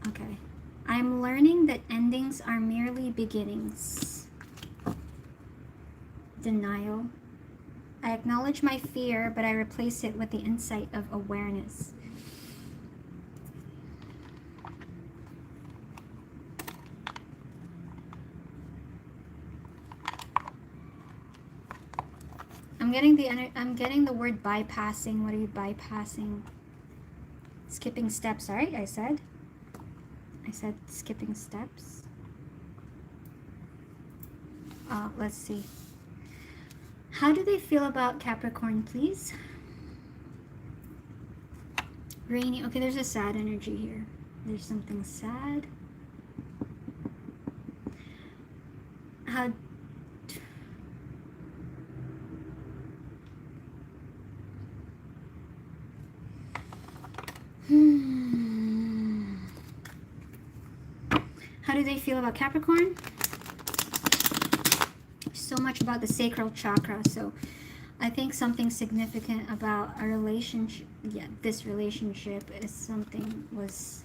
Okay. I'm learning that endings are merely beginnings. Denial. I acknowledge my fear, but I replace it with the insight of awareness. I'm getting the word bypassing. What are you bypassing? Skipping steps. Sorry, I said skipping steps. Let's see. How do they feel about Capricorn, please? Rainy. Okay, there's a sad energy here. There's something sad. How do they feel about Capricorn? So much about the sacral chakra. So I think something significant about a relationship. Yeah, this relationship is something was.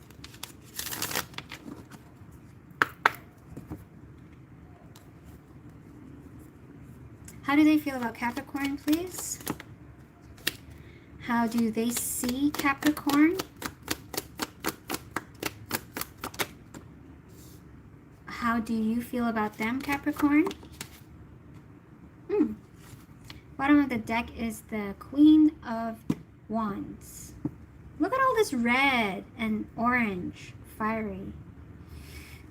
How do they feel about Capricorn, please? How do they see Capricorn? How do you feel about them, Capricorn? Bottom of the deck is the Queen of Wands. Look at all this red and orange, fiery.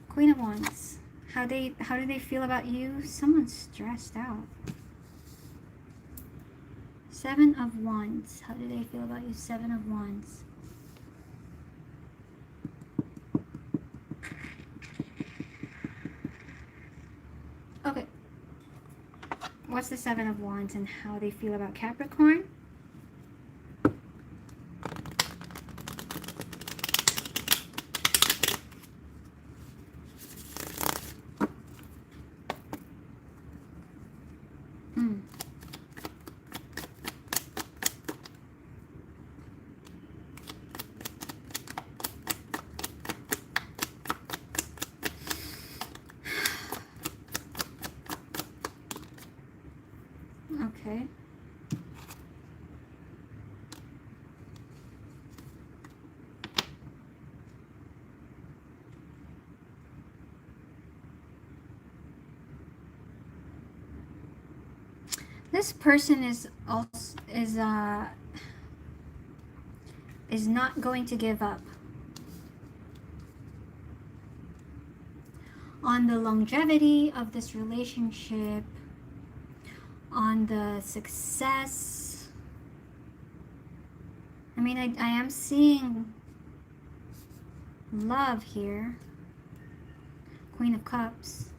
Queen of Wands. How do they feel about you? Someone's stressed out. Seven of Wands. How do they feel about you? Seven of Wands. Okay. What's the Seven of Wands and how they feel about Capricorn? Okay. This person is not going to give up on the longevity of this relationship, on the success. I mean, I am seeing love here. Queen of Cups.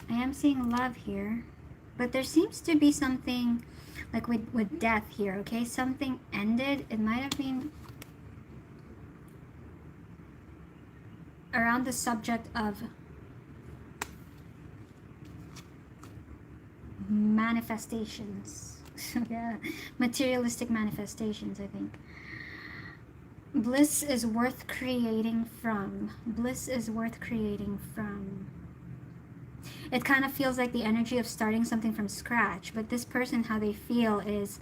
I am seeing love here. But there seems to be something like with death here, okay? Something ended. It might have been around the subject of manifestations. Yeah, materialistic manifestations, I think. Bliss is worth creating from. Bliss is worth creating from. It kind of feels like the energy of starting something from scratch, but this person, how they feel is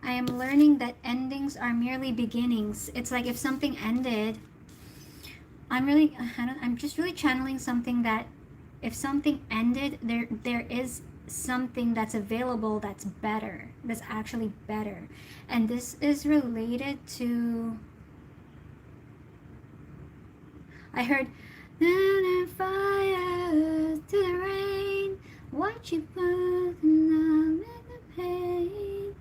I am learning that endings are merely beginnings. It's like if something ended, I'm just really channeling something that if something ended, there is something that's available that's better, that's actually better. And this is related to, I heard fire to the rain, what you put in the pain,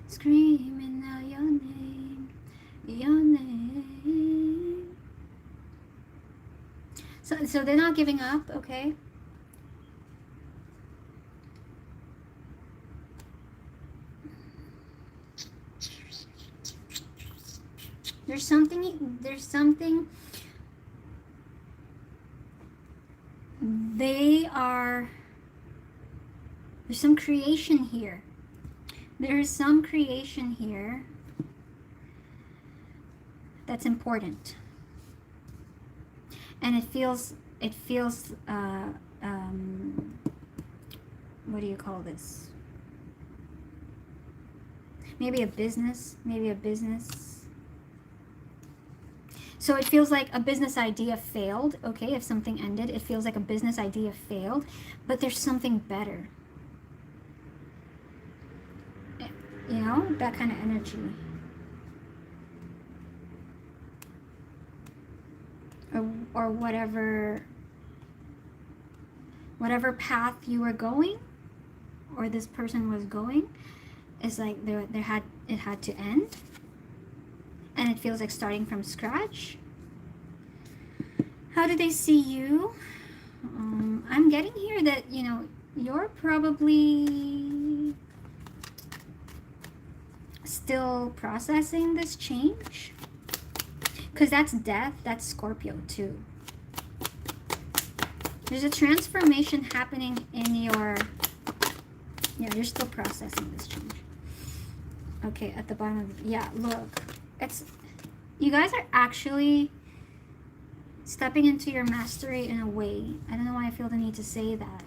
screaming out your name, your name. So they're not giving up, okay? There's something there's some creation here. There is some creation here that's important. And it feels what do you call this? Maybe a business. So it feels like a business idea failed, okay? If something ended, it feels like a business idea failed, but there's something better. You know, that kind of energy. Or whatever path you were going, or this person was going, is like it had to end. And it feels like starting from scratch. How do they see you? I'm getting here that, you know, you're probably still processing this change. Because that's death, that's Scorpio too. There's a transformation happening in your, yeah, you're still processing this change. Okay, at the bottom of, yeah, look. It's, you guys are actually stepping into your mastery in a way. I don't know why I feel the need to say that.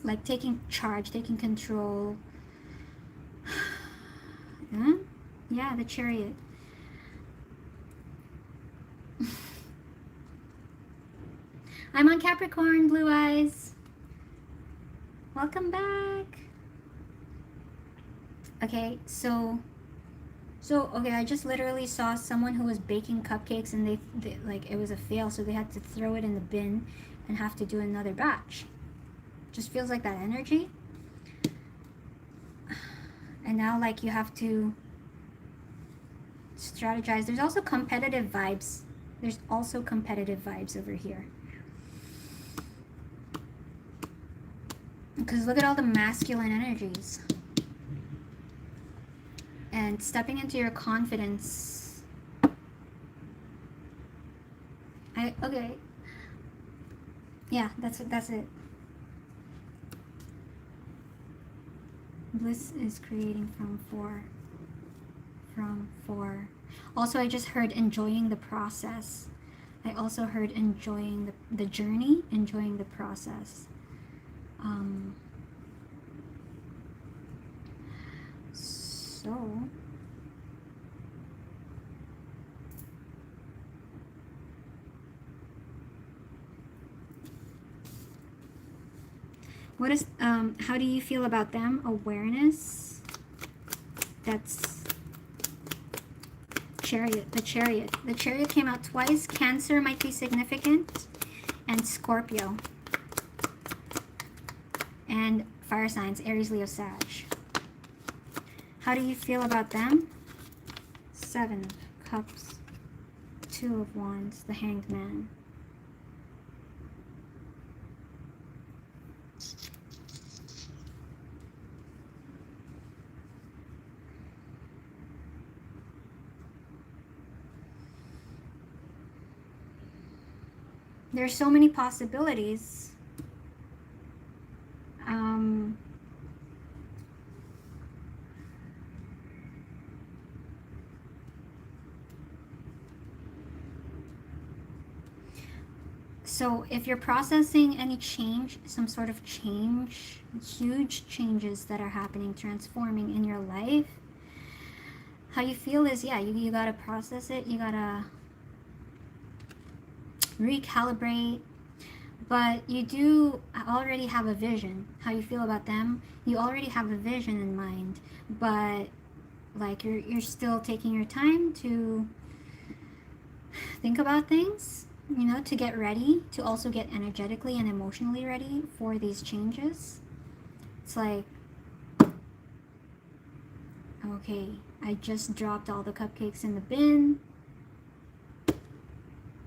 Like taking charge, taking control. Yeah, yeah, the Chariot. I'm on Capricorn, Blue Eyes. Welcome back. Okay, so okay, I just literally saw someone who was baking cupcakes and they like, it was a fail, so they had to throw it in the bin and have to do another batch. Just feels like that energy. And now, like, you have to strategize. There's also competitive vibes. There's also competitive vibes over here. Because look at all the masculine energies. And stepping into your confidence. Okay. Yeah, that's it. Bliss is creating from four. Also, I just heard enjoying the process. I also heard enjoying the journey, enjoying the process. So What is, how do you feel about them? Awareness. That's Chariot, the Chariot. The Chariot came out twice. Cancer might be significant. And Scorpio. And fire signs, Aries, Leo, Sag. How do you feel about them? 7 of Cups. 2 of Wands, the Hanged Man. There's so many possibilities. So if you're processing any change, some sort of change, huge changes that are happening, transforming in your life, how you feel is, yeah, you gotta process it, you gotta recalibrate, but you do already have a vision. How you feel about them, you already have a vision in mind, but like you're still taking your time to think about things, you know, to get ready, to also get energetically and emotionally ready for these changes. It's like, okay, I just dropped all the cupcakes in the bin.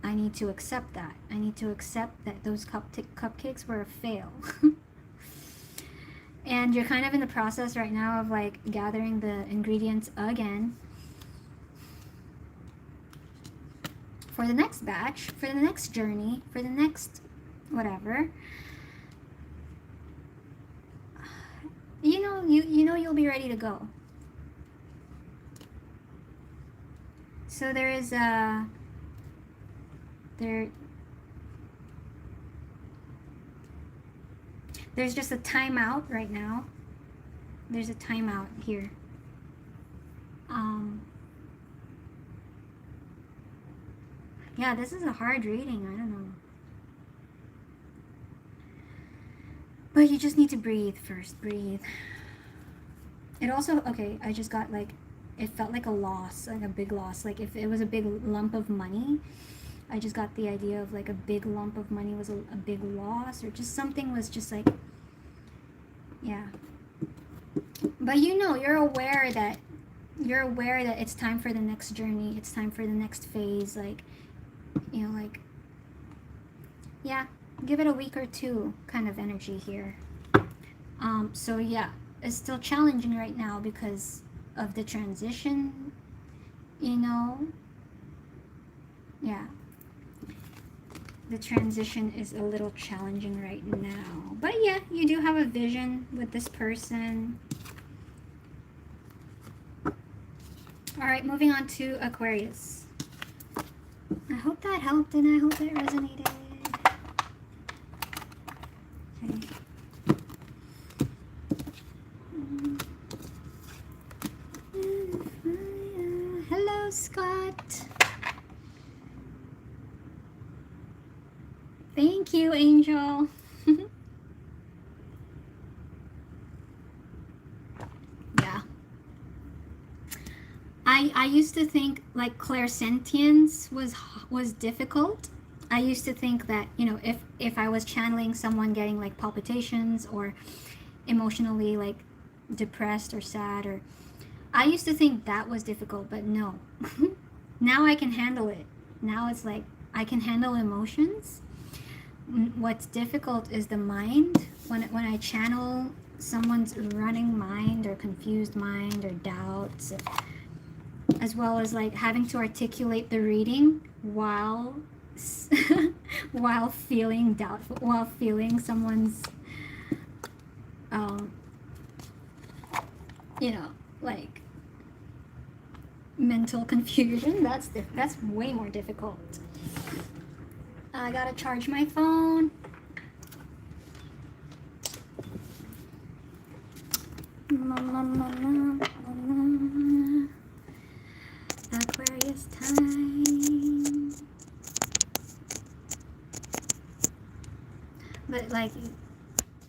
I need to accept that. I need to accept that those cupcakes were a fail. And you're kind of in the process right now of like gathering the ingredients again for the next batch, for the next journey, for the next whatever. You know you'll be ready to go. So there is a there's just a timeout right now. There's a timeout here. Yeah, this is a hard reading. I don't know. But you just need to breathe first. Breathe. It also, okay, I just got like, it felt like a loss, like a big loss. Like if it was a big lump of money, I just got the idea of like a big lump of money was a big loss, or just something was just like, yeah. But you know, you're aware that it's time for the next journey. It's time for the next phase. Like, you know, like, yeah, give it a week or two kind of energy here. So yeah, it's still challenging right now because of the transition, you know. Yeah, the transition is a little challenging right now, but yeah, you do have a vision with this person. All right, moving on to Aquarius. I hope that helped and I hope that resonated. Okay. Hello, Scott. Thank you, Angel. Yeah. I used to think like clairsentience was difficult. I used to think that, you know, if I was channeling someone getting like palpitations or emotionally like depressed or sad, or I used to think that was difficult, but no. Now I can handle it. Now it's like I can handle emotions. What's difficult is the mind. When I channel someone's running mind or confused mind or doubts, as well as like having to articulate the reading while while feeling doubtful, while feeling someone's you know, like mental confusion. That's way more difficult. I gotta charge my phone. Aquarius time. But like,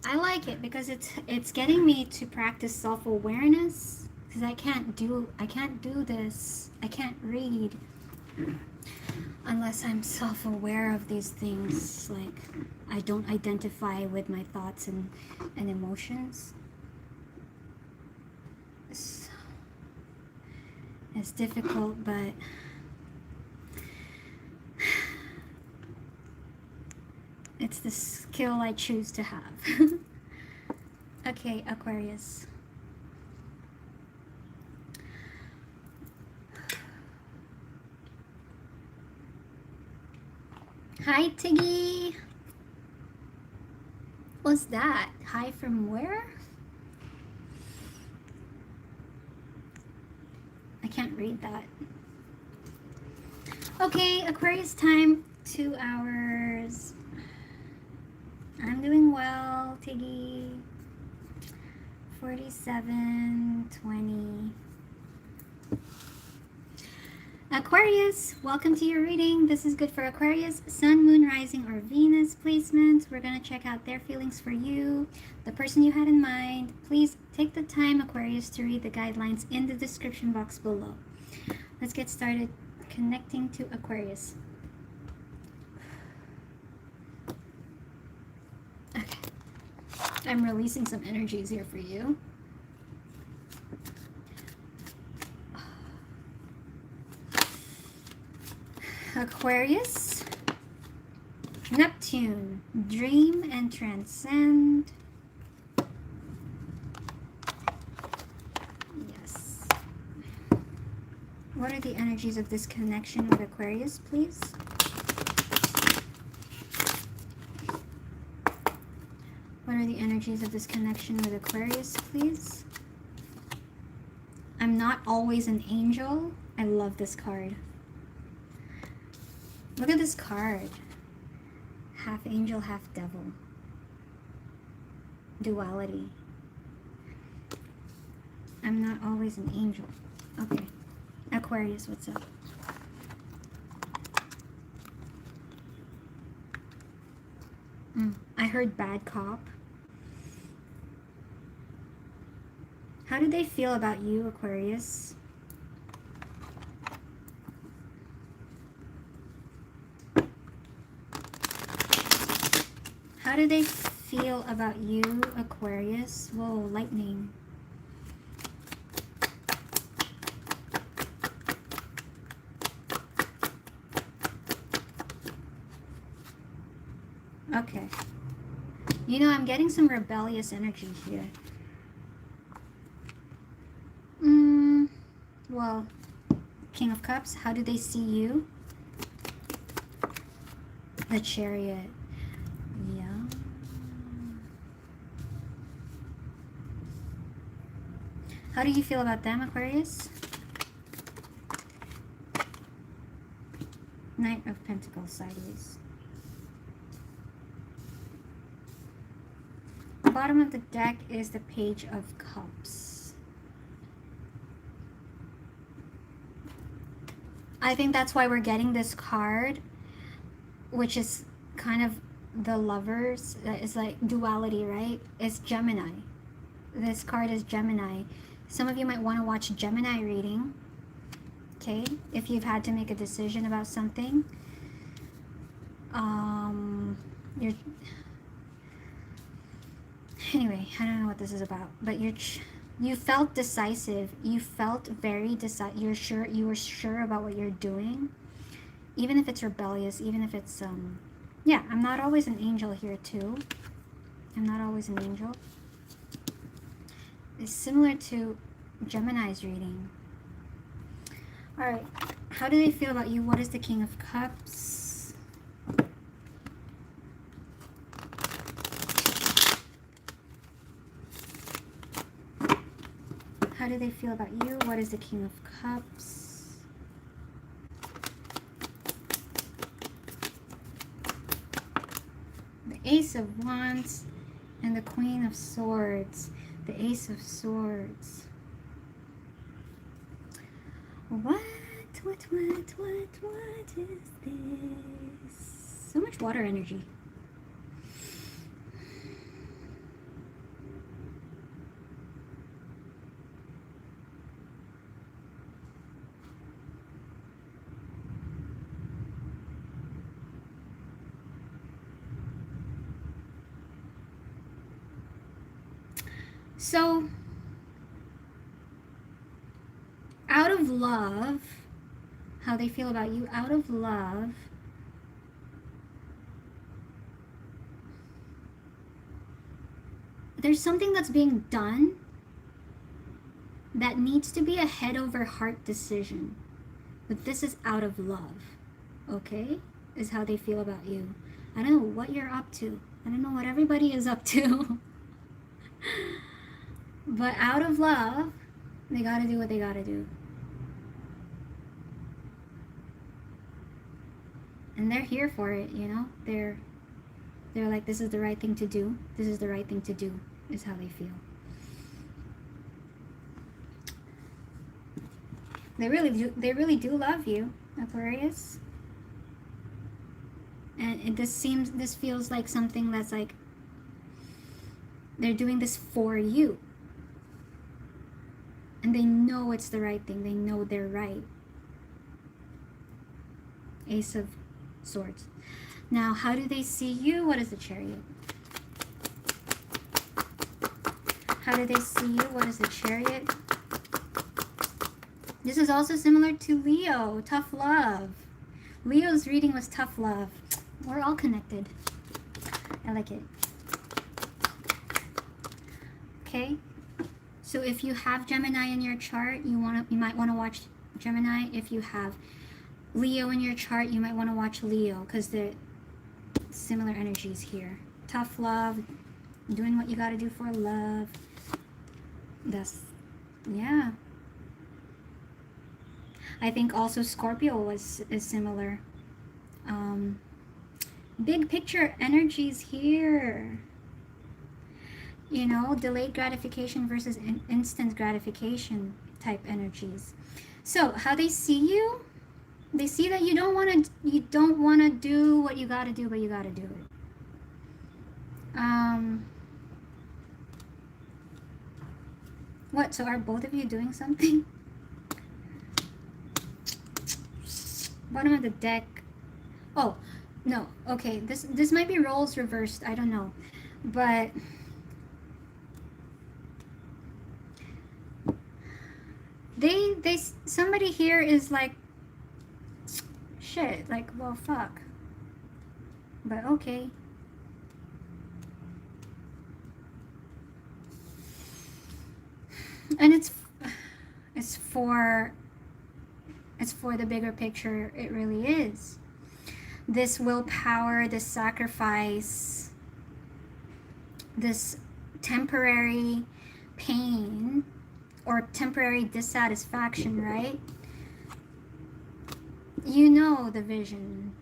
I like it because it's getting me to practice self-awareness, because I can't do this. I can't read unless I'm self-aware of these things. Like, I don't identify with my thoughts and emotions. It's difficult, but it's the skill I choose to have. Okay, Aquarius. Hi, Tiggy. What's that? Hi from where? I can't read that. Okay, Aquarius time. 2 hours. I'm doing well, Tiggy. 47:20. Aquarius, welcome to your reading. This is good for Aquarius, Sun, Moon, Rising, or Venus placements. We're going to check out their feelings for you, the person you had in mind. Please take the time, Aquarius, to read the guidelines in the description box below. Let's get started connecting to Aquarius. Okay. I'm releasing some energies here for you. Aquarius, Neptune, dream and transcend. Yes. What are the energies of this connection with Aquarius, please? What are the energies of this connection with Aquarius, please? I'm not always an angel. I love this card. Look at this card. Half angel, half devil. Duality. I'm not always an angel. Okay. Aquarius, what's up? I heard bad cop. How do they feel about you, Aquarius? How do they feel about you, Aquarius? Whoa, lightning. Okay. You know, I'm getting some rebellious energy here. Well, King of Cups, how do they see you? The Chariot. Yeah. How do you feel about them, Aquarius? Knight of Pentacles sideways. The bottom of the deck is the Page of Cups. I think that's why we're getting this card, which is kind of the Lovers. It's like duality, right? It's Gemini. This card is Gemini. Some of you might want to watch Gemini reading, okay? If you've had to make a decision about something. Anyway, I don't know what this is about, but you felt decisive. You felt very decisive. You were sure about what you're doing, even if it's rebellious, even if it's yeah. I'm not always an angel here too. I'm not always an angel. It's similar to Gemini's reading. All right, how do they feel about you? What is the King of Cups? How do they feel about you? What is the King of Cups? The Ace of Wands and the Queen of Swords. The Ace of Swords. What is this? So much water energy. So, out of love, how they feel about you, out of love, there's something that's being done that needs to be a head over heart decision. But this is out of love, okay? Is how they feel about you. I don't know what you're up to. I don't know what everybody is up to. But out of love, they gotta do what they gotta do. And they're here for it, you know? They're like, this is the right thing to do. This is the right thing to do, is how they feel. They really do love you, Aquarius. And this feels like something that's like, they're doing this for you. And they know it's the right thing. They know they're right. Ace of Swords. Now, how do they see you? What is the Chariot? How do they see you? What is the Chariot? This is also similar to Leo. Tough love. Leo's reading was tough love. We're all connected. I like it. Okay. So if you have Gemini in your chart, you might want to watch Gemini. If you have Leo in your chart, you might want to watch Leo, because they're similar energies here. Tough love, doing what you got to do for love. Yeah. I think also Scorpio is similar. Big picture energies here. You know, delayed gratification versus instant gratification type energies. So how they see you, they see that you don't want to do what you got to do, but you got to do it. What? So are both of you doing something? Bottom of the deck. Oh, no. Okay, this might be roles reversed. I don't know. But somebody here is like, shit, like, well, fuck. But okay. And it's for the bigger picture. It really is. This willpower, this sacrifice, this temporary pain or temporary dissatisfaction, right? You know the vision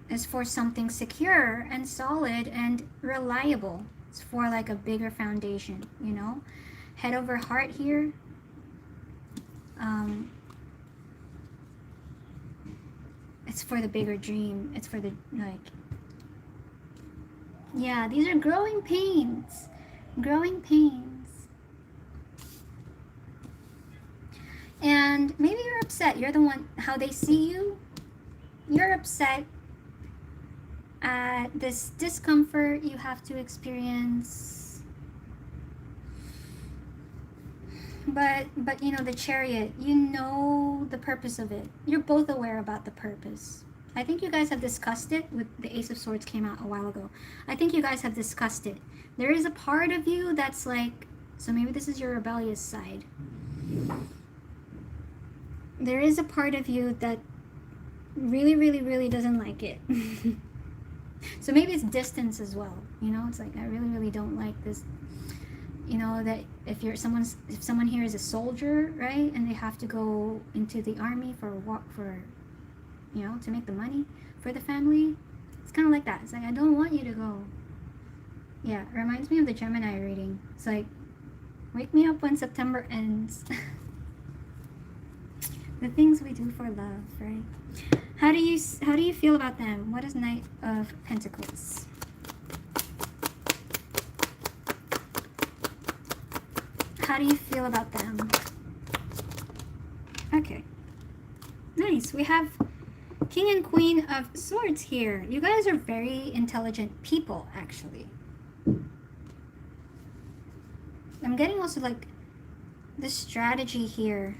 is for something secure and solid and reliable. It's for like a bigger foundation, you know? Head over heart here. It's for the bigger dream. It's for the, like, yeah, these are growing pains. Growing pains. And maybe you're upset. You're the one, how they see you. You're upset at this discomfort you have to experience. But you know, the Chariot, you know the purpose of it. You're both aware about the purpose. I think you guys have discussed it. With the Ace of Swords came out a while ago. I think you guys have discussed it. There is a part of you that's like, so maybe this is your rebellious side. There is a part of you that really, really, really doesn't like it. So maybe it's distance as well. You know, it's like, I really, really don't like this. You know, that if someone here is a soldier, right, and they have to go into the army for you know, to make the money for the family, it's kind of like that. It's like, I don't want you to go. Yeah, it reminds me of the Gemini reading. It's like, wake me up when September ends. The things we do for love, right? How do you feel about them? What is Knight of Pentacles? How do you feel about them? Okay. Nice. We have King and Queen of Swords here. You guys are very intelligent people, actually. I'm getting also like the strategy here.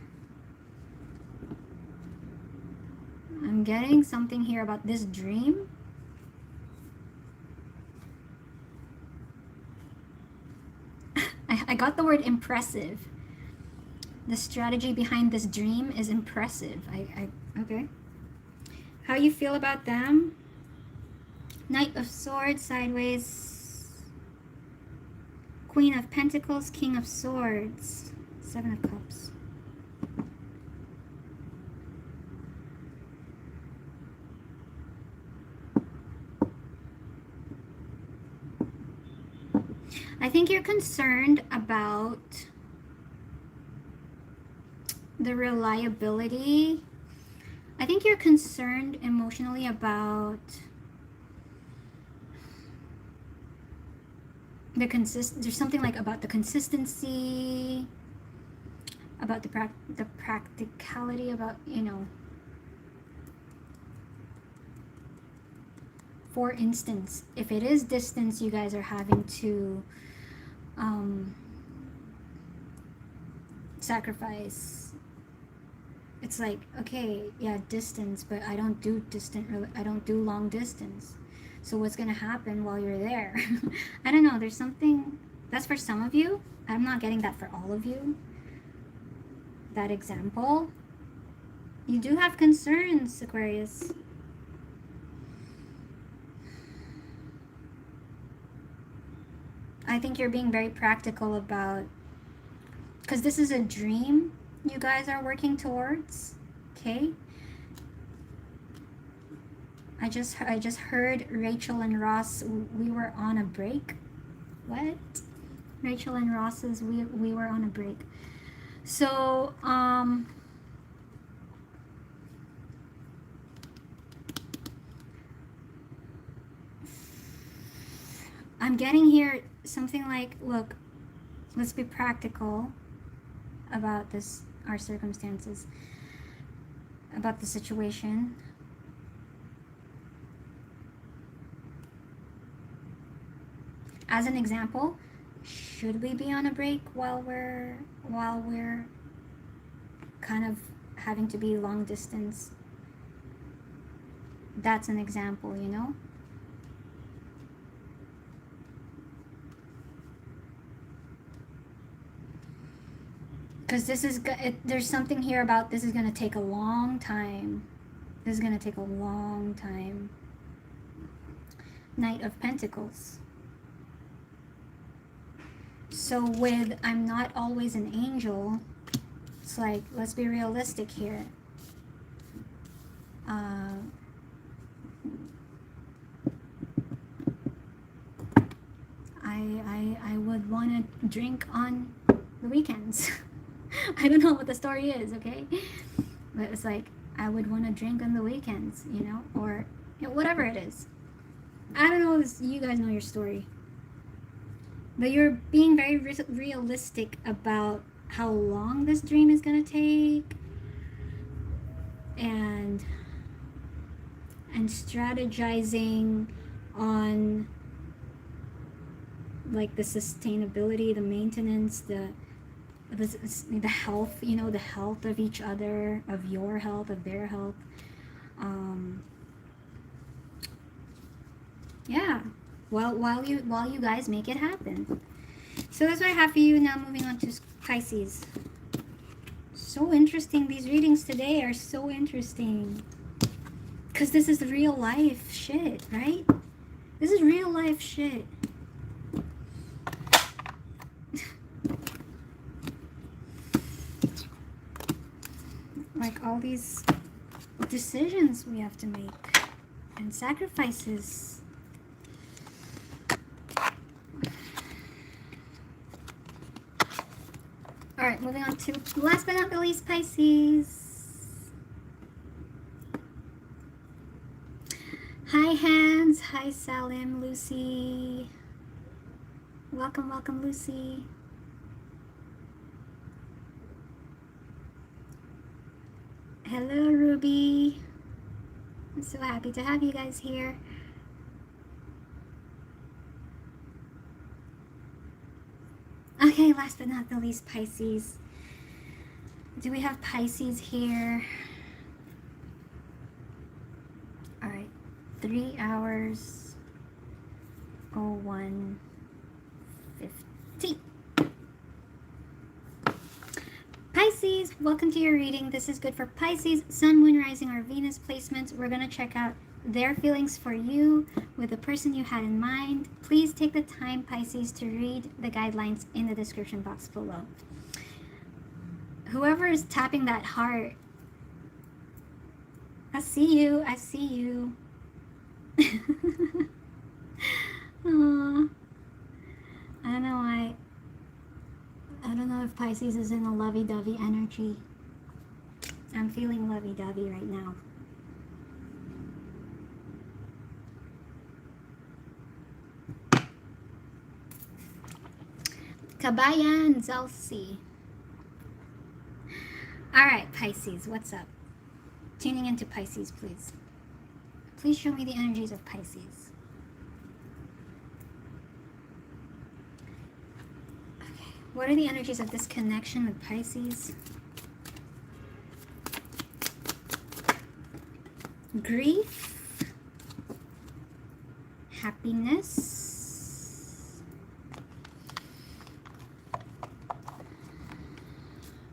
I'm getting something here about this dream. I got the word impressive. The strategy behind this dream is impressive. Okay. How you feel about them? Knight of Swords sideways. Queen of Pentacles, King of Swords, Seven of Cups. I think you're concerned about the reliability. I think you're concerned emotionally about there's something like about the consistency, about the practicality, about, you know, for instance, if it is distance, you guys are having to sacrifice. It's like, okay, yeah, distance, but I don't do long distance. So what's gonna happen while you're there? I don't know, there's something, that's for some of you. I'm not getting that for all of you. That example. You do have concerns, Aquarius. I think you're being very practical about, because this is a dream you guys are working towards, okay? I just heard Rachel and Ross, we were on a break. What? Rachel and Ross's, we were on a break. So, I'm getting here something like, look, let's be practical about this, our circumstances, about the situation. As an example, should we be on a break while we're kind of having to be long distance? That's an example, you know? Because this is, there's something here about this is going to take a long time. This is going to take a long time. Knight of Pentacles. So with I'm not always an angel, it's like, let's be realistic here. I would want to drink on the weekends. I don't know what the story is, okay? But it's like, I would want to drink on the weekends, you know, or you know, whatever it is. I don't know, you guys know your story. But you're being very realistic about how long this dream is going to take, and strategizing on like the sustainability, the maintenance, the health, you know, the health of each other, of your health, of their health. Yeah, while you guys make it happen. So that's what I have for you. Now moving on to Pisces. So interesting. These readings today are so interesting, because this is real life shit, right? This is real life shit. Like all these decisions we have to make and sacrifices. All right, moving on to last but not the least, Pisces. Hi, Hans. Hi, Salim, Lucy. Welcome, welcome, Lucy. Hello, Ruby. I'm so happy to have you guys here. Okay, last but not the least, Pisces. Do we have Pisces here? All right, 3 hours, 01:15. Pisces, welcome to your reading. This is good for Pisces, Sun, Moon, Rising, or Venus placements. We're going to check out their feelings for you with the person you had in mind. Please take the time, Pisces, to read the guidelines in the description box below. Whoever is tapping that heart, I see you. I see you. Aww. I don't know why. I don't know if Pisces is in a lovey-dovey energy. I'm feeling lovey-dovey right now. Kabayan Zelsi. Alright, Pisces, what's up? Tuning into Pisces, please. Please show me the energies of Pisces. Okay, what are the energies of this connection with Pisces? Grief, happiness,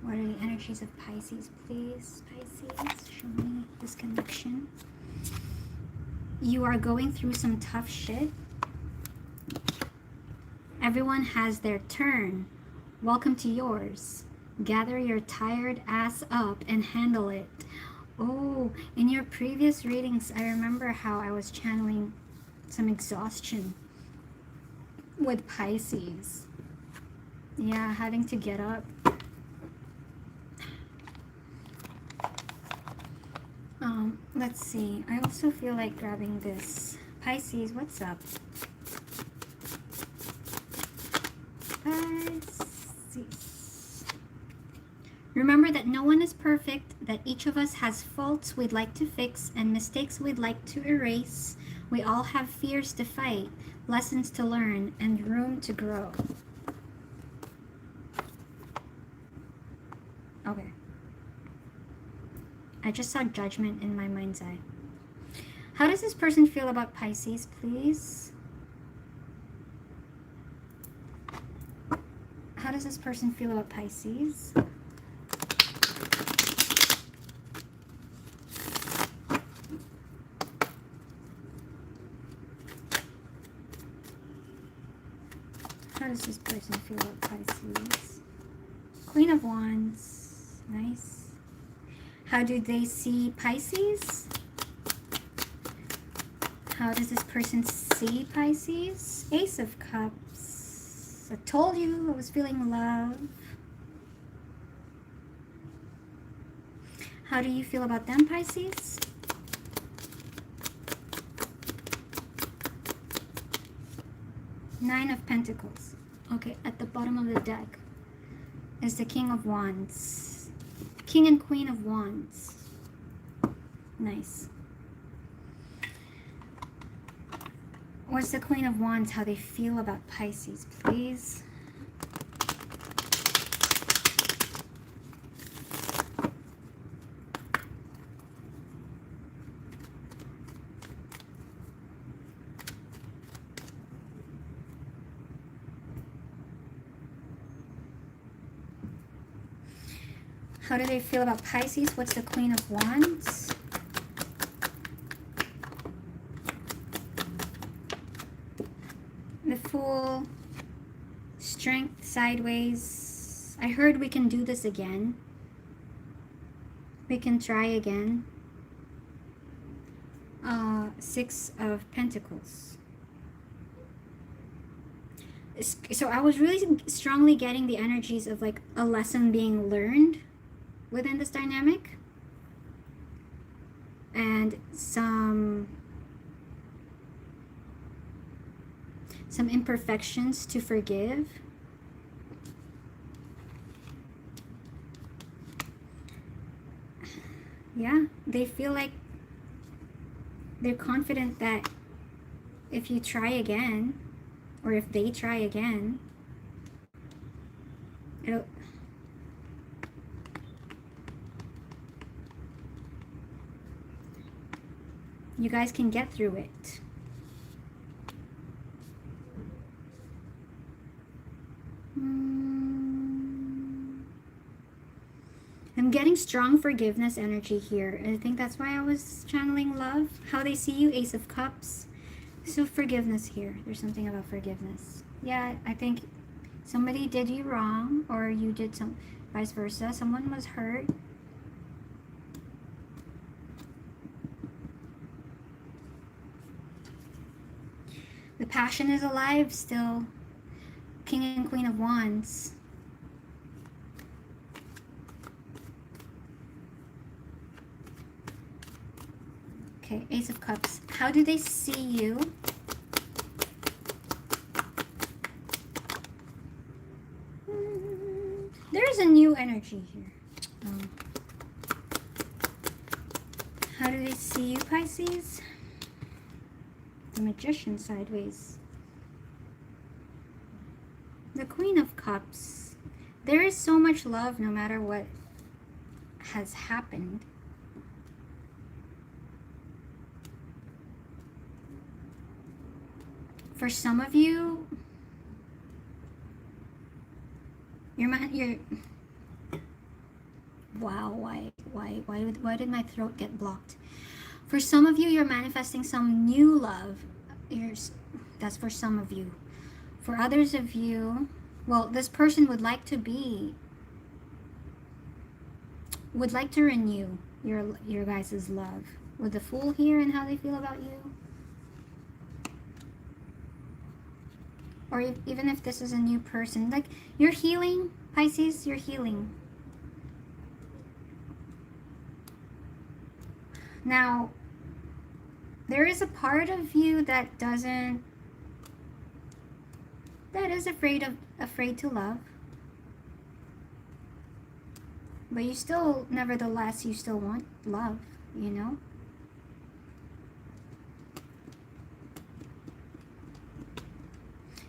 what are the energies of Pisces, please? Pisces, show me this connection. You are going through some tough shit. Everyone has their turn. Welcome to yours. Gather your tired ass up and handle it. Oh, in your previous readings, I remember how I was channeling some exhaustion with Pisces. Yeah, having to get up. Let's see. I also feel like grabbing this. Pisces, what's up? Pisces. Remember that no one is perfect, that each of us has faults we'd like to fix and mistakes we'd like to erase. We all have fears to fight, lessons to learn, and room to grow. Okay. I just saw judgment in my mind's eye. How does this person feel about Pisces, please? How does this person feel about Pisces? How does this person feel about Pisces? Queen of Wands. Nice. How do they see Pisces? How does this person see Pisces? Ace of Cups. I told you I was feeling love. How do you feel about them, Pisces? Nine of Pentacles. Okay, at the bottom of the deck is the King of Wands. King and Queen of Wands. Nice. What's the Queen of Wands, how they feel about Pisces, please? How do they feel about Pisces? What's the Queen of Wands? The Fool. Strength sideways. I heard we can do this again. We can try again. Six of Pentacles. So I was really strongly getting the energies of like a lesson being learned within this dynamic, and some imperfections to forgive. Yeah, they feel like they're confident that if you try again, or if they try again, it'll, you guys can get through it. I'm getting strong forgiveness energy here. I think that's why I was channeling love. How they see you, Ace of Cups. So forgiveness here. There's something about forgiveness. Yeah, I think somebody did you wrong, or you did some, vice versa. Someone was hurt. The passion is alive still. King and Queen of Wands. Okay, Ace of Cups. How do they see you? There's a new energy here. How do they see you, Pisces? The Magician sideways. The Queen of Cups. There is so much love no matter what has happened. For some of you, wow, why did my throat get blocked? For some of you, you're manifesting some new love. That's for some of you. For others of you, well, this person would like to renew your guys' love. With the Fool here and how they feel about you. Or even if this is a new person, like you're healing, Pisces, you're healing. Now, there is a part of you that is afraid to love. But you still, nevertheless, you still want love, you know?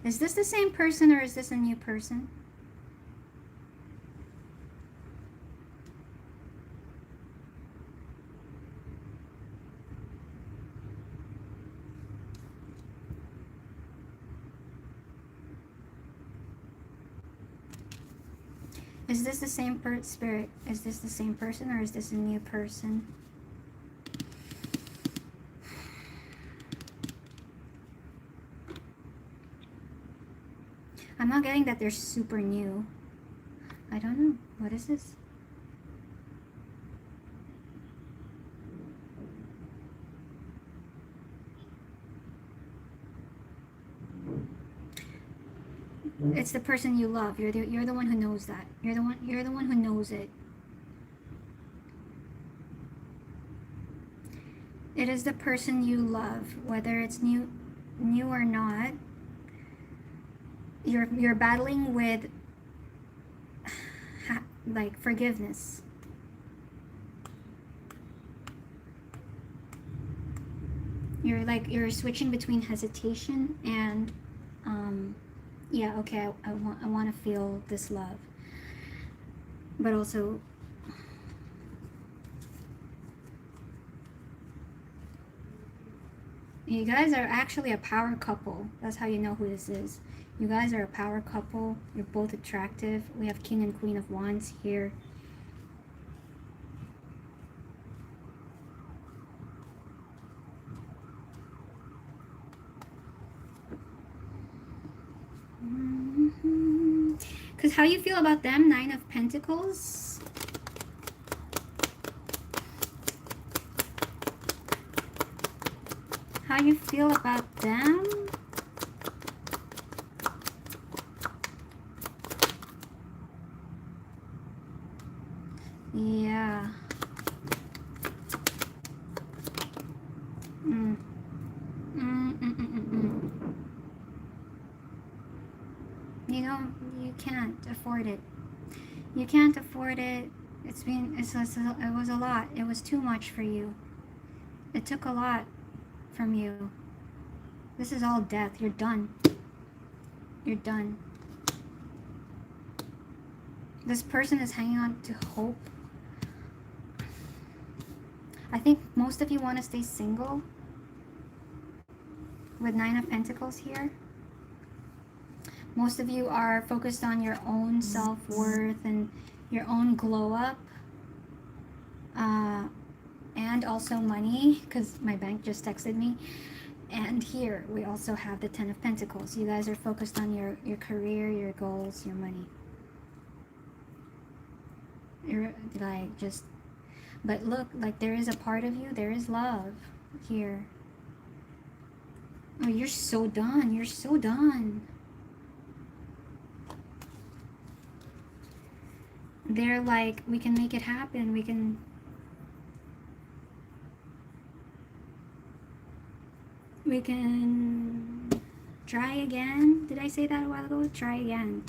Is this the same person or is this a new person? Is this the same spirit? Is this the same person or is this a new person? I'm not getting that they're super new. I don't know. What is this? It's the person you love. You're the one who knows that. You're the one who knows it. It is the person you love, whether it's new or not. You're battling with like forgiveness. You're switching between hesitation and yeah, okay, I want to feel this love, but also you guys are actually a power couple. That's how you know who this is. You guys are a power couple. You're both attractive. We have King and Queen of Wands here. Because how you feel about them, Nine of Pentacles. How you feel about them. Yeah. You know, you can't afford it. You can't afford it. It was a lot. It was too much for you. It took a lot. from you. This is all death. You're done. You're done. This person is hanging on to hope. I think most of you want to stay single with 9 of Pentacles here. Most of you are focused on your own self-worth and your own glow up. And also money, because my bank just texted me. And here we also have the 10 of Pentacles. You guys are focused on your career, your goals, your money. You're like just, but look, like there is a part of you, there is love here. Oh, you're so done. You're so done. They're like, we can make it happen. We can. We can try again. Did I say that a while ago? Try again.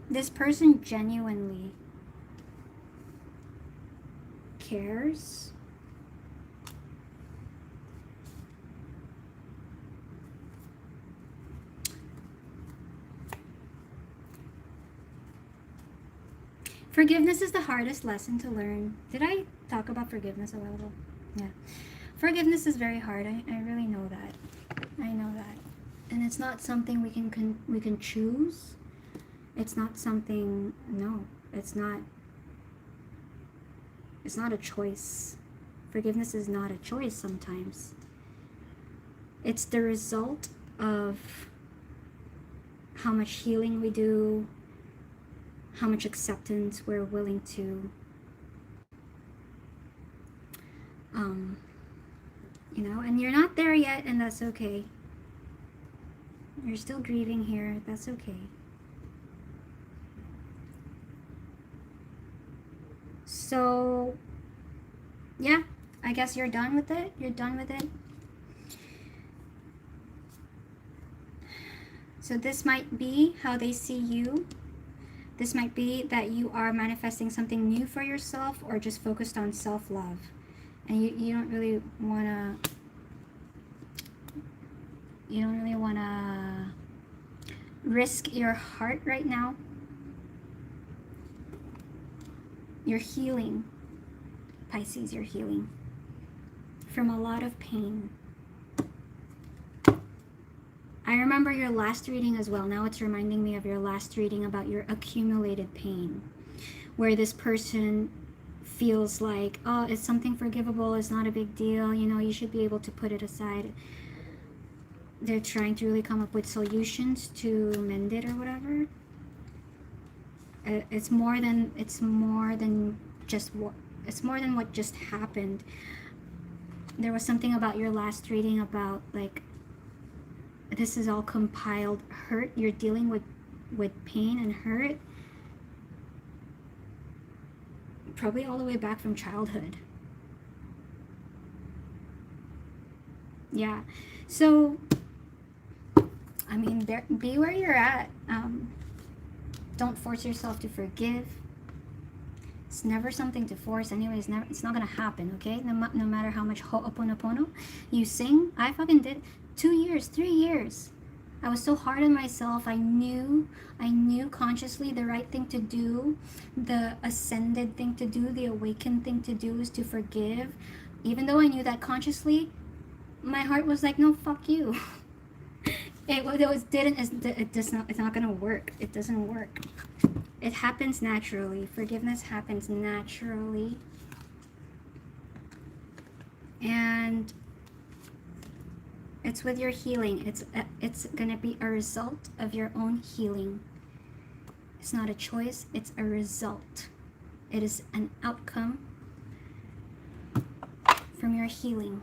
This person genuinely cares. Forgiveness is the hardest lesson to learn. Did I talk about forgiveness a while ago? Yeah. Forgiveness is very hard. I really know that. I know that. And it's not something we can choose. It's not something, no, it's not a choice. Forgiveness is not a choice sometimes. It's the result of how much healing we do, how much acceptance we're willing to, you know, and you're not there yet, and that's okay. You're still grieving here, that's okay. So, yeah, I guess you're done with it. You're done with it. So this might be how they see you. This might be that you are manifesting something new for yourself or just focused on self-love. And you don't really want to risk your heart right now. You're healing, Pisces, you're healing from a lot of pain. I remember your last reading as well. Now it's reminding me of your last reading about your accumulated pain, where this person feels like, oh, it's something forgivable, it's not a big deal, you know, you should be able to put it aside. They're trying to really come up with solutions to mend it or whatever. It's more than what just happened. There was something about your last reading about, like, this is all compiled hurt. You're dealing with pain and hurt, probably all the way back from childhood. Yeah, so I mean, be where you're at. Don't force yourself to forgive. It's never something to force. Anyways, it's not gonna happen, okay? No matter how much ho'oponopono you sing. I fucking did 2 years, 3 years. I was so hard on myself. I knew consciously the right thing to do, the ascended thing to do, the awakened thing to do is to forgive. Even though I knew that consciously, my heart was like, no, fuck you. It's not gonna work. It doesn't work. It happens naturally. Forgiveness happens naturally. And it's with your healing. It's gonna be a result of your own healing. It's not a choice, it's a result. It is an outcome from your healing.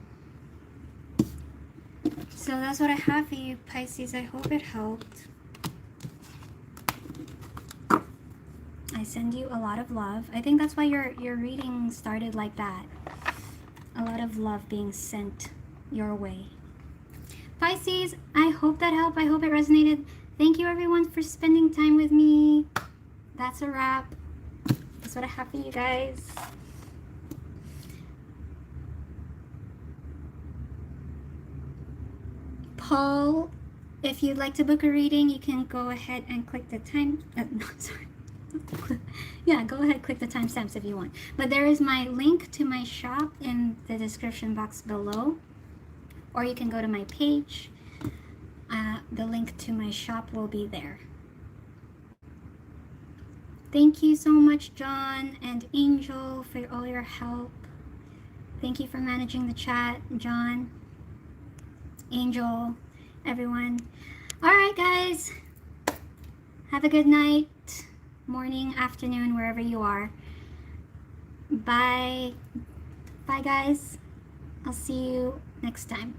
So that's what I have for you, Pisces. I hope it helped. I send you a lot of love. I think that's why your reading started like that. A lot of love being sent your way. Pisces, I hope that helped. I hope it resonated. Thank you everyone for spending time with me. That's a wrap. This what I have for you guys. Paul, if you'd like to book a reading, you can go ahead and click the time. No, sorry. Yeah, go ahead, click the timestamps if you want. But there is my link to my shop in the description box below, or you can go to my page. The link to my shop will be there. Thank you so much, John and Angel, for all your help. Thank you for managing the chat, John, Angel, everyone. All right, guys. Have a good night, morning, afternoon, wherever you are. Bye. Bye, guys. I'll see you next time.